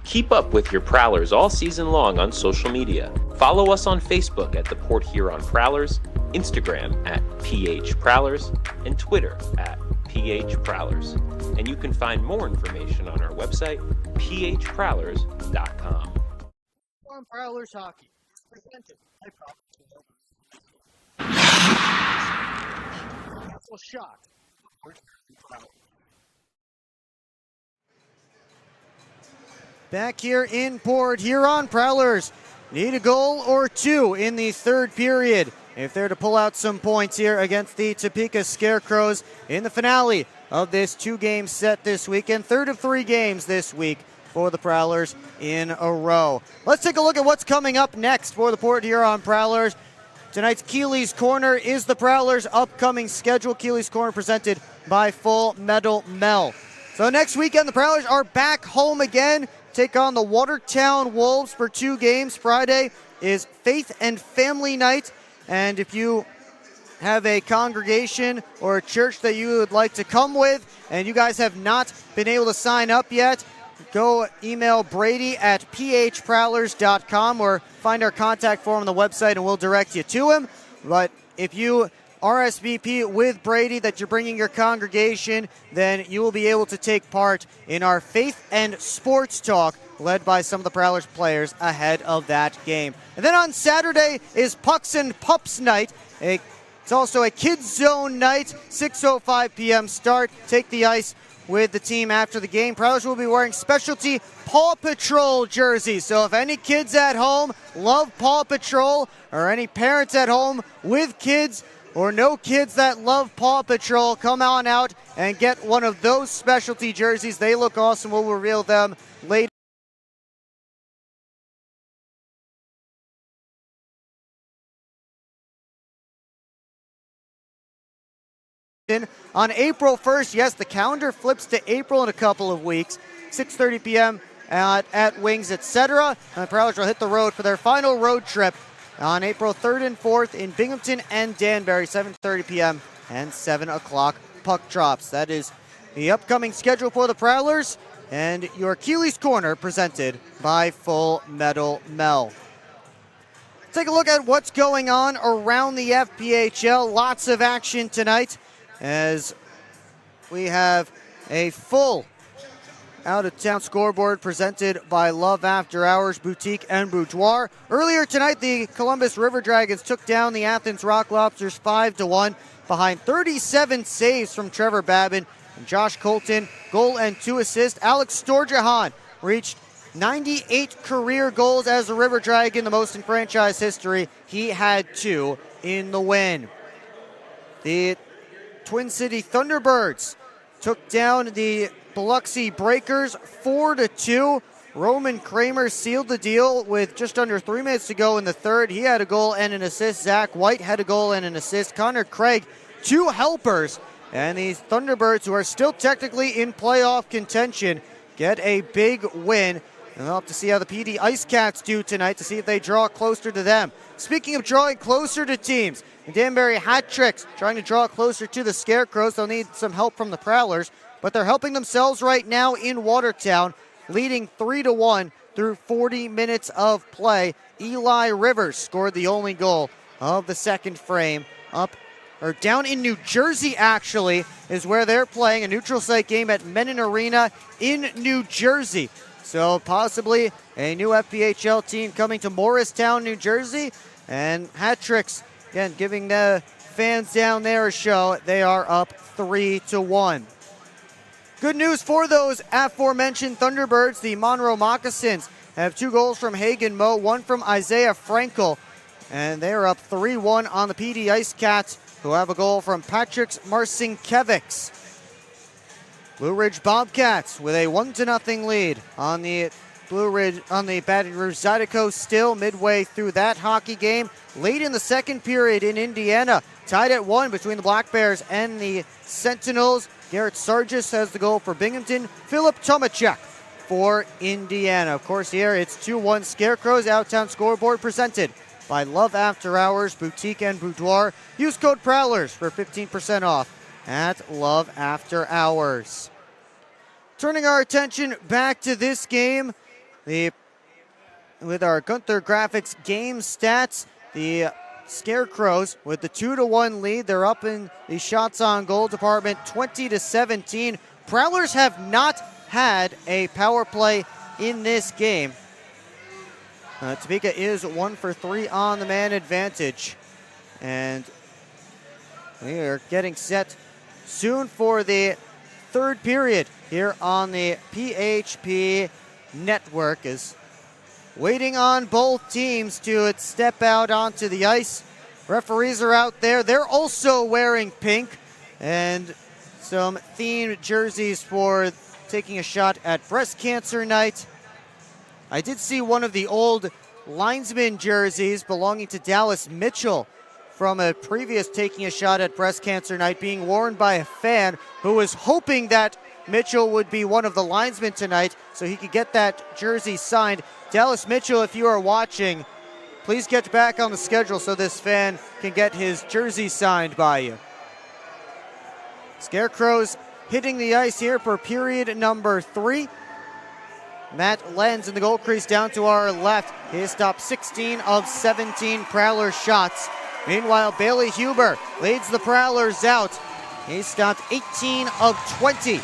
Keep up with your Prowlers all season long on social media. Follow us on Facebook at the Port Huron Prowlers, Instagram at PHProwlers, and Twitter at PHProwlers. And you can find more information on our website, phprowlers.com. On Prowlers hockey, presented by Prowlers. Shot. back here in Port Huron. Prowlers need a goal or two in the third period if they're to pull out some points here against the Topeka Scarecrows in the finale of this two-game set this weekend. Third of three games this week for the Prowlers in a row. Let's take a look at what's coming up next for the Port Huron Prowlers. Tonight's Keeley's Corner is the Prowlers' upcoming schedule. Keeley's Corner presented by Full Metal Mel. So next weekend, the Prowlers are back home again. Take on the Watertown Wolves for two games. Friday is Faith and Family Night. And if you have a congregation or a church that you would like to come with and you guys have not been able to sign up yet, go email Brady at phprowlers.com or find our contact form on the website and we'll direct you to him. But if you RSVP with Brady that you're bringing your congregation, then you will be able to take part in our Faith and Sports Talk led by some of the Prowlers players ahead of that game. And then on Saturday is Pucks and Pups Night. It's also a Kids Zone night, 6:05 p.m. start. Take the ice with the team after the game. Prowlers will be wearing specialty Paw Patrol jerseys. So if any kids at home love Paw Patrol or any parents at home with kids or no kids that love Paw Patrol, come on out and get one of those specialty jerseys. They look awesome. We'll reveal them later. On April 1st, yes, the calendar flips to April in a couple of weeks, 6:30 p.m. at Wings, etc. And the Prowlers will hit the road for their final road trip on April 3rd and 4th in Binghamton and Danbury, 7:30 p.m. and 7 o'clock puck drops. That is the upcoming schedule for the Prowlers and your Keeley's Corner presented by Full Metal Mel. Take a look at what's going on around the FPHL. Lots of action tonight as we have a full out-of-town scoreboard presented by Love After Hours Boutique and Boudoir. Earlier tonight, the Columbus River Dragons took down the Athens Rock Lobsters 5-1 behind 37 saves from Trevor Babin and Josh Colton, goal and 2 assists. Alex Storjahan reached 98 career goals as a River Dragon, the most in franchise history. He had 2 in the win. The Twin City Thunderbirds took down the Biloxi Breakers 4-2. Roman Kramer sealed the deal with just under 3 minutes to go in the third. He had a goal and an assist. Zach White had a goal and an assist. Connor Craig, 2 helpers. And these Thunderbirds, who are still technically in playoff contention, get a big win. And we'll have to see how the PD Ice Cats do tonight to see if they draw closer to them. Speaking of drawing closer to teams, the Danbury Hat Tricks trying to draw closer to the Scarecrows. They'll need some help from the Prowlers, but they're helping themselves right now in Watertown, leading 3-1 through 40 minutes of play. Eli Rivers scored the only goal of the second frame. Down in New Jersey, actually, is where they're playing a neutral site game at Menon Arena in New Jersey. So possibly a new FPHL team coming to Morristown, New Jersey. And Hat Tricks, again, giving the fans down there a show. They are up 3-1. Good news for those aforementioned Thunderbirds. The Monroe Moccasins have 2 goals from Hagen Moe, 1 from Isaiah Frankel. And they are up 3-1 on the PD Ice Cats, who have a goal from Patrick Marcinkiewicz. Blue Ridge Bobcats with a 1-0 lead on the Baton Rouge Zydeco, still midway through that hockey game. Late in the second period in Indiana, tied at 1 between the Black Bears and the Sentinels. Garrett Sargis has the goal for Binghamton. Philip Tomachek for Indiana. Of course, here it's 2-1 Scarecrows. Out-of-town scoreboard presented by Love After Hours Boutique and Boudoir. Use code Prowlers for 15% off at Love After Hours. Turning our attention back to this game, with our Gunther Graphics game stats, the Scarecrows with the 2-1 lead. They're up in the shots on goal department 20-17. Prowlers have not had a power play in this game. Topeka is 1 for 3 on the man advantage. And we are getting set soon for the third period here on the PHP Network is waiting on both teams to step out onto the ice. Referees are out there. They're also wearing pink and some themed jerseys for taking a shot at breast cancer night. I did see one of the old linesman jerseys belonging to Dallas Mitchell from a previous taking a shot at breast cancer night being worn by a fan who was hoping that Mitchell would be one of the linesmen tonight so he could get that jersey signed. Dallas Mitchell, if you are watching, please get back on the schedule so this fan can get his jersey signed by you. Scarecrows hitting the ice here for period number 3. Matt Lenz in the goal crease down to our left. He has stopped 16 of 17 Prowler shots. Meanwhile, Bailey Huber leads the Prowlers out. He stopped 18 of 20.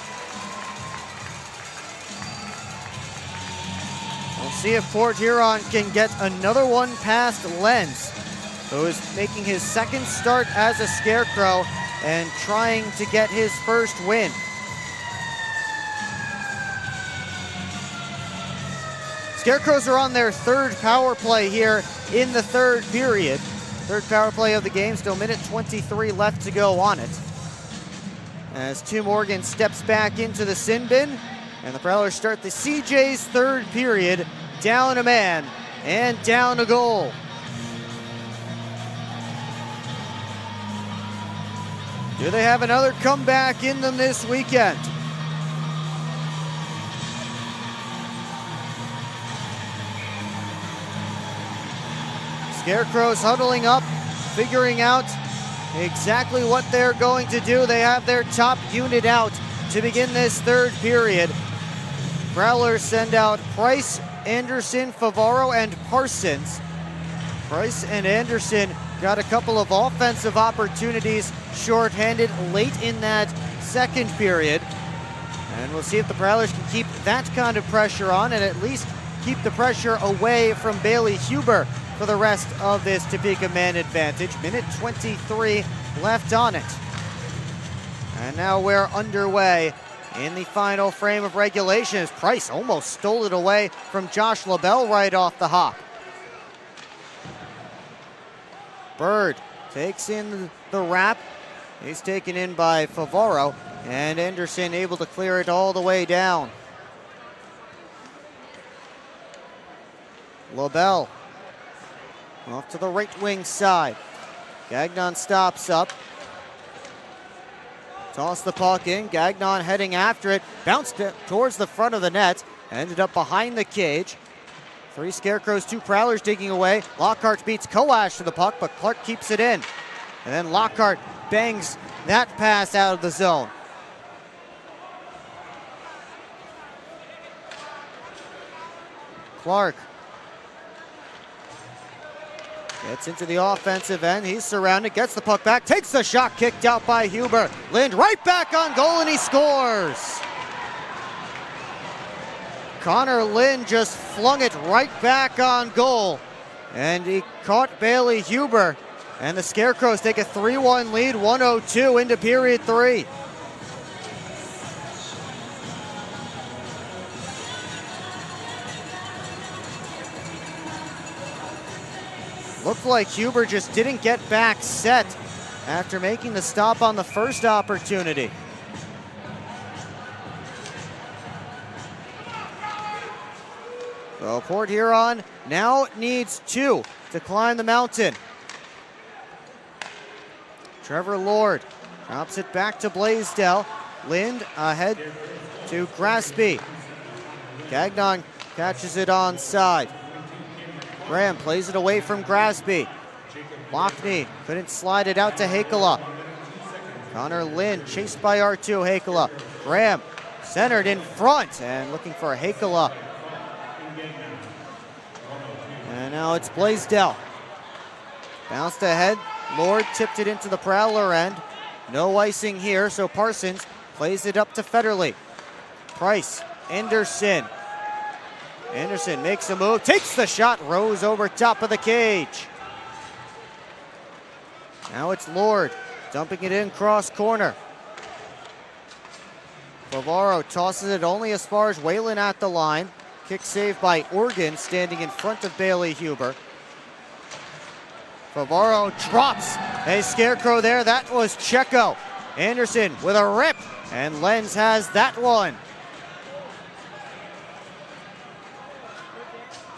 We'll see if Port Huron can get another one past Lenz, who is making his second start as a Scarecrow and trying to get his first win. Scarecrows are on their third power play here in the third period. Third power play of the game, still minute 23 left to go on it. As Tim Morgan steps back into the sin bin, and the Prowlers start the CJ's third period, down a man and down a goal. Do they have another comeback in them this weekend? Scarecrows huddling up, figuring out exactly what they're going to do. They have their top unit out to begin this third period. Prowlers send out Price, Anderson, Favaro, and Parsons. Price and Anderson got a couple of offensive opportunities shorthanded late in that second period. And we'll see if the Prowlers can keep that kind of pressure on and at least keep the pressure away from Bailey Huber for the rest of this Topeka man advantage. Minute 23 left on it. And now we're underway in the final frame of regulation as Price almost stole it away from Josh LaBelle right off the hop. Bird takes in the wrap. He's taken in by Favaro, and Anderson able to clear it all the way down. LaBelle off to the right wing side. Gagnon stops up. Toss the puck in. Gagnon heading after it. Bounced it towards the front of the net. Ended up behind the cage. 3 Scarecrows, 2 Prowlers digging away. Lockhart beats Koash to the puck, but Clark keeps it in. And then Lockhart bangs that pass out of the zone. Clark gets into the offensive end. He's surrounded, gets the puck back, takes the shot, kicked out by Huber. Lind right back on goal, and he scores. Connor Lind just flung it right back on goal, and he caught Bailey Huber. And the Scarecrows take a 3-1 lead, 1:02 into period 3. Looked like Huber just didn't get back set after making the stop on the first opportunity. So Port Huron now needs 2 to climb the mountain. Trevor Lord drops it back to Blaisdell. Lind ahead to Graspy. Gagnon catches it onside. Graham plays it away from Graspy. Lockney couldn't slide it out to Hakala. Connor Lind chased by R2 Hakala. Graham centered in front and looking for Hakala. And now it's Blaisdell. Bounced ahead. Lord tipped it into the Prowler end. No icing here, so Parsons plays it up to Federle. Price, Anderson. Anderson makes a move, takes the shot, rose over top of the cage. Now it's Lord, dumping it in cross corner. Favaro tosses it only as far as Whalen at the line. Kick save by Oregon, standing in front of Bailey Huber. Favaro drops a Scarecrow there. That was Checo. Anderson with a rip, and Lenz has that one.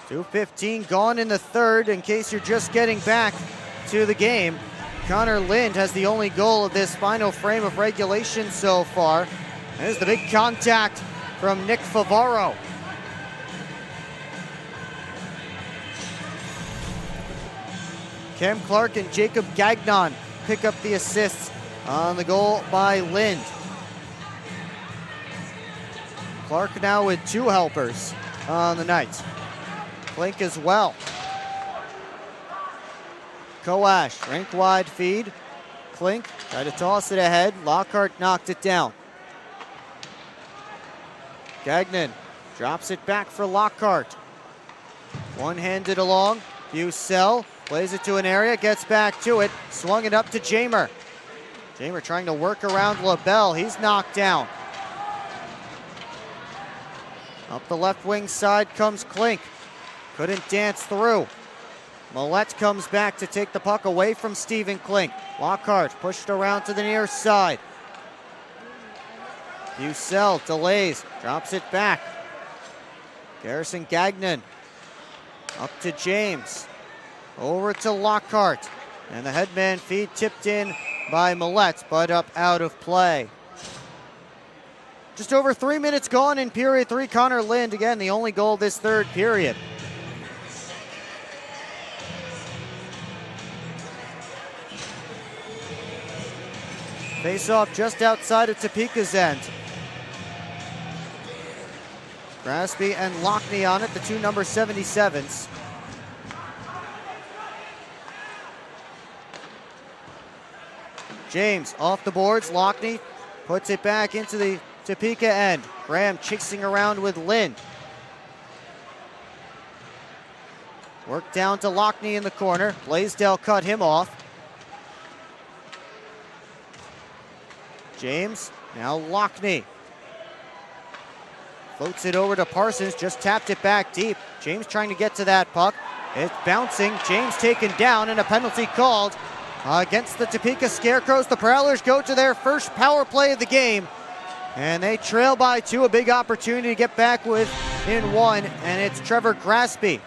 2:15 gone in the third. In case you're just getting back to the game, Connor Lind has the only goal of this final frame of regulation so far. There's the big contact from Nick Favaro. Cam Clark and Jacob Gagnon pick up the assists on the goal by Lind. Clark now with 2 helpers on the night. Klink as well. Koash, rink wide feed. Klink tried to toss it ahead. Lockhart knocked it down. Gagnon drops it back for Lockhart. One-handed along. Bucell plays it to an area, gets back to it. Swung it up to Jamer. Jamer trying to work around LaBelle. He's knocked down. Up the left wing side comes Klink. Couldn't dance through. Millette comes back to take the puck away from Stephen Klink. Lockhart pushed around to the near side. Bucell delays, drops it back. Garrison Gagnon up to James. Over to Lockhart. And the headman feed tipped in by Millette, but up out of play. Just over 3 minutes gone in period 3. Connor Lind, again, the only goal this third period. Face-off just outside of Topeka's end. Graspy and Lockney on it, the 2 number 77s. James off the boards. Lockney puts it back into the Topeka end. Graham chasing around with Lind. Work down to Lockney in the corner. Blaisdell cut him off. James, now Lockney. Floats it over to Parsons, just tapped it back deep. James trying to get to that puck. It's bouncing, James taken down, and a penalty called against the Topeka Scarecrows. The Prowlers go to their first power play of the game, and they trail by 2, a big opportunity to get back within 1, and it's Trevor Graspy.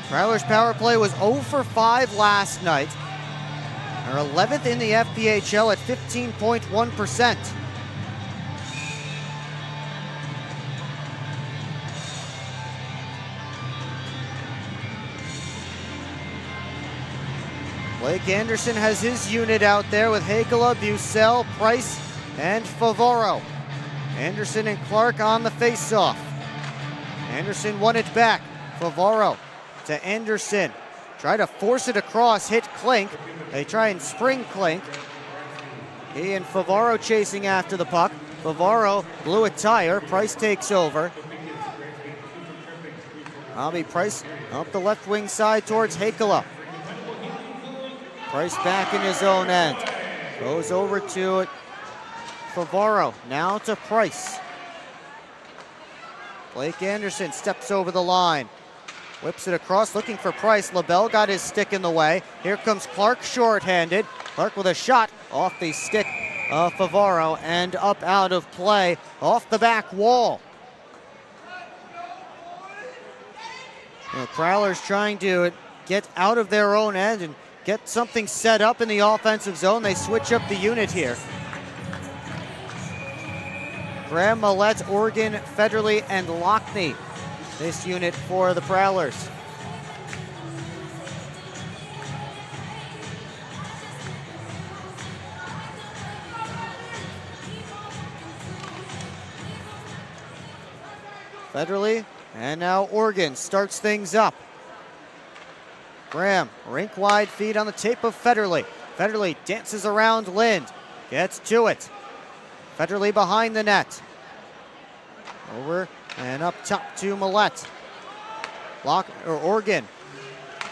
Prowlers power play was 0 for 5 last night. They're 11th in the FPHL at 15.1%. Blake Anderson has his unit out there with Hakela, Bucell, Price, and Favaro. Anderson and Clark on the face-off. Anderson won it back. Favaro to Anderson. Try to force it across, hit Klink. They try and spring Klink. He and Favaro chasing after the puck. Favaro blew a tire. Price takes over. Bobby Price up the left wing side towards Hakela. Price back in his own end. Goes over to Favaro. Now to Price. Blake Anderson steps over the line. Whips it across, looking for Price. LaBelle got his stick in the way. Here comes Clark short-handed. Clark with a shot off the stick of Favaro and up out of play off the back wall. The Prowlers trying to get out of their own end and get something set up in the offensive zone. They switch up the unit here. Graham, Millette, Oregon, Federley, and Lockney. This unit for the Prowlers. Federley, and now Oregon starts things up. Graham, rink wide feed on the tape of Federley. Federley dances around Lind, gets to it. Federley behind the net. Over and up top to Millette. Oregon.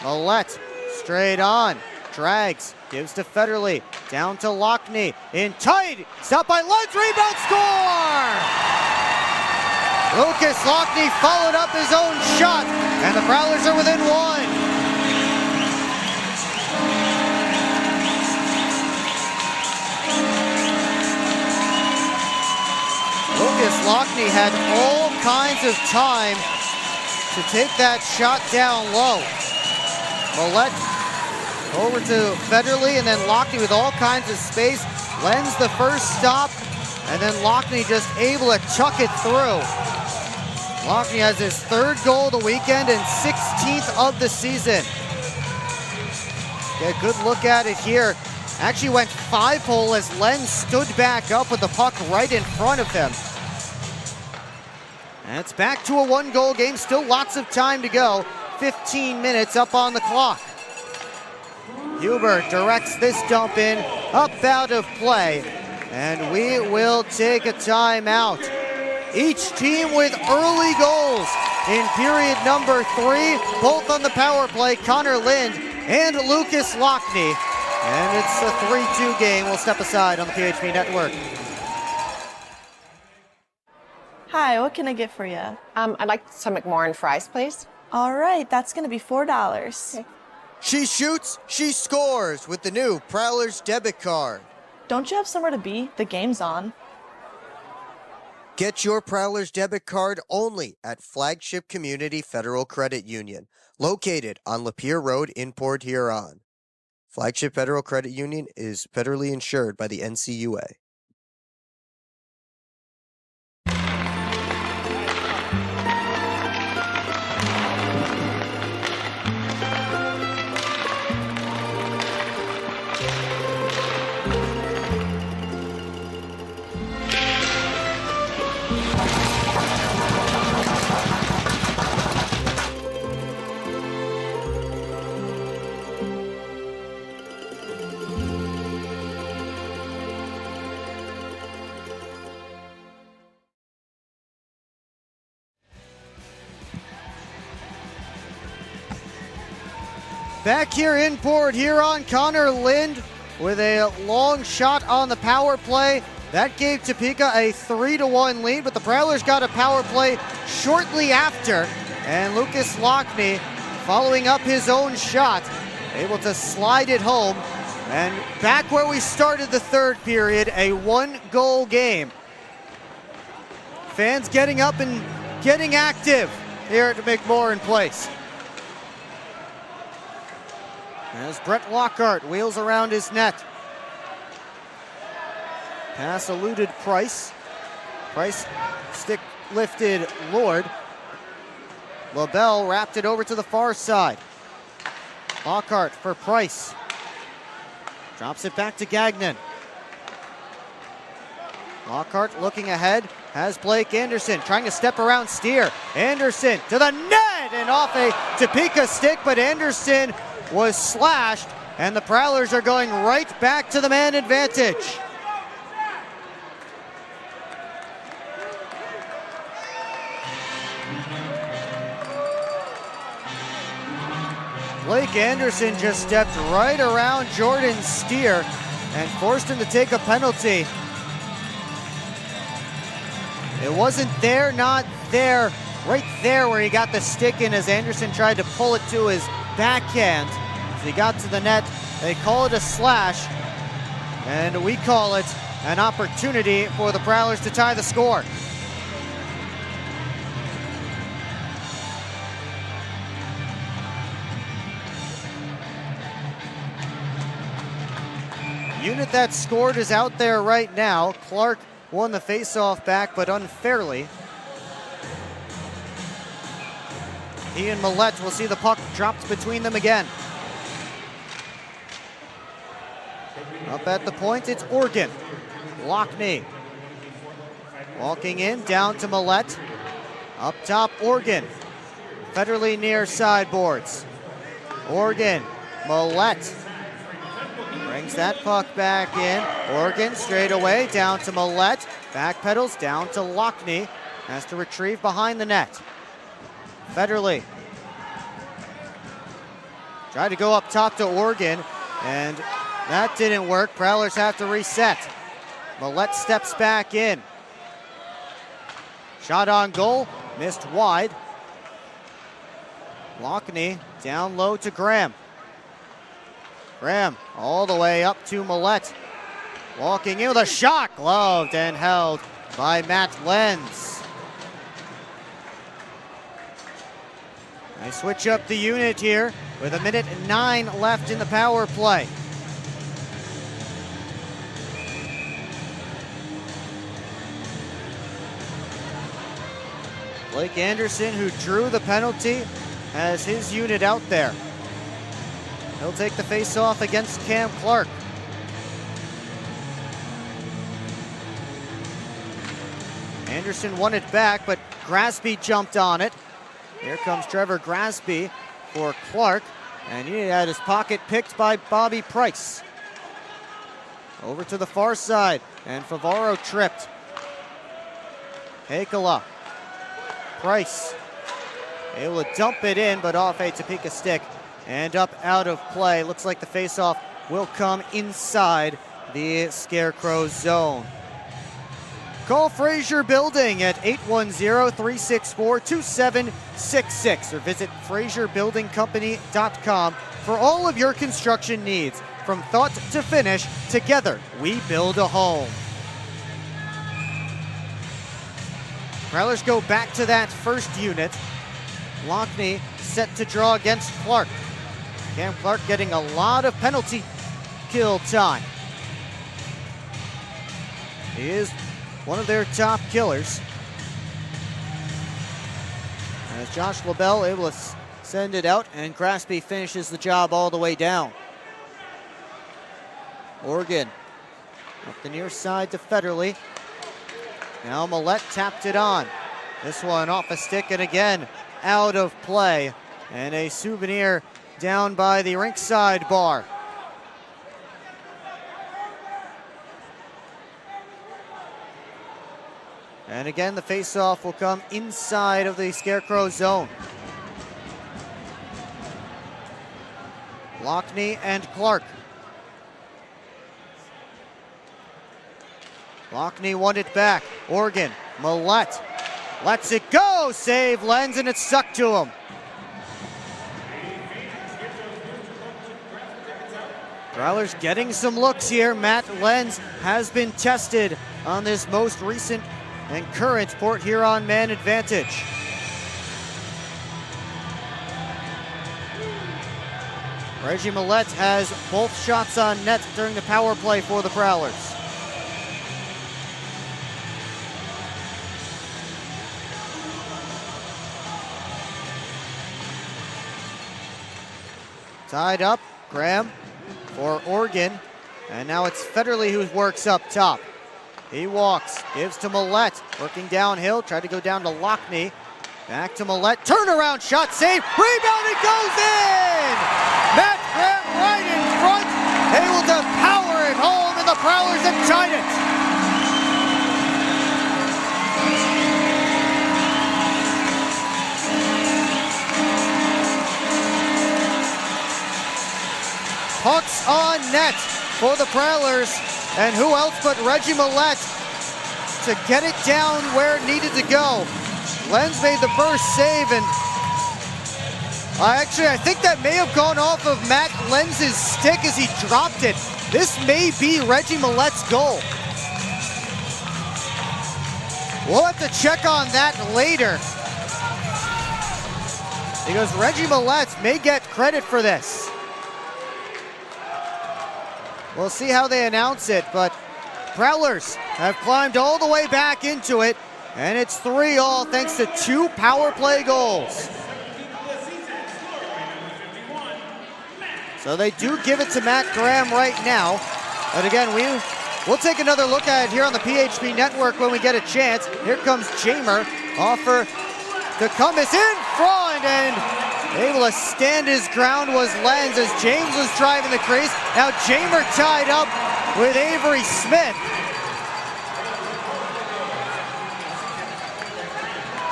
Millette straight on. Drags, gives to Federley, down to Lockney, in tight, stopped by Lentz, rebound, score! Lucas Lockney followed up his own shot, and the Prowlers are within one. Lucas Lockney had all kinds of time to take that shot down low. Millette over to Federley, and then Lockney with all kinds of space. Lends the first stop, and then Lockney just able to chuck it through. Lockney has his 3rd goal of the weekend and 16th of the season. Get a good look at it here. Actually went 5-hole as Len stood back up with the puck right in front of him. And it's back to a 1-goal game. Still lots of time to go. 15 minutes up on the clock. Huber directs this dump in, up out of play, and we will take a timeout. Each team with early goals in period number 3, both on the power play, Connor Lind and Lucas Lockney. And it's a 3-2 game. We'll step aside on the PHP Network. Hi, what can I get for you? I'd like some McMorrin fries, please. All right, that's going to be $4. Okay. She shoots, she scores with the new Prowlers debit card. Don't you have somewhere to be? The game's on. Get your Prowlers debit card only at Flagship Community Federal Credit Union, located on Lapeer Road in Port Huron. Flagship Federal Credit Union is federally insured by the NCUA. Back here in Port Huron, Connor Lind with a long shot on the power play. That gave Topeka a 3-1 lead, but the Prowlers got a power play shortly after. And Lucas Lockney, following up his own shot, able to slide it home. And back where we started the 3rd period, a 1-goal game. Fans getting up and getting active here at McMorrin Place. As Brett Lockhart wheels around his net. Pass eluded Price. Price stick lifted Lord. LaBelle wrapped it over to the far side. Lockhart for Price. Drops it back to Gagnon. Lockhart looking ahead, has Blake Anderson trying to step around Steer. Anderson to the net and off a Topeka stick, but Anderson was slashed, and the Prowlers are going right back to the man advantage. Blake Anderson just stepped right around Jordan Steer and forced him to take a penalty. It wasn't there, not there, right there where he got the stick in as Anderson tried to pull it to his backhand. As he got to the net, they call it a slash, and we call it an opportunity for the Prowlers to tie the score. Unit that scored is out there right now. Clark won the faceoff back, but unfairly. He and Millette will see the puck dropped between them again. Up at the point, it's Organ. Lockney. Walking in, down to Millette. Up top, Organ. Federally near sideboards. Organ, Millette. Brings that puck back in. Organ straight away, down to Millette. Back pedals, down to Lockney. Has to retrieve behind the net. Federley. Tried to go up top to Organ. And that didn't work. Prowlers have to reset. Millette steps back in. Shot on goal, missed wide. Lockney down low to Graham. Graham all the way up to Millette. Walking in with a shot, gloved and held by Matt Lenz. They switch up the unit here with 1:09 left in the power play. Blake Anderson, who drew the penalty, has his unit out there. He'll take the face-off against Cam Clark. Anderson won it back, but Grasby jumped on it. Here comes Trevor Grasby for Clark, and he had his pocket picked by Bobby Price. Over to the far side, and Favaro tripped. Hakala. Price able to dump it in, but off a Topeka stick and up out of play. Looks like the faceoff will come inside the Scarecrows zone. Call Fraser Building at 810-364-2766 or visit FraserBuildingCompany.com for all of your construction needs. From thought to finish, together we build a home. Prowlers go back to that first unit. Lockney set to draw against Clark. Cam Clark getting a lot of penalty kill time. He is one of their top killers. As Josh LaBelle able to send it out, and Grasby finishes the job all the way down. Oregon up the near side to Federley. Now Millette tapped it on. This one off a stick and again out of play. And a Souvenir down by the rinkside bar. And again, the faceoff will come inside of the Scarecrow zone. Lockney and Clark. Lockney won it back. Oregon, Millette lets it go. Save Lenz, and it's stuck to him. Prowlers getting some looks here. Matt Lenz has been tested on this most recent and current Port Huron man advantage. Reggie Millette has both shots on net during the power play for the Prowlers. Tied up, Graham for Oregon, and now it's Federley who works up top. He walks, gives to Millette, working downhill, tried to go down to Lockney. Back to Millette, turnaround shot, save, rebound, it goes in! Matt Graham right in front, able to power it home, and the Prowlers have tied it. Pucks on net for the Prowlers, and who else but Reggie Millette to get it down where it needed to go. Lenz made the first save, and I think that may have gone off of Matt Lenz's stick as he dropped it. This may be Reggie Millette's goal. We'll have to check on that later, because Reggie Millette may get credit for this. We'll see how they announce it, but Prowlers have climbed all the way back into it, and it's 3-3 thanks to 2 power play goals. So they do give it to Matt Graham right now, but again, we'll take another look at it here on the PHP Network when we get a chance. Here comes Jamer, offer to Cummins in front, and able to stand his ground was Lenz as James was driving the crease. Now Jamer tied up with Avery Smith.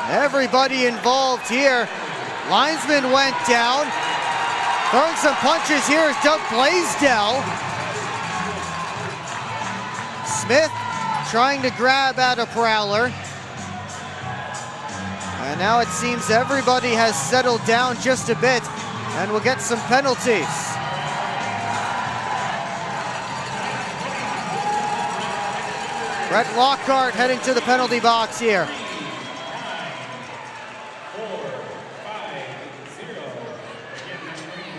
Everybody involved here. Linesman went down. Throwing some punches here is Doug Blaisdell. Smith trying to grab at a Prowler. And now it seems everybody has settled down just a bit, and we'll get some penalties. Brett Lockhart heading to the penalty box here.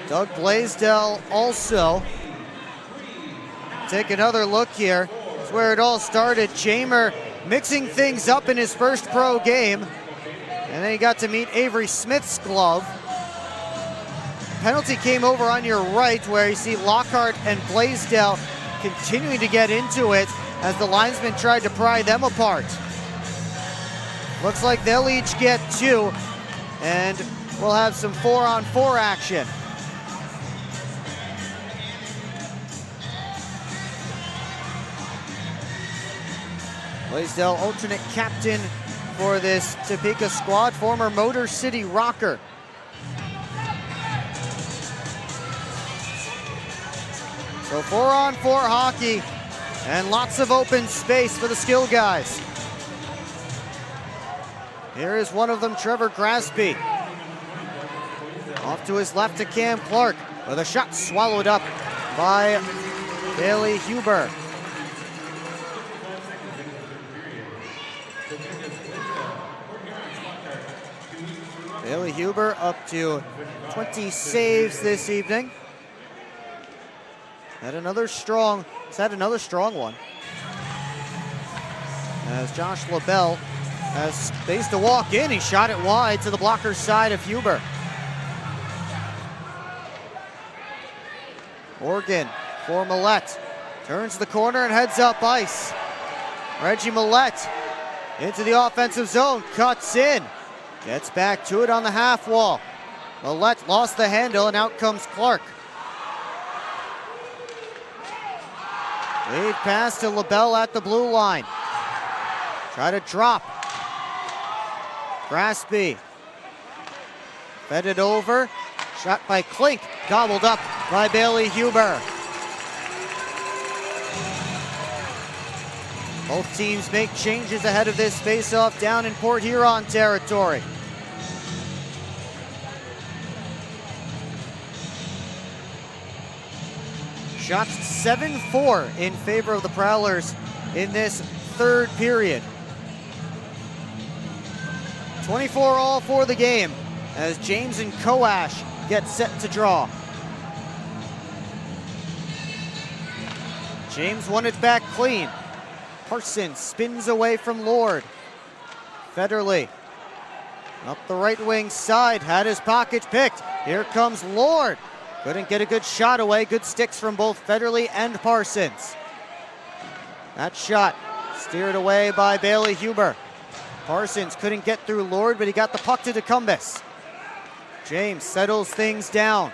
Doug Blaisdell also. Take another look here. It's where it all started. Jamer mixing things up in his first pro game. And then he got to meet Avery Smith's glove. Penalty came over on your right where you see Lockhart and Blaisdell continuing to get into it as the linesman tried to pry them apart. Looks like they'll each get 2, and we'll have some 4-on-4 action. Blaisdell, alternate captain for this Topeka squad, former Motor City Rocker. So 4-on-4 hockey and lots of open space for the skill guys. Here is one of them, Trevor Grasby. Off to his left to Cam Clark, with a shot swallowed up by Bailey Huber. Bailey Huber up to 20 saves this evening. He's had another strong one. As Josh LaBelle has space to walk in, he shot it wide to the blocker's side of Huber. Morgan for Millette. Turns the corner and heads up ice. Reggie Millette into the offensive zone, cuts in. Gets back to it on the half wall. Millette lost the handle and out comes Clark. Lead pass to LaBelle at the blue line. Try to drop. Grasby. Fed it over. Shot by Klink. Gobbled up by Bailey Huber. Both teams make changes ahead of this face-off down in Port Huron territory. Shots 7-4 in favor of the Prowlers in this third period. 24 all for the game as James and Coash get set to draw. James won it back clean. Parsons spins away from Lord. Federley up the right wing side, had his pocket picked. Here comes Lord. Couldn't get a good shot away. Good sticks from both Federley and Parsons. That shot steered away by Bailey Huber. Parsons couldn't get through Lord, but he got the puck to DeCumbus. James settles things down.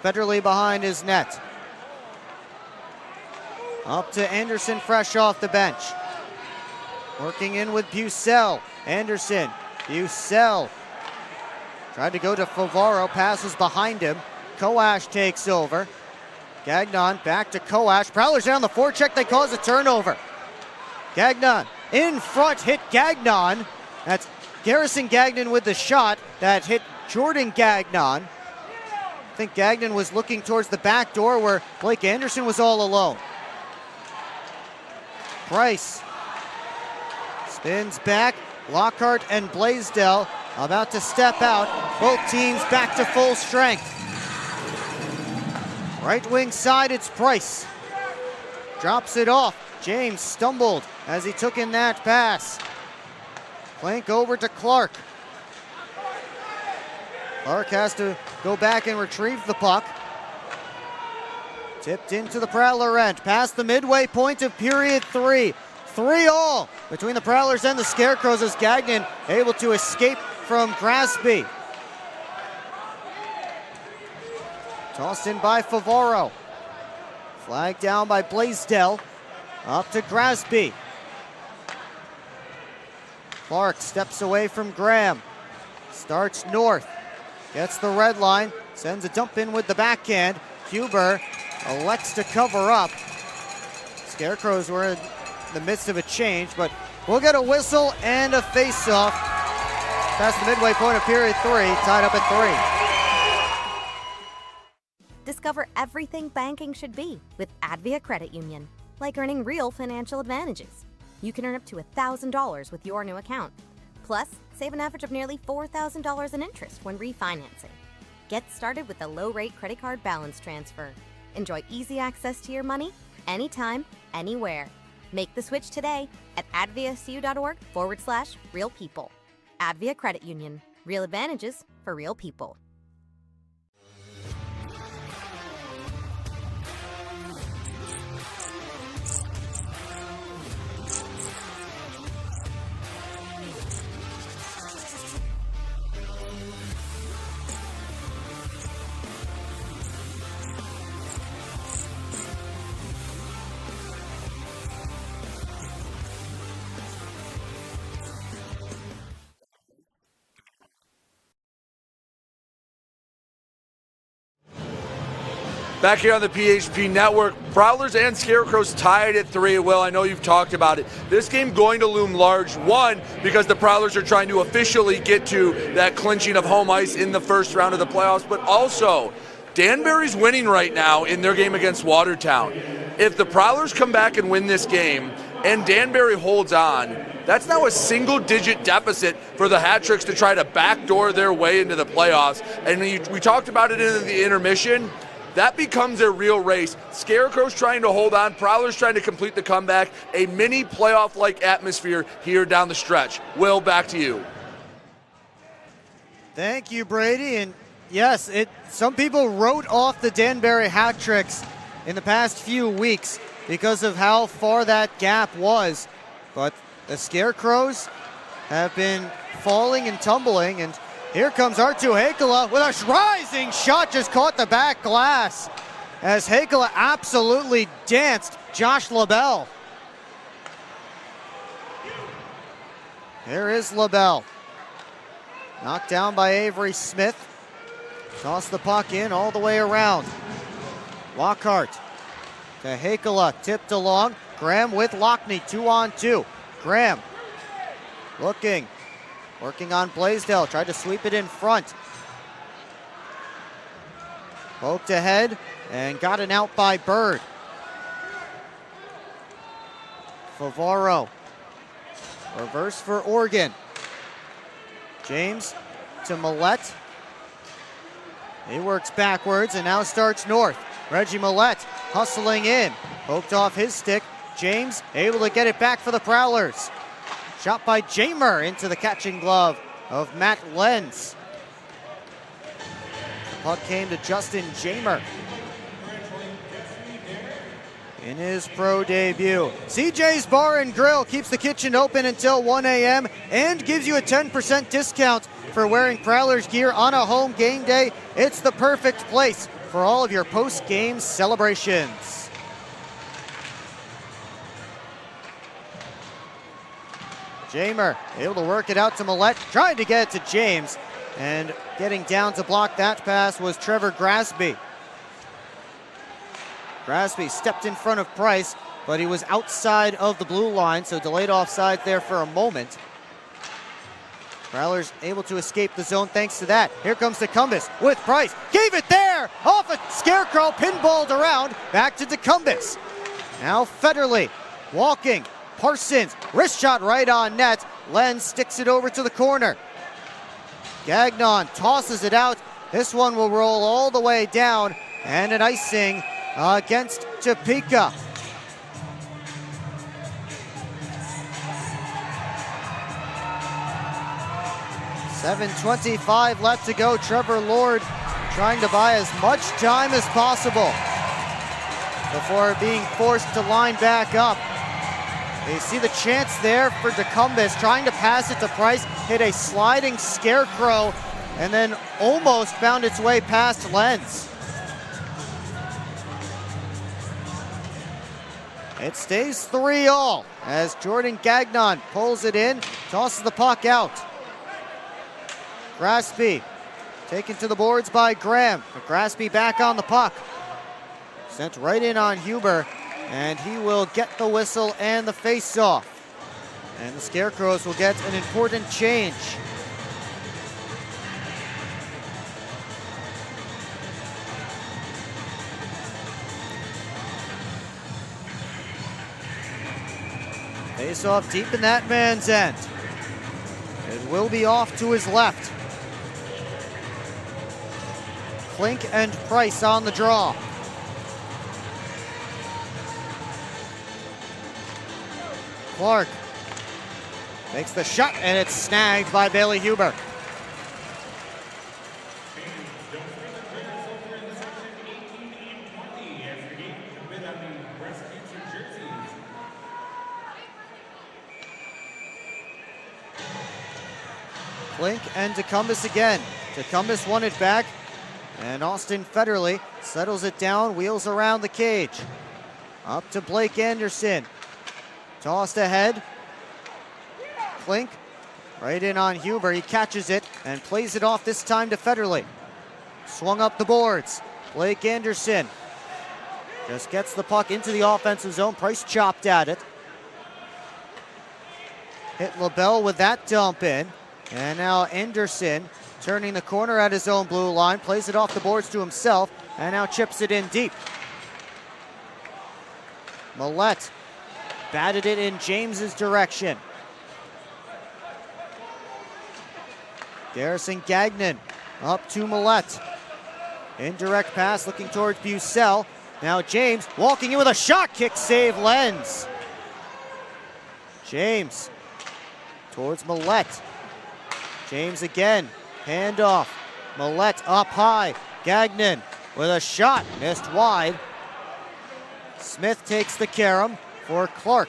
Federley behind his net. Up to Anderson, fresh off the bench. Working in with Bucell. Anderson, Bucell. Tried to go to Favaro, passes behind him. Coash takes over. Gagnon back to Coash. Prowlers down the forecheck, they cause a turnover. Gagnon in front, hit Gagnon. That's Garrison Gagnon with the shot that hit Jordan Gagnon. I think Gagnon was looking towards the back door where Blake Anderson was all alone. Price spins back. Lockhart and Blaisdell about to step out. Both teams back to full strength. Right wing side, it's Price. Drops it off. James stumbled as he took in that pass. Plank over to Clark. Clark has to go back and retrieve the puck. Tipped into the Prowler end. Past the midway point of period 3. 3-all between the Prowlers and the Scarecrows as Gagnon able to escape from Grasby. Tossed in by Favaro. Flagged down by Blaisdell. Up to Grasby. Clark steps away from Graham. Starts north. gets the red line, sends a dump in with the backhand. Huber elects to cover up. Scarecrows were in the midst of a change, but we'll get a whistle and a face-off. Past the midway point of period 3, tied up at 3. Discover everything banking should be with Advia Credit Union, like earning real financial advantages. You can earn up to $1,000 with your new account. Plus, save an average of nearly $4,000 in interest when refinancing. Get started with a low-rate credit card balance transfer. Enjoy easy access to your money anytime, anywhere. Make the switch today at adviacu.org/real people. Advia Credit Union. Real advantages for real people. Back here on the PHP Network, Prowlers and Scarecrows tied at 3. Will, I know you've talked about it. This game going to loom large. One, because the Prowlers are trying to officially get to that clinching of home ice in the first round of the playoffs, but also Danbury's winning right now in their game against Watertown. If the Prowlers come back and win this game and Danbury holds on, that's now a single-digit deficit for the Hat-Tricks to try to backdoor their way into the playoffs. And we talked about it in the intermission. That becomes a real race. Scarecrows trying to hold on, Prowlers trying to complete the comeback, a mini playoff-like atmosphere here down the stretch. Will, back to you. Thank you, Brady. And yes, some people wrote off the Danbury Hat-Tricks in the past few weeks because of how far that gap was. But the Scarecrows have been falling and tumbling, and here comes Arttu Heikkila with a rising shot, just caught the back glass as Heikkila absolutely danced Josh LaBelle. Here is LaBelle. Knocked down by Avery Smith. Toss the puck in all the way around. Lockhart to Heikkila, tipped along. Graham with Lockney, 2-on-2. Graham looking. Working on Blaisdell, tried to sweep it in front. Poked ahead and got an out by Bird. Favaro. Reverse for Oregon. James to Millette. He works backwards and now starts north. Reggie Millette hustling in. Poked off his stick. James able to get it back for the Prowlers. Shot by Jamer into the catching glove of Matt Lenz. The puck came to Justin Jamer in his pro debut. CJ's Bar and Grill keeps the kitchen open until 1 a.m. and gives you a 10% discount for wearing Prowlers gear on a home game day. It's the perfect place for all of your post-game celebrations. Jamer able to work it out to Millette, trying to get it to James, and getting down to block that pass was Trevor Grasby. Grasby stepped in front of Price, but he was outside of the blue line, so delayed offside there for a moment. Prowlers able to escape the zone thanks to that. Here comes DeCumbis with Price. Gave it there! Off a Scarecrow, pinballed around, back to DeCumbis. Now Federley walking. Parsons, wrist shot right on net. Lenz sticks it over to the corner. Gagnon tosses it out. This one will roll all the way down, and an icing against Topeka. .7:25 left to go. Trevor Lord trying to buy as much time as possible before being forced to line back up. You see the chance there for DeCumbis, trying to pass it to Price, hit a sliding Scarecrow, and then almost found its way past Lenz. It stays 3-all as Jordan Gagnon pulls it in, tosses the puck out. Grasby Taken to the boards by Graham. Grasby back on the puck. Sent right in on Huber, and he will get the whistle and the face-off. And the Scarecrows will get an important change. Face-off deep in that man's end. It will be off to his left. Klink and Price on the draw. Clark makes the shot, and it's snagged by Bailey Huber. Klink and Tecumseh again. Tecumseh won it back, and Austin Federley settles it down, wheels around the cage. Up to Blake Anderson. Tossed ahead. Klink right in on Huber. He catches it and plays it off this time to Federley. Swung up the boards. Blake Anderson just gets the puck into the offensive zone. Price chopped at it. Hit LaBelle with that dump in. And now Anderson turning the corner at his own blue line. Plays it off the boards to himself and now chips it in deep. Millette batted it in James's direction. Garrison Gagnon up to Millette. Indirect pass looking towards Bucell. Now James walking in with a shot, kick save, Lenz. James towards Millette. James again, handoff. Millette up high. Gagnon with a shot, missed wide. Smith takes the carom for Clark.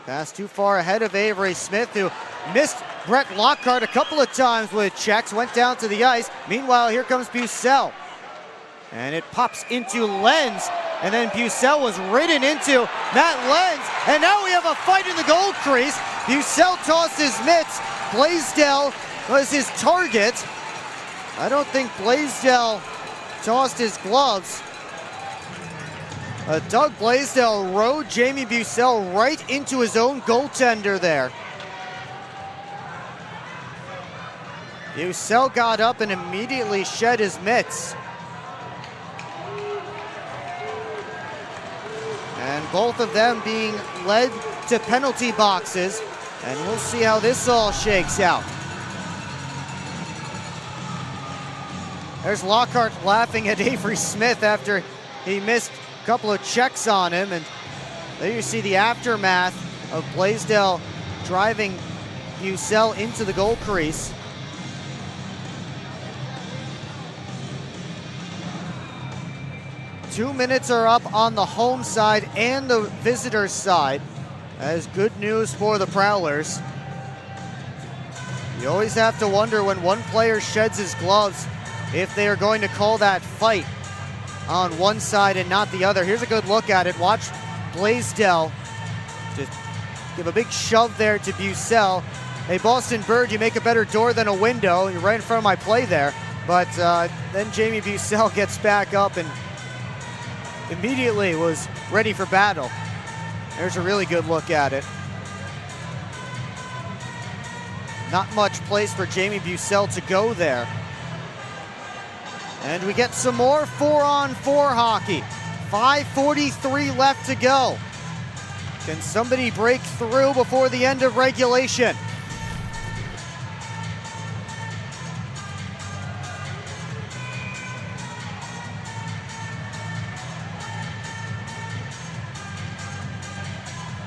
Pass too far ahead of Avery Smith, who missed Brett Lockhart a couple of times with checks, went down to the ice. Meanwhile, here comes Bucell. And it pops into Lenz, and then Bucell was ridden into Matt Lenz, and now we have a fight in the goal crease. Bucell tossed his mitts. Blaisdell was his target. I don't think Blaisdell tossed his gloves. Doug Blaisdell rode Jamie Bucell right into his own goaltender there. Bucell got up and immediately shed his mitts. And both of them being led to penalty boxes. And we'll see how this all shakes out. There's Lockhart laughing at Avery Smith after he missed a couple of checks on him. And there you see the aftermath of Blaisdell driving Bucell into the goal crease. Two minutes are up on the home side and the visitors side. That is good news for the Prowlers. You always have to wonder when one player sheds his gloves if they are going to call that fight on one side and not the other. Here's a good look at it. Watch Blaisdell just give a big shove there to Bucell. Hey, Boston Bird, you make a better door than a window. You're right in front of my play there. But then Jamie Bucell gets back up and immediately was ready for battle. There's a really good look at it. Not much place for Jamie Bucell to go there. And we get some more 4-on-4 hockey. 5:43 left to go. Can somebody break through before the end of regulation?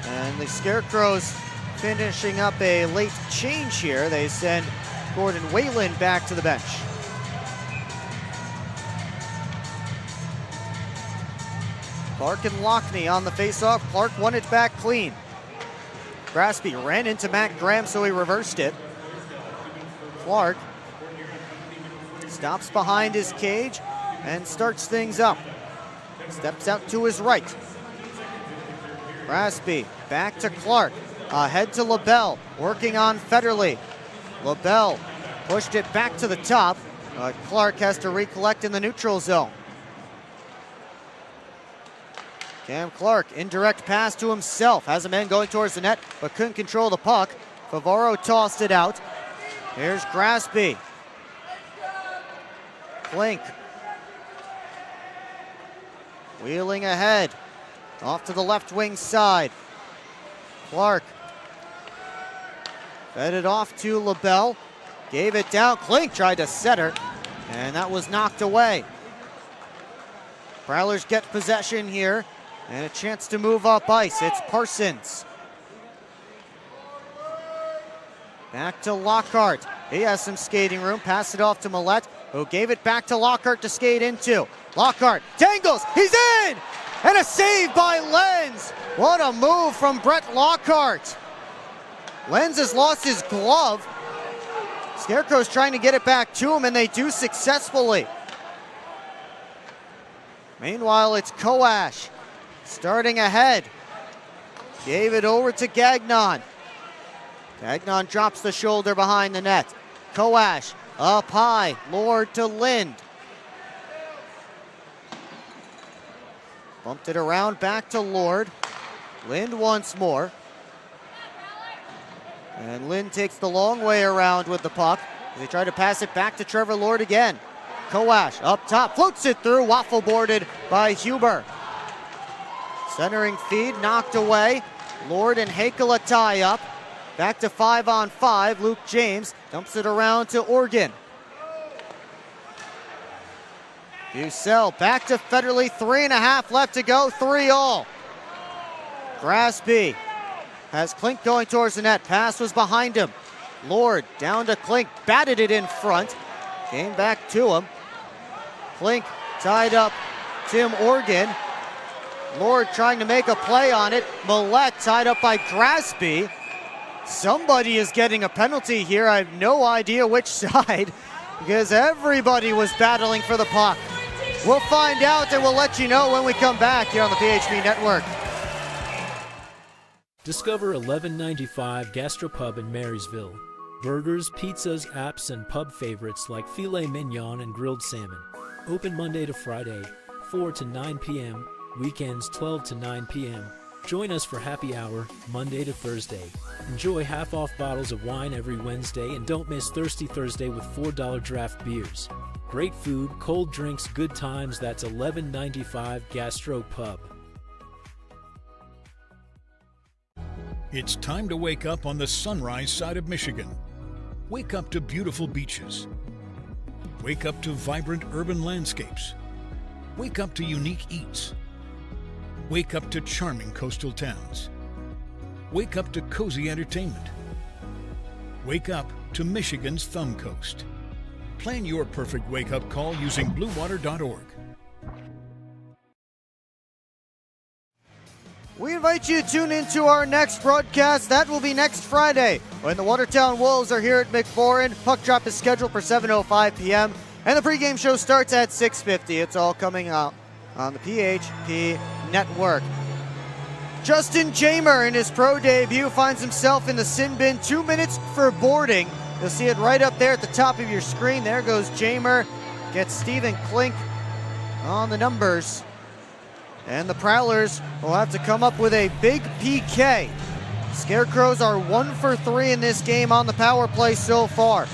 And the Scarecrows finishing up a late change here. They send Gordon Whalen back to the bench. Clark and Lockney on the faceoff. Clark won it back clean. Grasby ran into Matt Graham, so he reversed it. Clark stops behind his cage and starts things up. Steps out to his right. Grasby back to Clark. Ahead to LaBelle, working on Federley. LaBelle Pushed it back to the top. Clark has to recollect in the neutral zone. Cam Clark, indirect pass to himself. Has a man going towards the net, but couldn't control the puck. Favaro tossed it out. Here's Graspy. Klink. Wheeling ahead. Off to the left wing side. Clark. Fed it off to LaBelle. Gave it down. Klink tried to set her, and that was knocked away. Prowlers get possession here, and a chance to move up ice. It's Parsons. Back to Lockhart. He has some skating room. Pass it off to Millette, who gave it back to Lockhart to skate into. Lockhart tangles. He's in! And a save by Lenz. What a move from Brett Lockhart. Lenz has lost his glove. Scarecrows trying to get it back to him, and they do successfully. Meanwhile, it's Koash starting ahead. Gave it over to Gagnon. Gagnon drops the shoulder behind the net. Koash up high. Lord to Lind. Bumped it around back to Lord. Lind once more. And Lind takes the long way around with the puck. They try to pass it back to Trevor Lord again. Koash up top, floats it through, waffle boarded by Huber. Centering feed knocked away. Lord and Hakela tie up. Back to 5-on-5. Luke James dumps it around to Organ. Bucell back to Federley. 3.5 left to go. 3-all. Graspy has Klink going towards the net. Pass was behind him. Lord down to Klink. Batted it in front. Came back to him. Klink tied up Tim Organ. Lord trying to make a play on it. Millette tied up by Graspy. Somebody is getting a penalty here. I have no idea which side, because everybody was battling for the puck. We'll find out, and we'll let you know when we come back here on the PHP Network. Discover 1195 Gastropub in Marysville. Burgers, pizzas, apps, and pub favorites like filet mignon and grilled salmon. Open Monday to Friday, 4 to 9 p.m., weekends 12 to 9 p.m. Join us for happy hour, Monday to Thursday. Enjoy half-off bottles of wine every Wednesday, and don't miss Thirsty Thursday with $4 draft beers. Great food, cold drinks, good times. That's 1195 Gastro Pub. It's time to wake up on the sunrise side of Michigan. Wake up to beautiful beaches. Wake up to vibrant urban landscapes. Wake up to unique eats. Wake up to charming coastal towns. Wake up to cozy entertainment. Wake up to Michigan's Thumb Coast. Plan your perfect wake-up call using bluewater.org. We invite you to tune into our next broadcast. That will be next Friday when the Watertown Wolves are here at McMorran. Puck drop is scheduled for 7:05 p.m. and the pregame show starts at 6:50. It's all coming out on the PHP Network. Justin Jamer in his pro debut finds himself in the sin bin. 2 minutes for boarding. You'll see it right up there at the top of your screen. There goes Jamer. Gets Stephen Klink on the numbers. And the Prowlers will have to come up with a big PK. Scarecrows are 1 for 3 in this game on the power play so far.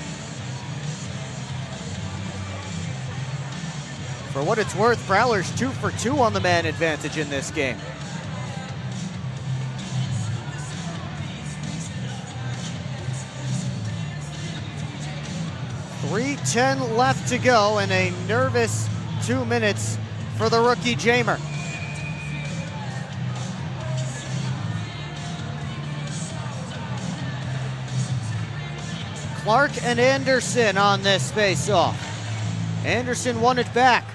For what it's worth, Prowlers 2 for 2 on the man advantage in this game. .310 left to go, and a nervous 2 minutes for the rookie Jamer. Clark and Anderson on this face-off. Anderson won it back.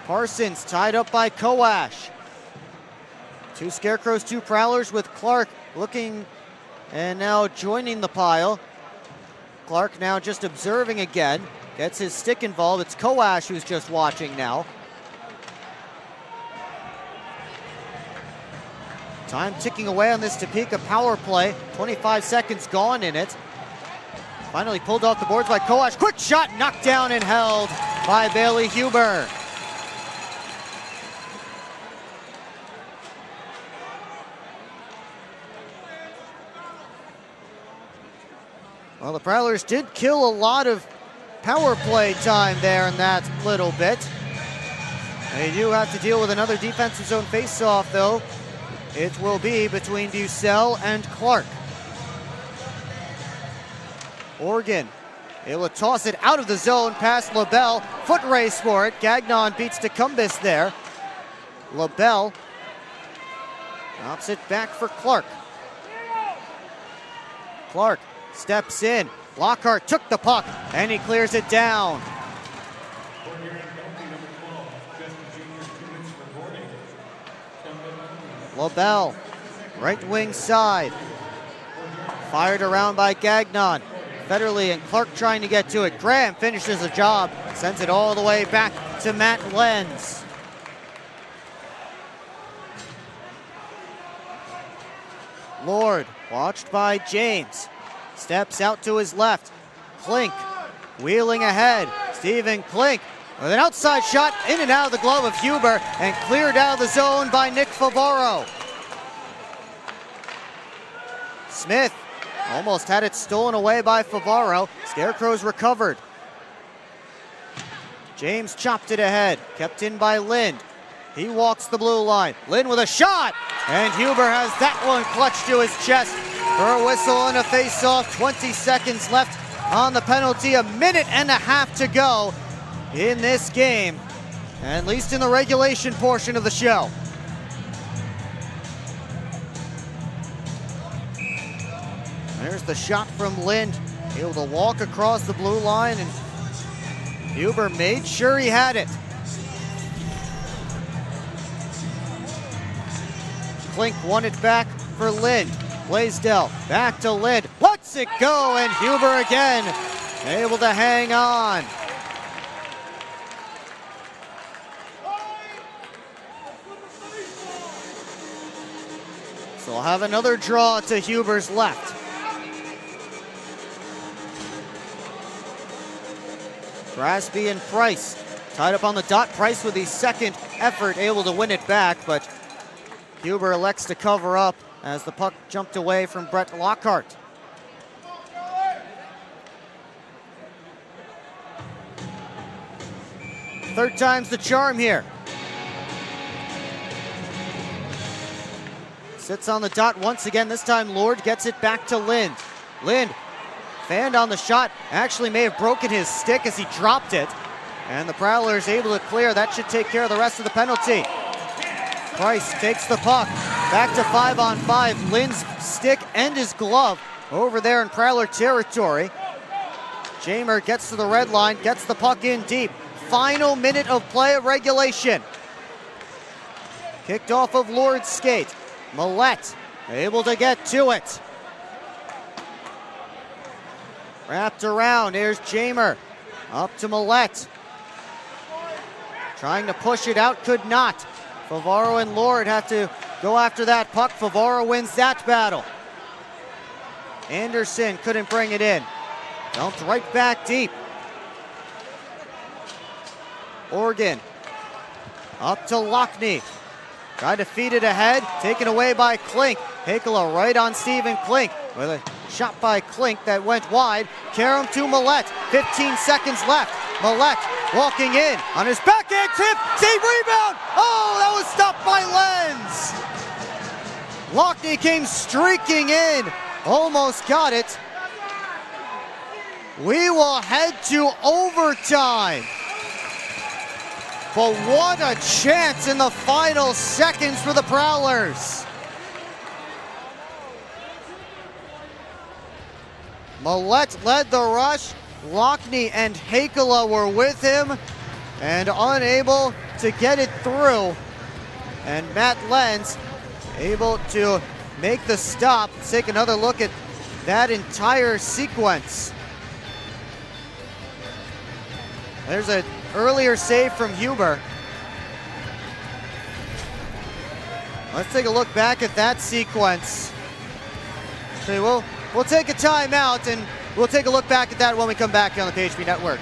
Parsons tied up by Koash. 2 Scarecrows, 2 Prowlers, with Clark looking and now joining the pile. Clark now just observing again. Gets his stick involved. It's Koash who's just watching now. Time ticking away on this Topeka power play. 25 seconds gone in it. Finally pulled off the boards by Koash. Quick shot, knocked down and held by Bailey Huber. Well, the Prowlers did kill a lot of power play time there in that little bit. They do have to deal with another defensive zone face-off, though. It will be between Bucell and Clark. Oregon able to toss it out of the zone past LaBelle. Foot race for it. Gagnon beats Tecumseh there. LaBelle drops it back for Clark. Clark steps in. Lockhart took the puck, and he clears it down. LaBelle, right wing side. Fired around by Gagnon. Federley and Clark trying to get to it. Graham finishes the job, sends it all the way back to Matt Lenz. Lord, watched by James. Steps out to his left. Klink wheeling ahead. Stephen Klink with an outside shot in and out of the glove of Huber and cleared out of the zone by Nick Favaro. Smith almost had it stolen away by Favaro. Scarecrows recovered. James chopped it ahead. Kept in by Lind. He walks the blue line. Lind with a shot. And Huber has that one clutched to his chest for a whistle and a face-off. 20 seconds left on the penalty. A minute and a half to go in this game, at least in the regulation portion of the show. There's the shot from Lind, able to walk across the blue line, and Huber made sure he had it. Klink won it back for Lind. Blaisdell back to Lind, lets it go, and Huber again able to hang on. So we'll have another draw to Huber's left. Crosby and Price tied up on the dot. Price with the second effort able to win it back, but Huber elects to cover up as the puck jumped away from Brett Lockhart. Third time's the charm here. Sits on the dot once again. This time Lord gets it back to Lind. Lind fanned on the shot. Actually may have broken his stick as he dropped it. And the Prowlers able to clear. That should take care of the rest of the penalty. Price takes the puck. Back to 5-on-5. Lind's stick and his glove over there in Prowler territory. Jamer gets to the red line, gets the puck in deep. Final minute of play of regulation. Kicked off of Lord's skate. Millette able to get to it. Wrapped around, here's Jamer. Up to Millette. Trying to push it out, could not. Favaro and Lord have to go after that puck. Favaro wins that battle. Anderson couldn't bring it in. Dumped right back deep. Oregon up to Lockney. Tried to feed it ahead, taken away by Klink. Hakala right on Stephen Klink with a shot by Klink that went wide. Karam to Millette, 15 seconds left. Millette walking in on his backhand tip, save rebound. Oh, that was stopped by Lenz. Lockney came streaking in, almost got it. We will head to overtime. But what a chance in the final seconds for the Prowlers. Millette led the rush. Lockney and Hakala were with him and unable to get it through. And Matt Lenz able to make the stop. Let's take another look at that entire sequence. There's an earlier save from Huber. Let's take a look back at that sequence. So we'll take a timeout, and We'll take a look back at that when we come back on the PHP Network.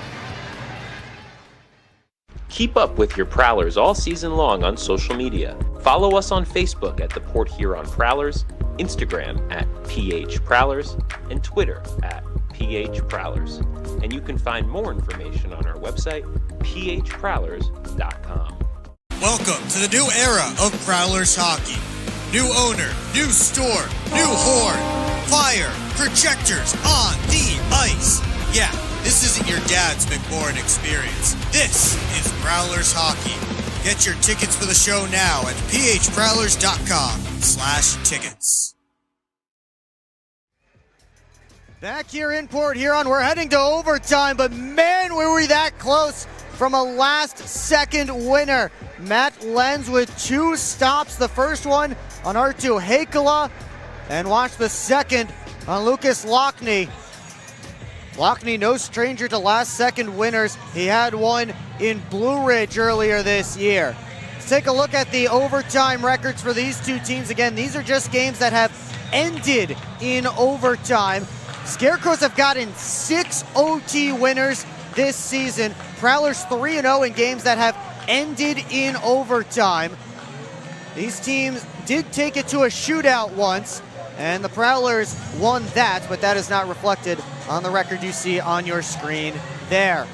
Keep up with your Prowlers all season long on social media. Follow us on Facebook at the Port Huron Prowlers, Instagram at PH Prowlers, and Twitter at PH Prowlers. And you can find more information on our website, phprowlers.com. Welcome to the new era of Prowlers hockey. New owner, new store, new horn, fire, projectors on the ice. Yeah, this isn't your dad's McMorrin experience. This is Prowlers hockey. Get your tickets for the show now at phprowlers.com/tickets. Back here in Port Huron, we're heading to overtime, but man, were we that close from a last-second winner. Matt Lenz with 2 stops. The first one on Arttu Heikkila, and watch the second on Lucas Lockney. Lockney, no stranger to last-second winners. He had one in Blue Ridge earlier this year. Let's take a look at the overtime records for these two teams. Again, these are just games that have ended in overtime. Scarecrows have gotten 6 OT winners this season. Prowlers 3-0 in games that have ended in overtime. These teams did take it to a shootout once, and the Prowlers won that, but that is not reflected on the record you see on your screen there.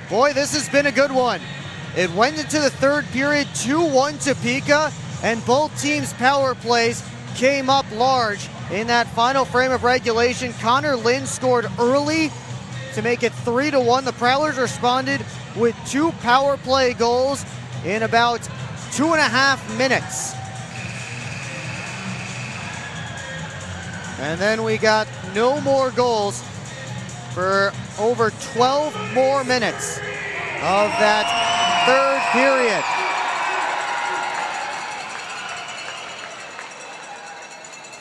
Boy, this has been a good one. It went into the third period 2-1 Topeka, and both teams' power plays came up large in that final frame of regulation. Connor Lynn scored early to make it 3-1. The Prowlers responded with 2 power play goals in about 2.5 minutes. And then we got no more goals for over 12 more minutes of that third period.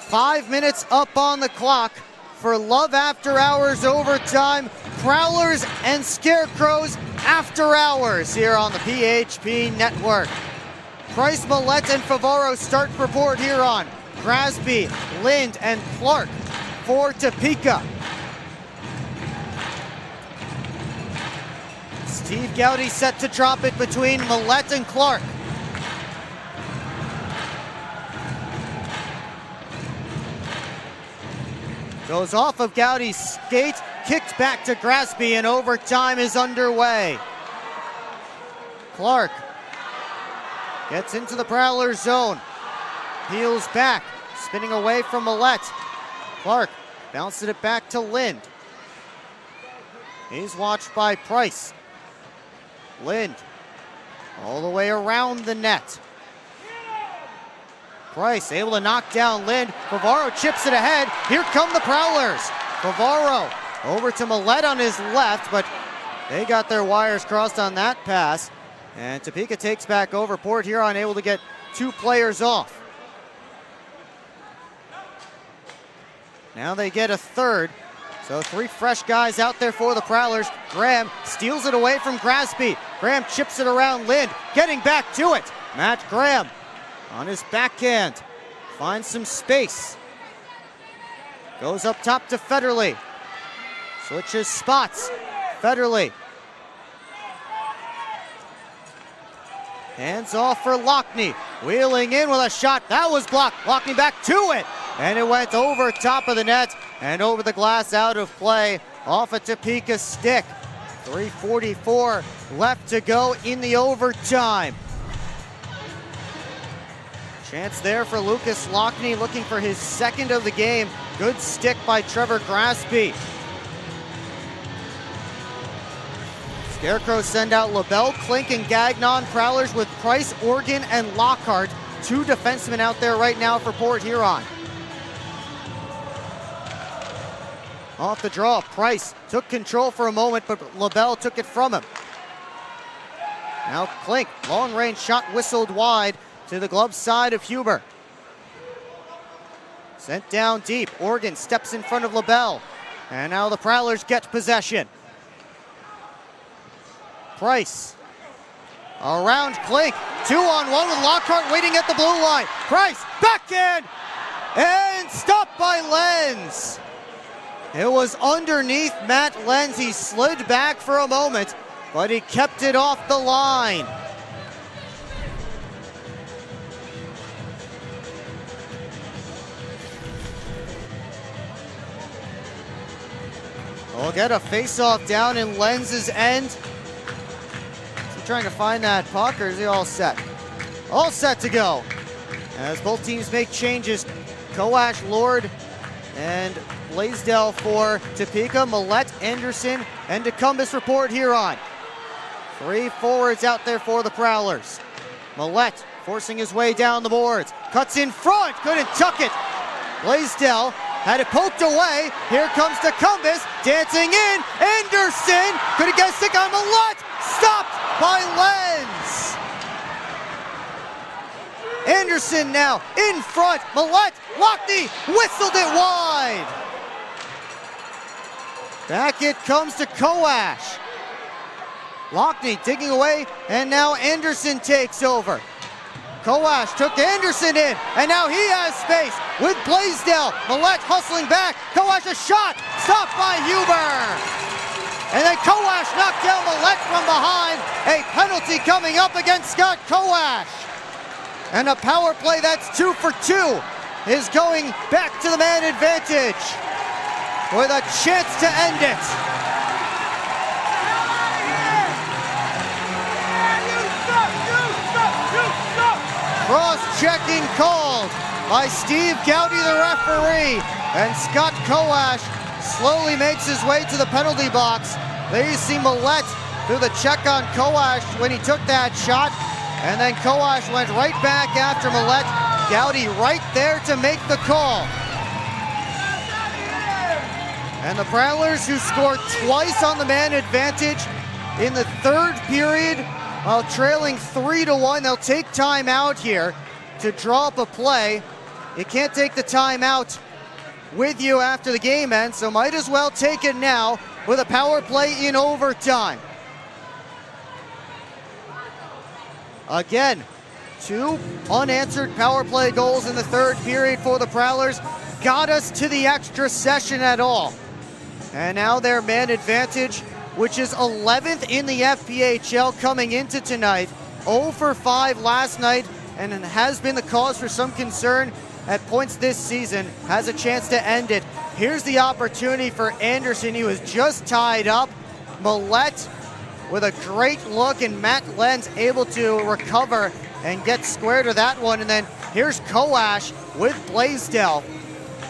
Five minutes up on the clock for Love After Hours overtime. Prowlers and Scarecrows After Hours here on the PHP Network. Price, Millette, and Favaro start for Port Huron. Grasby, Lind, and Clark for Topeka. Steve Gowdy set to drop it between Millette and Clark. Goes off of Gowdy's skate, kicked back to Grasby, and overtime is underway. Clark gets into the Prowler zone, peels back, spinning away from Millette. Clark bounces it back to Lind. He's watched by Price. Lind all the way around the net. Price able to knock down Lind. Favaro chips it ahead. Here come the Prowlers. Favaro over to Millette on his left, but they got their wires crossed on that pass. And Topeka takes back over. Port Huron able to get 2 players off. Now they get a third. So 3 fresh guys out there for the Prowlers. Graham steals it away from Grasby. Graham chips it around Lind, getting back to it. Matt Graham on his backhand, finds some space. Goes up top to Federley. Switches spots. Federley. Hands off for Lockney. Wheeling in with a shot. That was blocked. Lockney back to it. And it went over top of the net and over the glass, out of play, off a Topeka stick. 3:44 left to go in the overtime. Chance there for Lucas Lockney, looking for his second of the game. Good stick by Trevor Grasby. Scarecrows send out LaBelle, Klink, and Gagnon. Prowlers with Price, Organ, and Lockhart. 2 defensemen out there right now for Port Huron. Off the draw, Price took control for a moment, but LaBelle took it from him. Now Klink, long range shot whistled wide to the glove side of Huber. Sent down deep. Organ steps in front of LaBelle. And now the Prowlers get possession. Price around Klink. 2-on-1 with Lockhart waiting at the blue line. Price backhand. And and stopped by Lenz. It was underneath Matt Lenz. He slid back for a moment, but he kept it off the line. We'll get a face-off down in Lenz's end. Is he trying to find that puck, or is he all set? All set to go. As both teams make changes, Kowash, Lord, and Blaisdell for Topeka, Millette, Anderson, and DeCumbus report here on. 3 forwards out there for the Prowlers. Millette forcing his way down the boards. Cuts in front, couldn't tuck it. Blaisdell had it poked away. Here comes DeCumbus, dancing in. Anderson couldn't get a stick on Millette. Stopped by Lenz. Anderson now in front. Millette, Lockney whistled it wide. Back it comes to Kowash. Lockney digging away, and now Anderson takes over. Kowash took Anderson in, and now he has space with Blaisdell. Millette hustling back. Kowash a shot, stopped by Huber. And then Kowash knocked down Millette from behind. A penalty coming up against Scott Kowash. And a power play that's 2 for 2 is going back to the man advantage with a chance to end it. Cross-checking called by Steve Gowdy, the referee, and Scott Kowash slowly makes his way to the penalty box. There you see Millette through the check on Kowash when he took that shot, and then Kowash went right back after Millette. Gowdy right there to make the call. And the Prowlers, who scored twice on the man advantage in the third period, while trailing 3-1, they'll take time out here to draw up a play. You can't take the timeout with you after the game ends, so might as well take it now with a power play in overtime. Again, 2 unanswered power play goals in the third period for the Prowlers. Got us to the extra session at all. And now their man advantage, which is 11th in the FPHL coming into tonight. 0 for 5 last night, and it has been the cause for some concern at points this season. Has a chance to end it. Here's the opportunity for Anderson. He was just tied up. Millette with a great look, and Matt Lenz able to recover and get square to that one. And then here's Kowash with Blaisdell.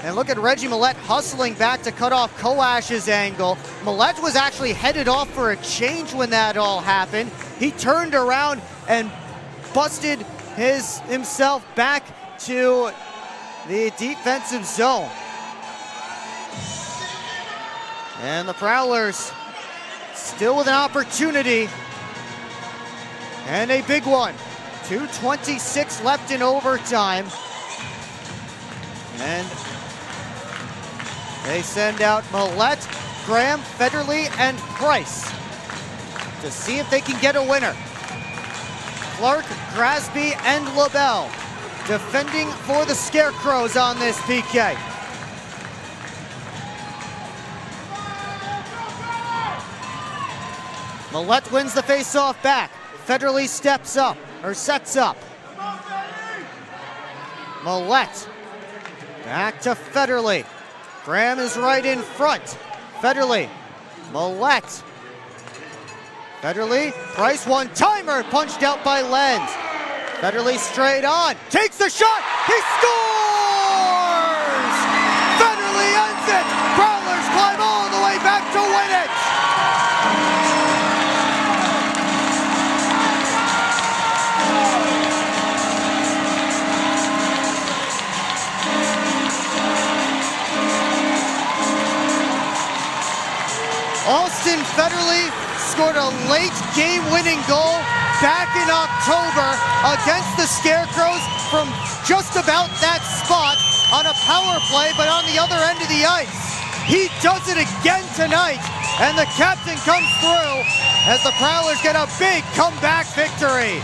And look at Reggie Millette hustling back to cut off Kowash's angle. Millette was actually headed off for a change when that all happened. He turned around and busted himself back to the defensive zone. And the Prowlers still with an opportunity, and a big one. 2:26 left in overtime. And they send out Millette, Graham, Federley, and Price to see if they can get a winner. Clark, Grasby, and LaBelle defending for the Scarecrows on this PK. Millette wins the face-off back. Federley steps up, or sets up. Millette back to Federley. Graham is right in front. Federley, Millette. Federley, Price one-timer, punched out by Lenz. Federley straight on, takes the shot, he scores! Federley ends it! Prowlers climb all the way back to win it! Austin Federley scored a late game-winning goal back in October against the Scarecrows from just about that spot on a power play, but on the other end of the ice. He does it again tonight, and the captain comes through as the Prowlers get a big comeback victory.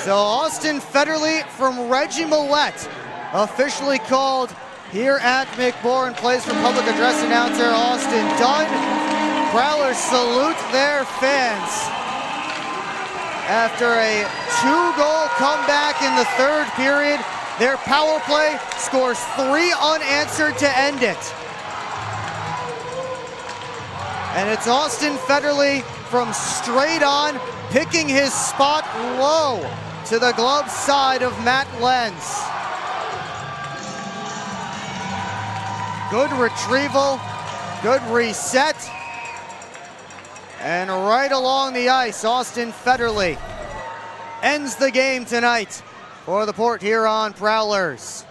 So Austin Federle from Reggie Millette, officially called here at McMorran Place for public address announcer Austin Dunn. Prowlers salute their fans after a 2-goal comeback in the third period. Their power play scores 3 unanswered to end it. And it's Austin Federle from straight on, picking his spot low to the glove side of Matt Lenz. Good retrieval, good reset. And right along the ice, Austin Federle ends the game tonight for the Port Huron Prowlers.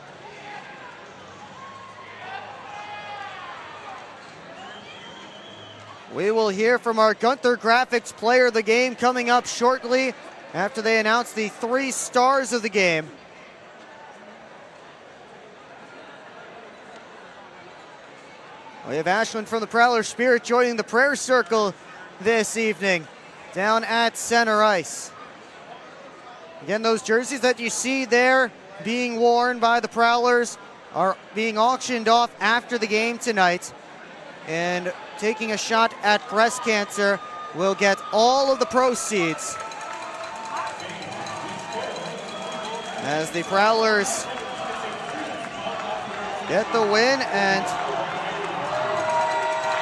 We will hear from our Gunther Graphics player of the game coming up shortly after they announce the 3 stars of the game. We have Ashlyn from the Prowler Spirit joining the prayer circle this evening down at center ice. Again, those jerseys that you see there being worn by the Prowlers are being auctioned off after the game tonight. And taking a shot at breast cancer will get all of the proceeds as the Prowlers get the win, and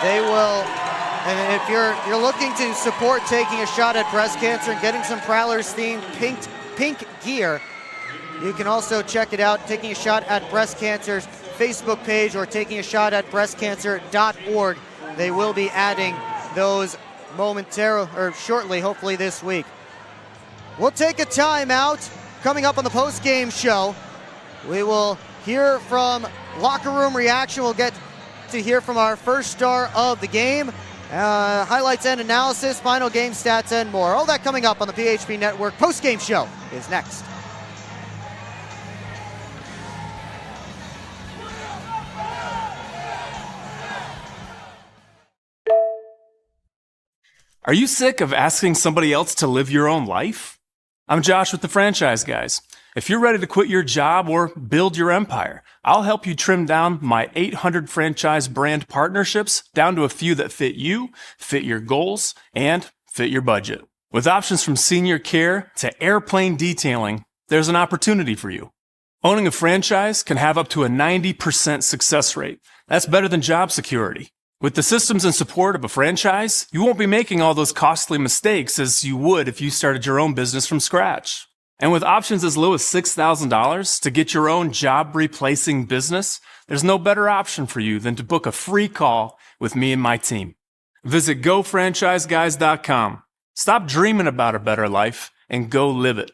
they will. And if you're looking to support taking a shot at breast cancer and getting some Prowlers themed pink gear, you can also check it out, Taking a Shot at Breast Cancer's Facebook page or Taking a Shot at breastcancer.org. They will be adding those momentarily or shortly, hopefully this week. We'll take a timeout. Coming up on the post-game show, we will hear from Locker Room Reaction. We'll get to hear from our first star of the game, highlights and analysis, final game stats, and more. All that coming up on the PHP Network. Post-game show is next. Are you sick of asking somebody else to live your own life? I'm Josh with the Franchise Guys. If you're ready to quit your job or build your empire, I'll help you trim down my 800 franchise brand partnerships down to a few that fit you, fit your goals, and fit your budget. With options from senior care to airplane detailing, there's an opportunity for you. Owning a franchise can have up to a 90% success rate. That's better than job security. With the systems and support of a franchise, you won't be making all those costly mistakes as you would if you started your own business from scratch. And with options as low as $6,000 to get your own job-replacing business, there's no better option for you than to book a free call with me and my team. Visit GoFranchiseGuys.com. Stop dreaming about a better life and go live it.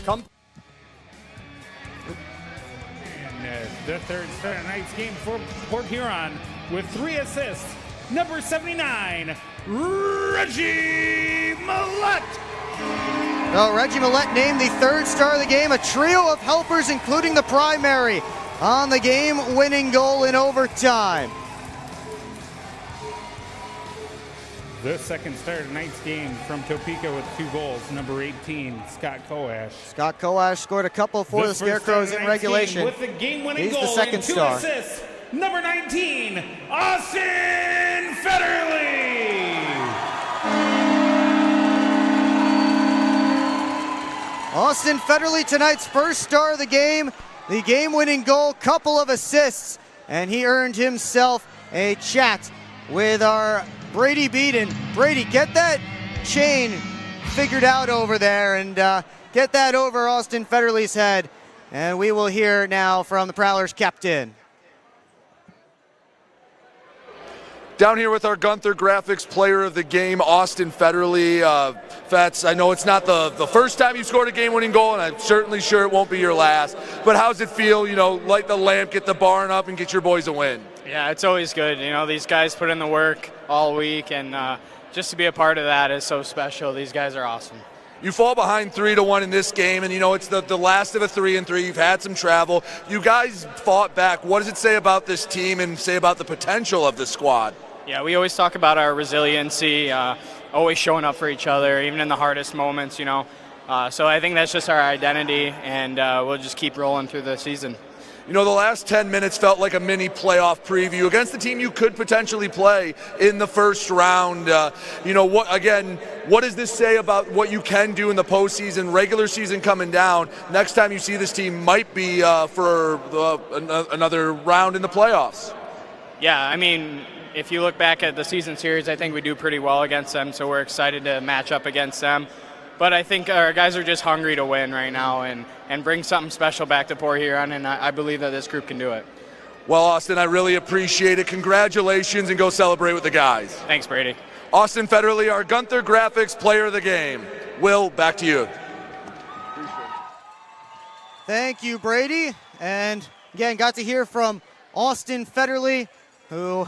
Come. And the third start of tonight's game for Port Huron with 3 assists. Number 79, Reggie Millette. Well, Reggie Millette named the third star of the game, a trio of helpers, including the primary, on the game-winning goal in overtime. The second star of tonight's game from Topeka with 2 goals, number 18, Scott Koash. Scott Koash scored a couple for the Scarecrows in regulation. With the game-winning He's goal the second and 2 star. assists, number 19, Austin Federle. Austin Federle, tonight's first star of the game-winning goal, couple of assists, and he earned himself a chat with our Brady Beaton. Brady, get that chain figured out over there and get that over Austin Federle's head. And we will hear now from the Prowlers captain. Down here with our Gunther Graphics player of the game, Austin Federle. Fats, I know it's not the first time you scored a game-winning goal, and I'm certainly sure it won't be your last. But how's it feel, light the lamp, get the barn up, and get your boys a win? Yeah, it's always good. These guys put in the work all week, and just to be a part of that is so special. These guys are awesome. You fall behind 3-1 in this game, and it's the last of a 3-3. You've had some travel. You guys fought back. What does it say about this team and say about the potential of the squad? Yeah, we always talk about our resiliency, always showing up for each other, even in the hardest moments, So I think that's just our identity, and we'll just keep rolling through the season. The last 10 minutes felt like a mini playoff preview against the team you could potentially play in the first round. What does this say about what you can do in the postseason, regular season coming down? Next time you see this team might be for another round in the playoffs. Yeah, I mean, if you look back at the season series, I think we do pretty well against them, so we're excited to match up against them. But I think our guys are just hungry to win right now and bring something special back to Port Huron, and I believe that this group can do it. Well, Austin, I really appreciate it. Congratulations, and go celebrate with the guys. Thanks, Brady. Austin Federle, our Gunther Graphics Player of the Game. Will, back to you. Thank you, Brady. And again, got to hear from Austin Federle, who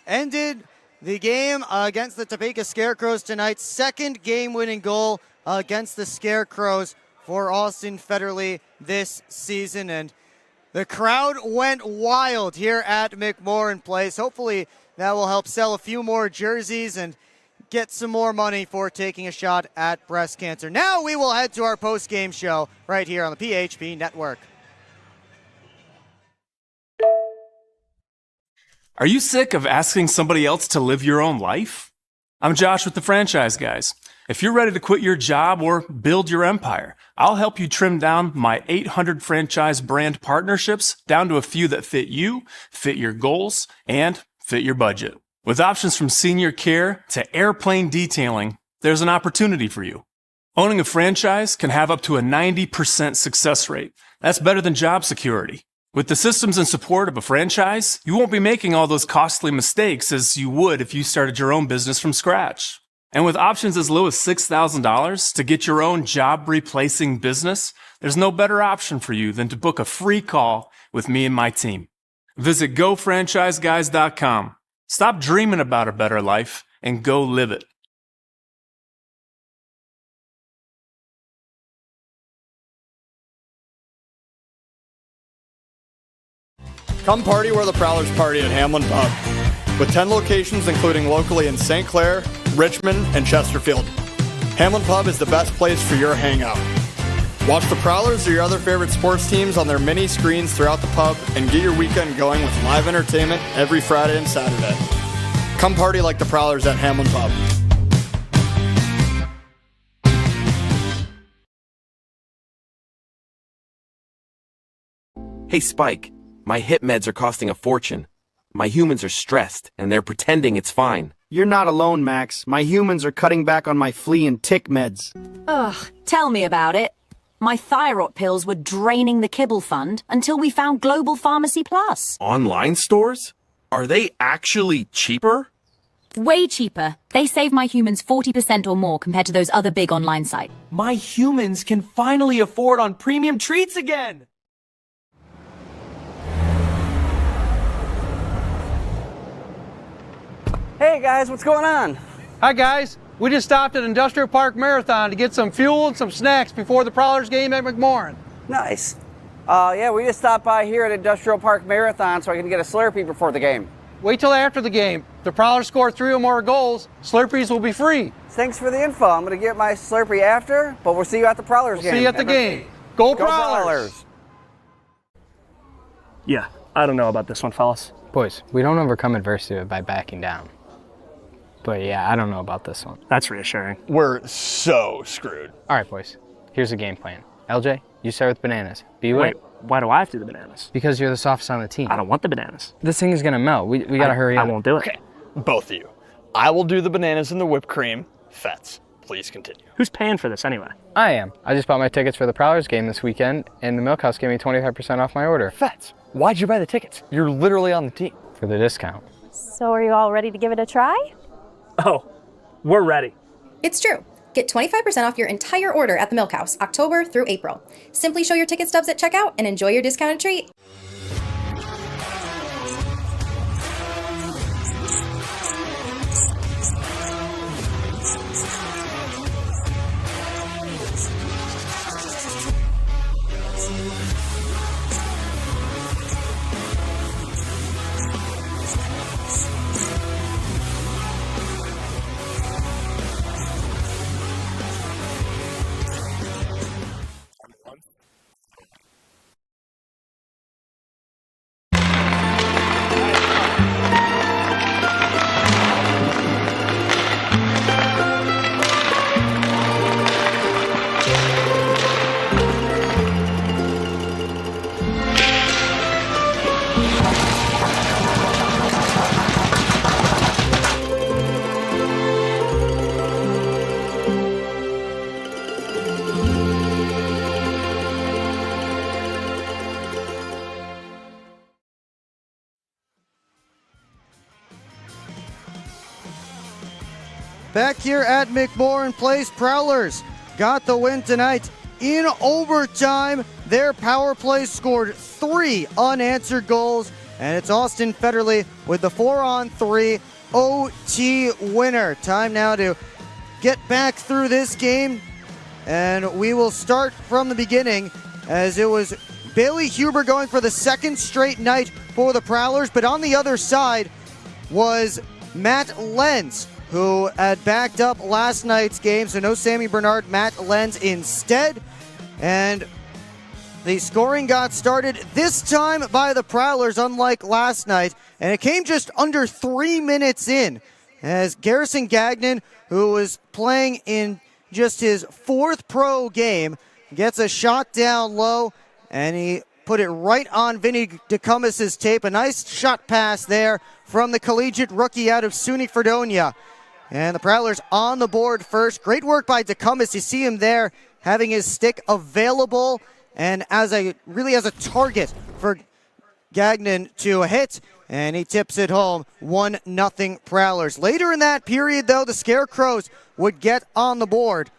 ended the game against the Topeka Scarecrows tonight. Second game-winning goal against the Scarecrows for Austin Federle this season. And the crowd went wild here at McMorran Place. Hopefully that will help sell a few more jerseys and get some more money for taking a shot at breast cancer. Now we will head to our post-game show right here on the PHP Network. Are you sick of asking somebody else to live your own life? I'm Josh with the Franchise Guys. If you're ready to quit your job or build your empire, I'll help you trim down my 800 franchise brand partnerships down to a few that fit you, fit your goals, and fit your budget. With options from senior care to airplane detailing, there's an opportunity for you. Owning a franchise can have up to a 90% success rate. That's better than job security. With the systems and support of a franchise, you won't be making all those costly mistakes as you would if you started your own business from scratch. And with options as low as $6,000 to get your own job-replacing business, there's no better option for you than to book a free call with me and my team. Visit GoFranchiseGuys.com. Stop dreaming about a better life and go live it. Come party where the Prowlers party at Hamlin Pub. With 10 locations including locally in St. Clair, Richmond, and Chesterfield. Hamlin Pub is the best place for your hangout. Watch the Prowlers or your other favorite sports teams on their mini screens throughout the pub and get your weekend going with live entertainment every Friday and Saturday. Come party like the Prowlers at Hamlin Pub. Hey, Spike. My hip meds are costing a fortune. My humans are stressed, and they're pretending it's fine. You're not alone, Max. My humans are cutting back on my flea and tick meds. Ugh, tell me about it. My thyroid pills were draining the kibble fund until we found Global Pharmacy Plus. Online stores? Are they actually cheaper? Way cheaper. They save my humans 40% or more compared to those other big online sites. My humans can finally afford on premium treats again! Hey guys, what's going on? Hi guys, we just stopped at Industrial Park Marathon to get some fuel and some snacks before the Prowlers game at McMorran. Nice. Yeah, we just stopped by here at Industrial Park Marathon so I can get a Slurpee before the game. Wait till after the game. If the Prowlers score 3 or more goals, Slurpees will be free. Thanks for the info. I'm going to get my Slurpee after, but we'll see you at the Prowlers game. See you at the game. Go Prowlers! Yeah, I don't know about this one, fellas. Boys, we don't overcome adversity by backing down. But yeah, I don't know about this one. That's reassuring. We're so screwed. All right, boys. Here's the game plan. LJ, you start with bananas. Wait, why do I have to do the bananas? Because you're the softest on the team. I don't want the bananas. This thing is gonna melt. We gotta hurry up. I won't do it. Okay, both of you. I will do the bananas and the whipped cream. Fets, please continue. Who's paying for this anyway? I am. I just bought my tickets for the Prowlers game this weekend, and the Milk House gave me 25% off my order. Fets, why'd you buy the tickets? You're literally on the team. For the discount. So are you all ready to give it a try? Oh, we're ready. It's true. Get 25% off your entire order at the Milk House, October through April. Simply show your ticket stubs at checkout and enjoy your discounted treat. back here at McMorran Place, Prowlers got the win tonight in overtime. Their power play scored 3 unanswered goals, and it's Austin Federley with the 4-on-3 OT winner. Time now to get back through this game, and we will start from the beginning, as it was Bailey Huber going for the second straight night for the Prowlers, but on the other side was Matt Lenz, who had backed up last night's game, so no Sammy Bernard, Matt Lenz instead. And the scoring got started this time by the Prowlers, unlike last night, and it came just under 3 minutes in, as Garrison Gagnon, who was playing in just his 4th pro game, gets a shot down low, and he put it right on Vinny DeCumbis' tape. A nice shot pass there from the collegiate rookie out of SUNY Fredonia. And the Prowlers on the board first. Great work by DeCumbis. You see him there having his stick available and as a target for Gagnon to hit. And he tips it home, 1-0 Prowlers. Later in that period, though, the Scarecrows would get on the board.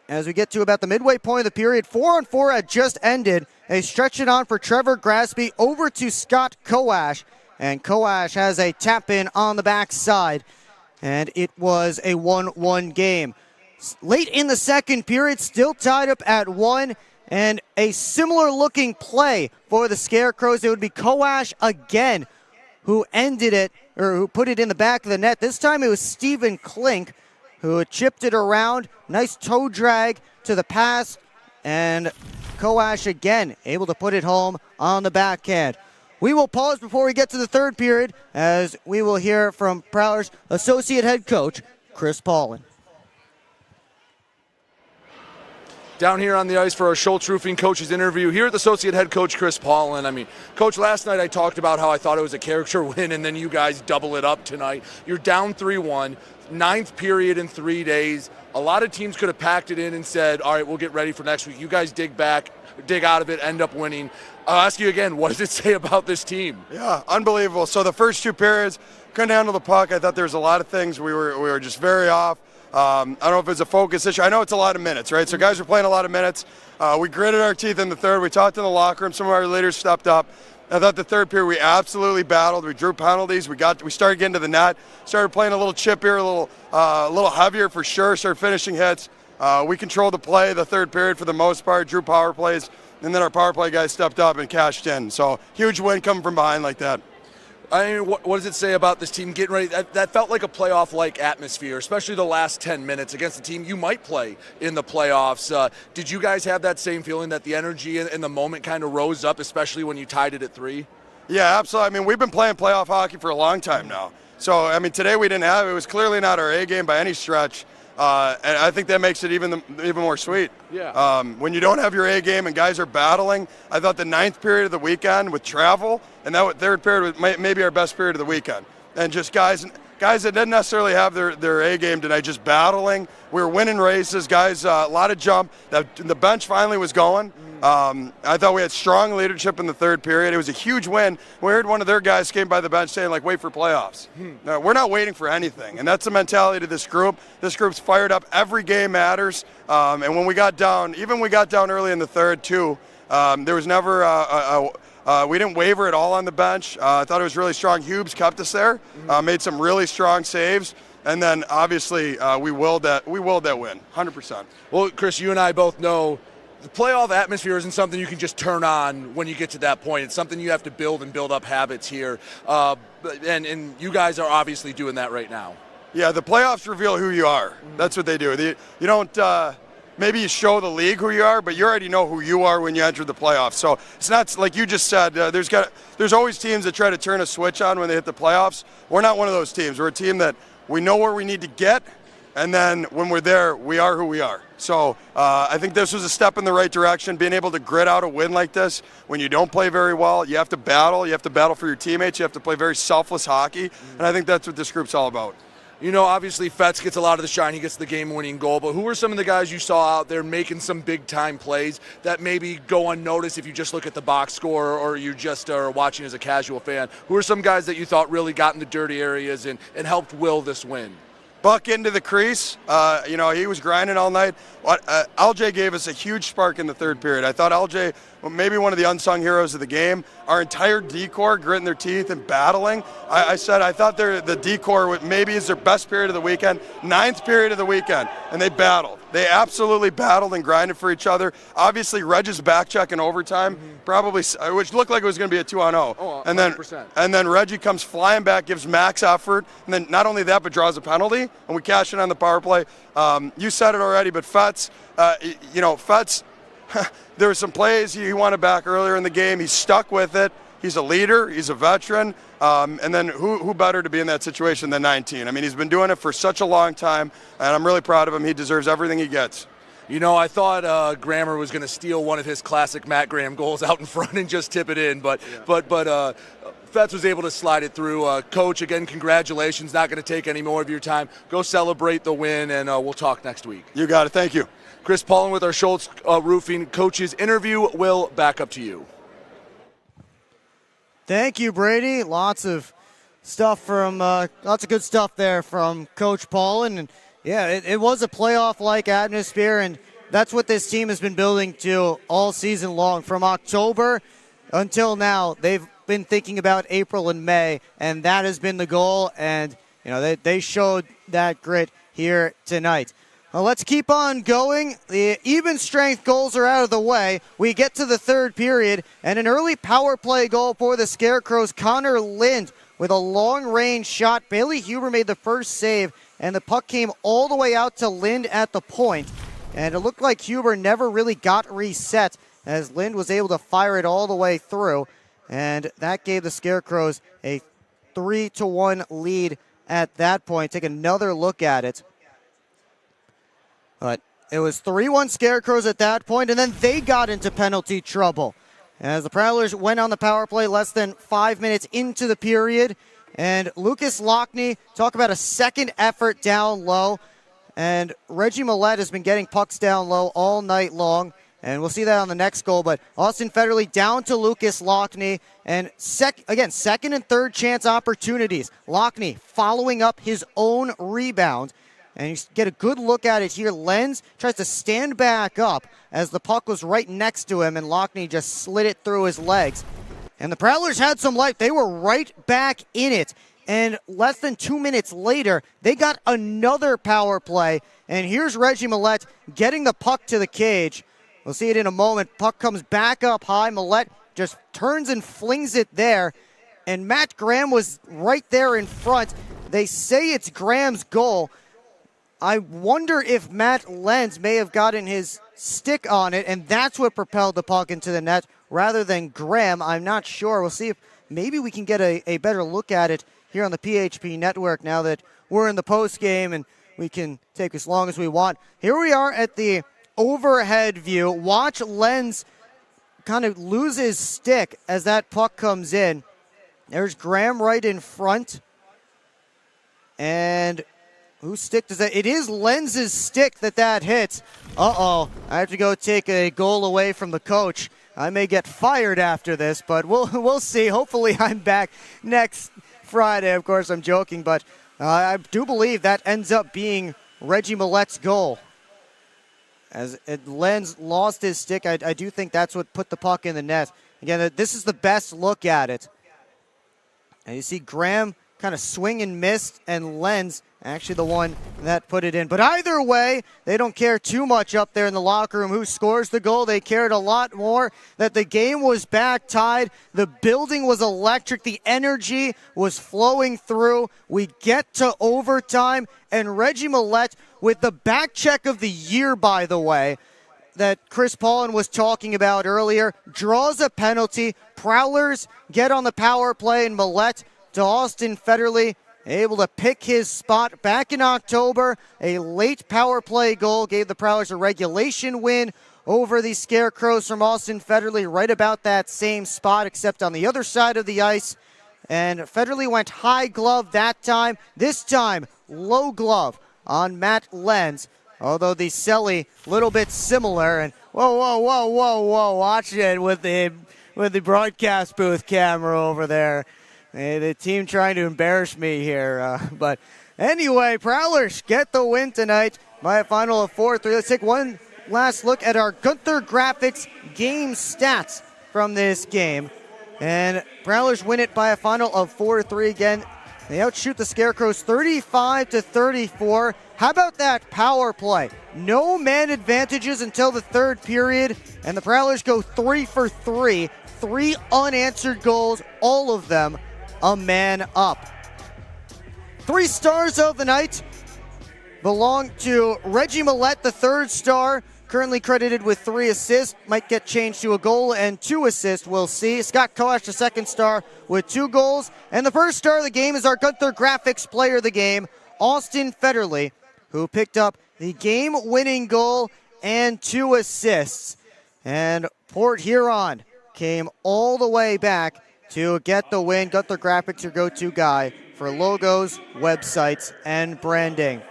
As we get to about the midway point of the period, 4-on-4 had just ended. They stretch it on for Trevor Grasby over to Scott Koash. And Koash has a tap-in on the backside. And it was a 1-1 game. Late in the second period, still tied up at 1. And a similar-looking play for the Scarecrows. It would be Koash again who ended it, or who put it in the back of the net. This time it was Stephen Klink who chipped it around. Nice toe drag to the pass, and Koash again able to put it home on the backhand. We will pause before we get to the third period, as we will hear from Prowlers associate head coach Chris Paulin. Down here on the ice for our Schultz Roofing coaches interview. Here at the associate head coach Chris Paulin. I mean, Coach, last night I talked about how I thought it was a character win, and then you guys double it up tonight. You're down 3-1, 9th period in 3 days. A lot of teams could have packed it in and said, all right, we'll get ready for next week. You guys dig out of it, end up winning. I'll ask you again, what does it say about this team? Yeah, unbelievable. So the first 2 periods, couldn't handle the puck. I thought there was a lot of things. We were just very off. I don't know if it's a focus issue. I know it's a lot of minutes, right? So guys were playing a lot of minutes. We gritted our teeth in the third. We talked in the locker room. Some of our leaders stepped up. I thought the third period we absolutely battled. We drew penalties. We started getting to the net. Started playing a little chippier, a little heavier for sure. Started finishing hits. We controlled the play the third period for the most part. Drew power plays, and then our power play guys stepped up and cashed in. So huge win coming from behind like that. I mean, what does it say about this team getting ready? That felt like a playoff-like atmosphere, especially the last 10 minutes against a team you might play in the playoffs. Did you guys have that same feeling that the energy in the moment kind of rose up, especially when you tied it at 3? Yeah, absolutely. I mean, we've been playing playoff hockey for a long time now. So, I mean, today we didn't have it. It was clearly not our A game by any stretch. And I think that makes it even more sweet. Yeah. When you don't have your A game and guys are battling, I thought the 9th period of the weekend with travel, and that third period was maybe our best period of the weekend. And just guys that didn't necessarily have their A game tonight, just battling. We were winning races, guys, a lot of jump. The bench finally was going. I thought we had strong leadership in the third period. It was a huge win. We heard one of their guys came by the bench saying, like, wait for playoffs. No, we're not waiting for anything, and that's the mentality of this group. This group's fired up. Every game matters, and when we got down, even we got down early in the third, too, there was never we didn't waver at all on the bench. I thought it was really strong. Hubes kept us there, made some really strong saves. And then, obviously, we willed that win, 100%. Well, Chris, you and I both know the playoff atmosphere isn't something you can just turn on when you get to that point. It's something you have to build up habits here. And you guys are obviously doing that right now. Yeah, the playoffs reveal who you are. That's what they do. You don't maybe you show the league who you are, but you already know who you are when you enter the playoffs. So it's not like you just said. There's always teams that try to turn a switch on when they hit the playoffs. We're not one of those teams. We're a team that we know where we need to get, and then when we're there, we are who we are. So I think this was a step in the right direction, being able to grit out a win like this. When you don't play very well, you have to battle. You have to battle for your teammates. You have to play very selfless hockey, and I think that's what this group's all about. You know, obviously, Fetz gets a lot of the shine. He gets the game-winning goal. But who are some of the guys you saw out there making some big-time plays that maybe go unnoticed if you just look at the box score or you just are watching as a casual fan? Who are some guys that you thought really got in the dirty areas and helped will this win? Buck into the crease. He was grinding all night. LJ gave us a huge spark in the third period. I thought LJ, maybe one of the unsung heroes of the game. Our entire D-core gritting their teeth and battling. I thought the D-core maybe is their best period of the weekend, 9th period of the weekend, and they battled. They absolutely battled and grinded for each other. Obviously, Reg's back check in overtime, probably, which looked like it was going to be a 2-on-0. Oh, and then Reggie comes flying back, gives max effort, and then not only that, but draws a penalty, and we cash in on the power play. You said it already, but Fetz, Fetz, there were some plays he wanted back earlier in the game. He's stuck with it. He's a leader. He's a veteran. And then who better to be in that situation than 19? I mean, he's been doing it for such a long time, and I'm really proud of him. He deserves everything he gets. I thought Grammer was going to steal one of his classic Matt Graham goals out in front and just tip it in, but Fetz was able to slide it through. Coach, again, congratulations. Not going to take any more of your time. Go celebrate the win, and we'll talk next week. You got it. Thank you. Chris Paulin with our Schultz Roofing Coaches interview. Will, back up to you. Thank you, Brady. Lots of good stuff there from Coach Paulin. And yeah, it was a playoff-like atmosphere, and that's what this team has been building to all season long. From October until now, they've been thinking about April and May, and that has been the goal. And they showed that grit here tonight. Well, let's keep on going. The even strength goals are out of the way. We get to the third period, and an early power play goal for the Scarecrows. Connor Lind with a long-range shot. Bailey Huber made the first save, and the puck came all the way out to Lind at the point. And it looked like Huber never really got reset, as Lind was able to fire it all the way through. And that gave the Scarecrows a 3-1 lead at that point. Take another look at it. But it was 3-1 Scarecrows at that point, and then they got into penalty trouble. As the Prowlers went on the power play less than 5 minutes into the period, and Lucas Lockney, talk about a second effort down low, and Reggie Millette has been getting pucks down low all night long, and we'll see that on the next goal. But Austin Federley down to Lucas Lockney, and second and third chance opportunities. Lockney following up his own rebound. And you get a good look at it here. Lenz tries to stand back up as the puck was right next to him, and Lockney just slid it through his legs. And the Prowlers had some life. They were right back in it. And less than 2 minutes later, they got another power play. And here's Reggie Millette getting the puck to the cage. We'll see it in a moment. Puck comes back up high. Millette just turns and flings it there. And Matt Graham was right there in front. They say it's Graham's goal. I wonder if Matt Lenz may have gotten his stick on it, and that's what propelled the puck into the net rather than Graham. I'm not sure. We'll see if maybe we can get a better look at it here on the PHP network now that we're in the post game and we can take as long as we want. Here we are at the overhead view. Watch Lenz kind of lose his stick as that puck comes in. There's Graham right in front. And whose stick does that? It is Lenz's stick that hits. Uh-oh. I have to go take a goal away from the coach. I may get fired after this, but we'll see. Hopefully I'm back next Friday. Of course, I'm joking, but I do believe that ends up being Reggie Millette's goal. As Lenz lost his stick, I do think that's what put the puck in the net. Again, this is the best look at it. And you see Graham kind of swing and miss, and Lenz actually the one that put it in. But either way, they don't care too much up there in the locker room who scores the goal. They cared a lot more that the game was back tied. The building was electric. The energy was flowing through. We get to overtime, and Reggie Millette with the back check of the year, by the way, that Chris Paulin was talking about earlier, draws a penalty. Prowlers get on the power play, and Millette to Austin Federley, able to pick his spot back in October. A late power play goal gave the Prowlers a regulation win over the Scarecrows from Austin Federley, right about that same spot, except on the other side of the ice. And Federley went high glove that time. This time, low glove on Matt Lenz, although the celly a little bit similar. And whoa, watch it with the broadcast booth camera over there. The team trying to embarrass me here, but Anyway, Prowlers get the win tonight by a final of 4-3. Let's take one last look at our Gunther Graphics game stats from this game. And Prowlers win it by a final of 4-3 again. They outshoot the Scarecrows 35-34. How about that power play? No man advantages until the third period, and the Prowlers go 3 for 3. 3 unanswered goals, all of them a man up. 3 stars of the night belong to Reggie Millette, the third star, currently credited with 3 assists. Might get changed to a goal and 2 assists, we'll see. Scott Kosh, the second star, with 2 goals. And the first star of the game is our Gunther Graphics player of the game, Austin Federley, who picked up the game-winning goal and 2 assists. And Port Huron came all the way back to get the win. Gunther Graphics, your go-to guy for logos, websites, and branding.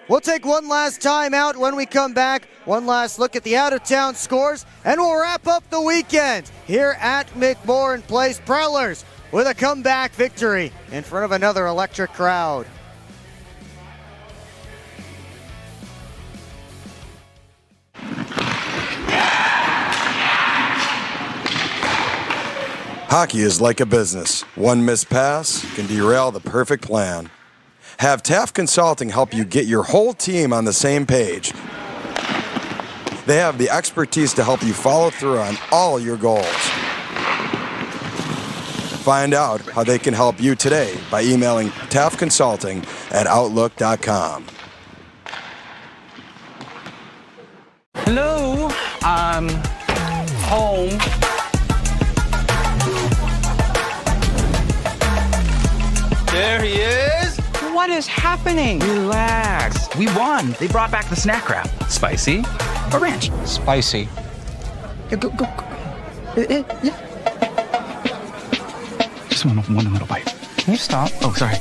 We'll take one last time out when we come back. One last look at the out-of-town scores, and we'll wrap up the weekend here at McMorran Place. Prowlers with a comeback victory in front of another electric crowd. Hockey is like a business. One missed pass can derail the perfect plan. Have Taft Consulting help you get your whole team on the same page. They have the expertise to help you follow through on all your goals. Find out how they can help you today by emailing taftconsulting@outlook.com. Hello, I'm home. There he is. What is happening? Relax. We won. They brought back the snack wrap. Spicy or ranch? Spicy. Yeah, go. Yeah. Just one little bite. Can you stop? Oh, sorry.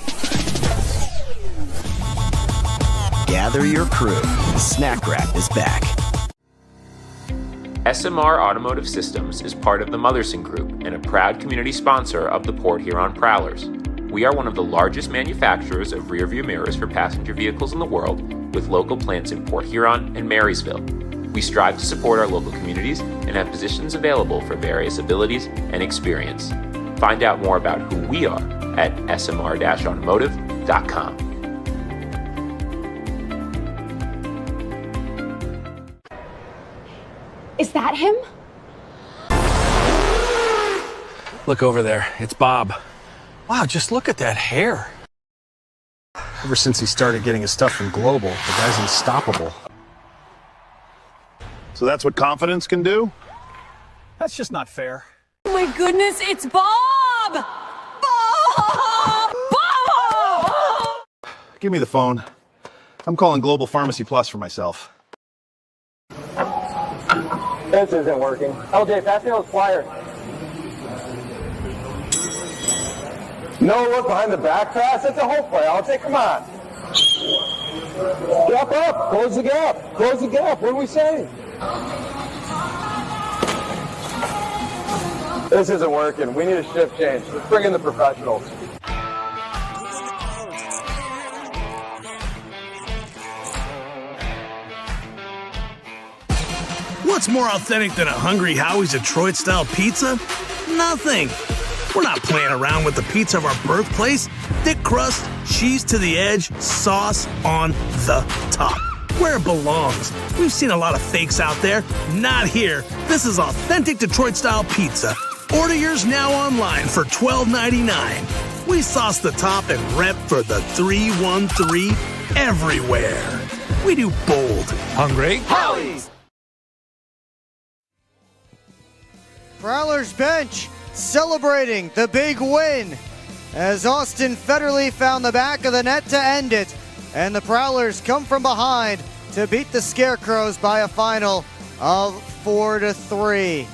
Gather your crew. Snack wrap is back. SMR Automotive Systems is part of the Motherson Group and a proud community sponsor of the Port Huron Prowlers. We are one of the largest manufacturers of rearview mirrors for passenger vehicles in the world, with local plants in Port Huron and Marysville. We strive to support our local communities and have positions available for various abilities and experience. Find out more about who we are at smr-automotive.com. Is that him? Look over there. It's Bob. Wow, just look at that hair. Ever since he started getting his stuff from Global, the guy's unstoppable. So that's what confidence can do? That's just not fair. Oh my goodness, it's Bob! Bob! Bob! Give me the phone. I'm calling Global Pharmacy Plus for myself. This isn't working. LJ, pass me those flyers. No look behind the back pass? It's a whole play. I'll take, come on. Gap up. Close the gap. Close the gap. What are we saying? This isn't working. We need a shift change. Let's bring in the professionals. What's more authentic than a Hungry Howie's Detroit-style pizza? Nothing. We're not playing around with the pizza of our birthplace. Thick crust, cheese to the edge, sauce on the top. Where it belongs. We've seen a lot of fakes out there. Not here. This is authentic Detroit-style pizza. Order yours now online for $12.99. We sauce the top and rep for the 313 everywhere. We do bold. Hungry? Howie's! Prowlers bench celebrating the big win as Austin Federley found the back of the net to end it, and the Prowlers come from behind to beat the Scarecrows by a final of 4-3.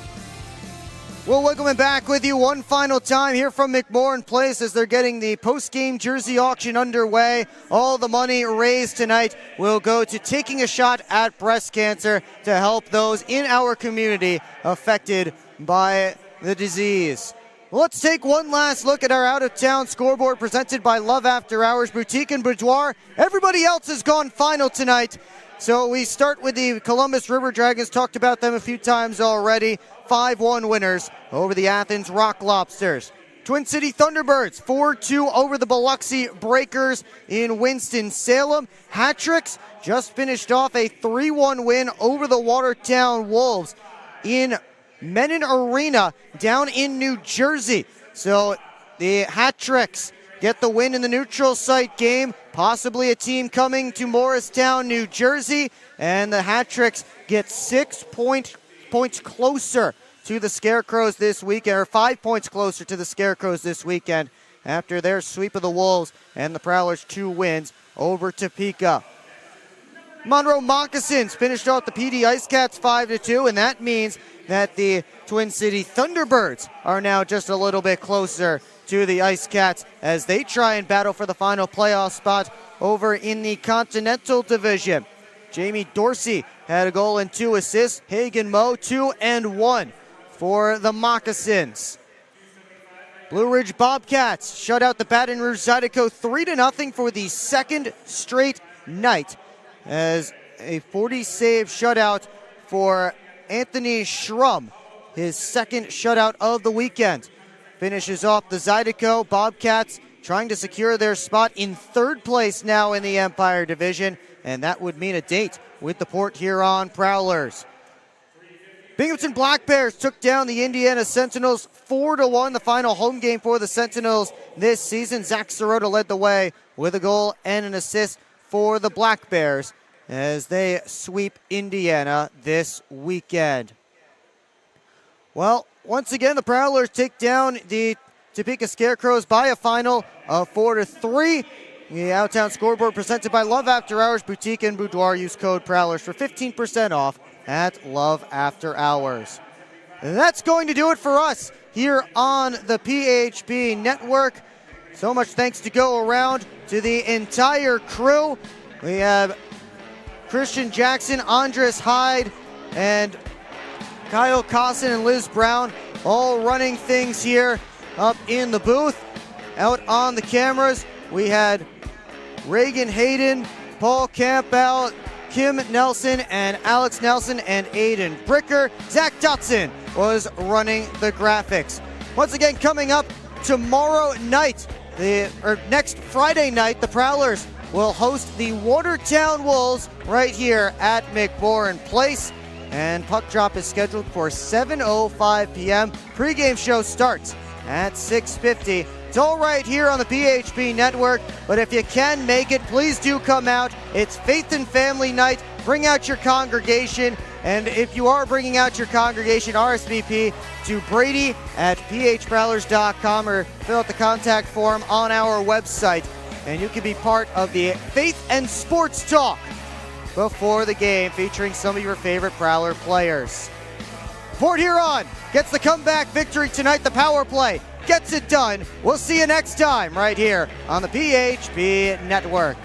We'll welcome him back with you one final time here from McMorran Place as they're getting the post-game jersey auction underway. All the money raised tonight will go to taking a shot at breast cancer to help those in our community affected by the disease. Let's take one last look at our out-of-town scoreboard presented by Love After Hours Boutique and Boudoir. Everybody else has gone final tonight. So we start with the Columbus River Dragons. Talked about them a few times already. 5-1 winners over the Athens Rock Lobsters. Twin City Thunderbirds 4-2 over the Biloxi Breakers in Winston-Salem. Hat-tricks just finished off a 3-1 win over the Watertown Wolves in Menon Arena down in New Jersey. So the Hat-tricks get the win in the neutral site game. Possibly a team coming to Morristown, New Jersey. And the Hat-tricks get 6 points closer to the Scarecrows this weekend, or 5 points closer to the Scarecrows this weekend after their sweep of the Wolves and the Prowlers' 2 wins over Topeka. Monroe Moccasins finished off the PD Ice Cats 5-2, and that means that the Twin City Thunderbirds are now just a little bit closer to the Ice Cats as they try and battle for the final playoff spot over in the Continental Division. Jamie Dorsey had a goal and 2 assists. Hagen Moe 2 and 1 for the Moccasins. Blue Ridge Bobcats shut out the Baton Rouge Zydeco 3-0 for the second straight night as a 40-save shutout for Anthony Schrum, his second shutout of the weekend. Finishes off the Zydeco. Bobcats trying to secure their spot in third place now in the Empire Division, and that would mean a date with the Port Huron Prowlers. Binghamton Black Bears took down the Indiana Sentinels 4-1, the final home game for the Sentinels this season. Zach Sirota led the way with a goal and an assist for the Black Bears as they sweep Indiana this weekend. Well, once again, the Prowlers take down the Topeka Scarecrows by a final of 4-3. The Out-of-Town Scoreboard presented by Love After Hours Boutique and Boudoir. Use code Prowlers for 15% off at Love After Hours. And that's going to do it for us here on the PHP Network. So much thanks to go around to the entire crew. We have Christian Jackson, Andres Hyde, and Kyle Cosson and Liz Brown all running things here up in the booth. Out on the cameras, we had Reagan Hayden, Paul Campbell, Kim Nelson, and Alex Nelson, and Aiden Bricker. Zach Dotson was running the graphics. Once again, coming up tomorrow night, next Friday night, the Prowlers will host the Watertown Wolves right here at McMorran Place. And puck drop is scheduled for 7:05 p.m. Pre-game show starts at 6:50. It's all right here on the PHP Network, but if you can make it, please do come out. It's Faith and Family Night. Bring out your congregation, and if you are bringing out your congregation, RSVP to Brady at phprowlers.com or fill out the contact form on our website, and you can be part of the Faith and Sports Talk before the game, featuring some of your favorite Prowler players. Port Huron gets the comeback victory tonight. The power play gets it done. We'll see you next time right here on the PHP Network.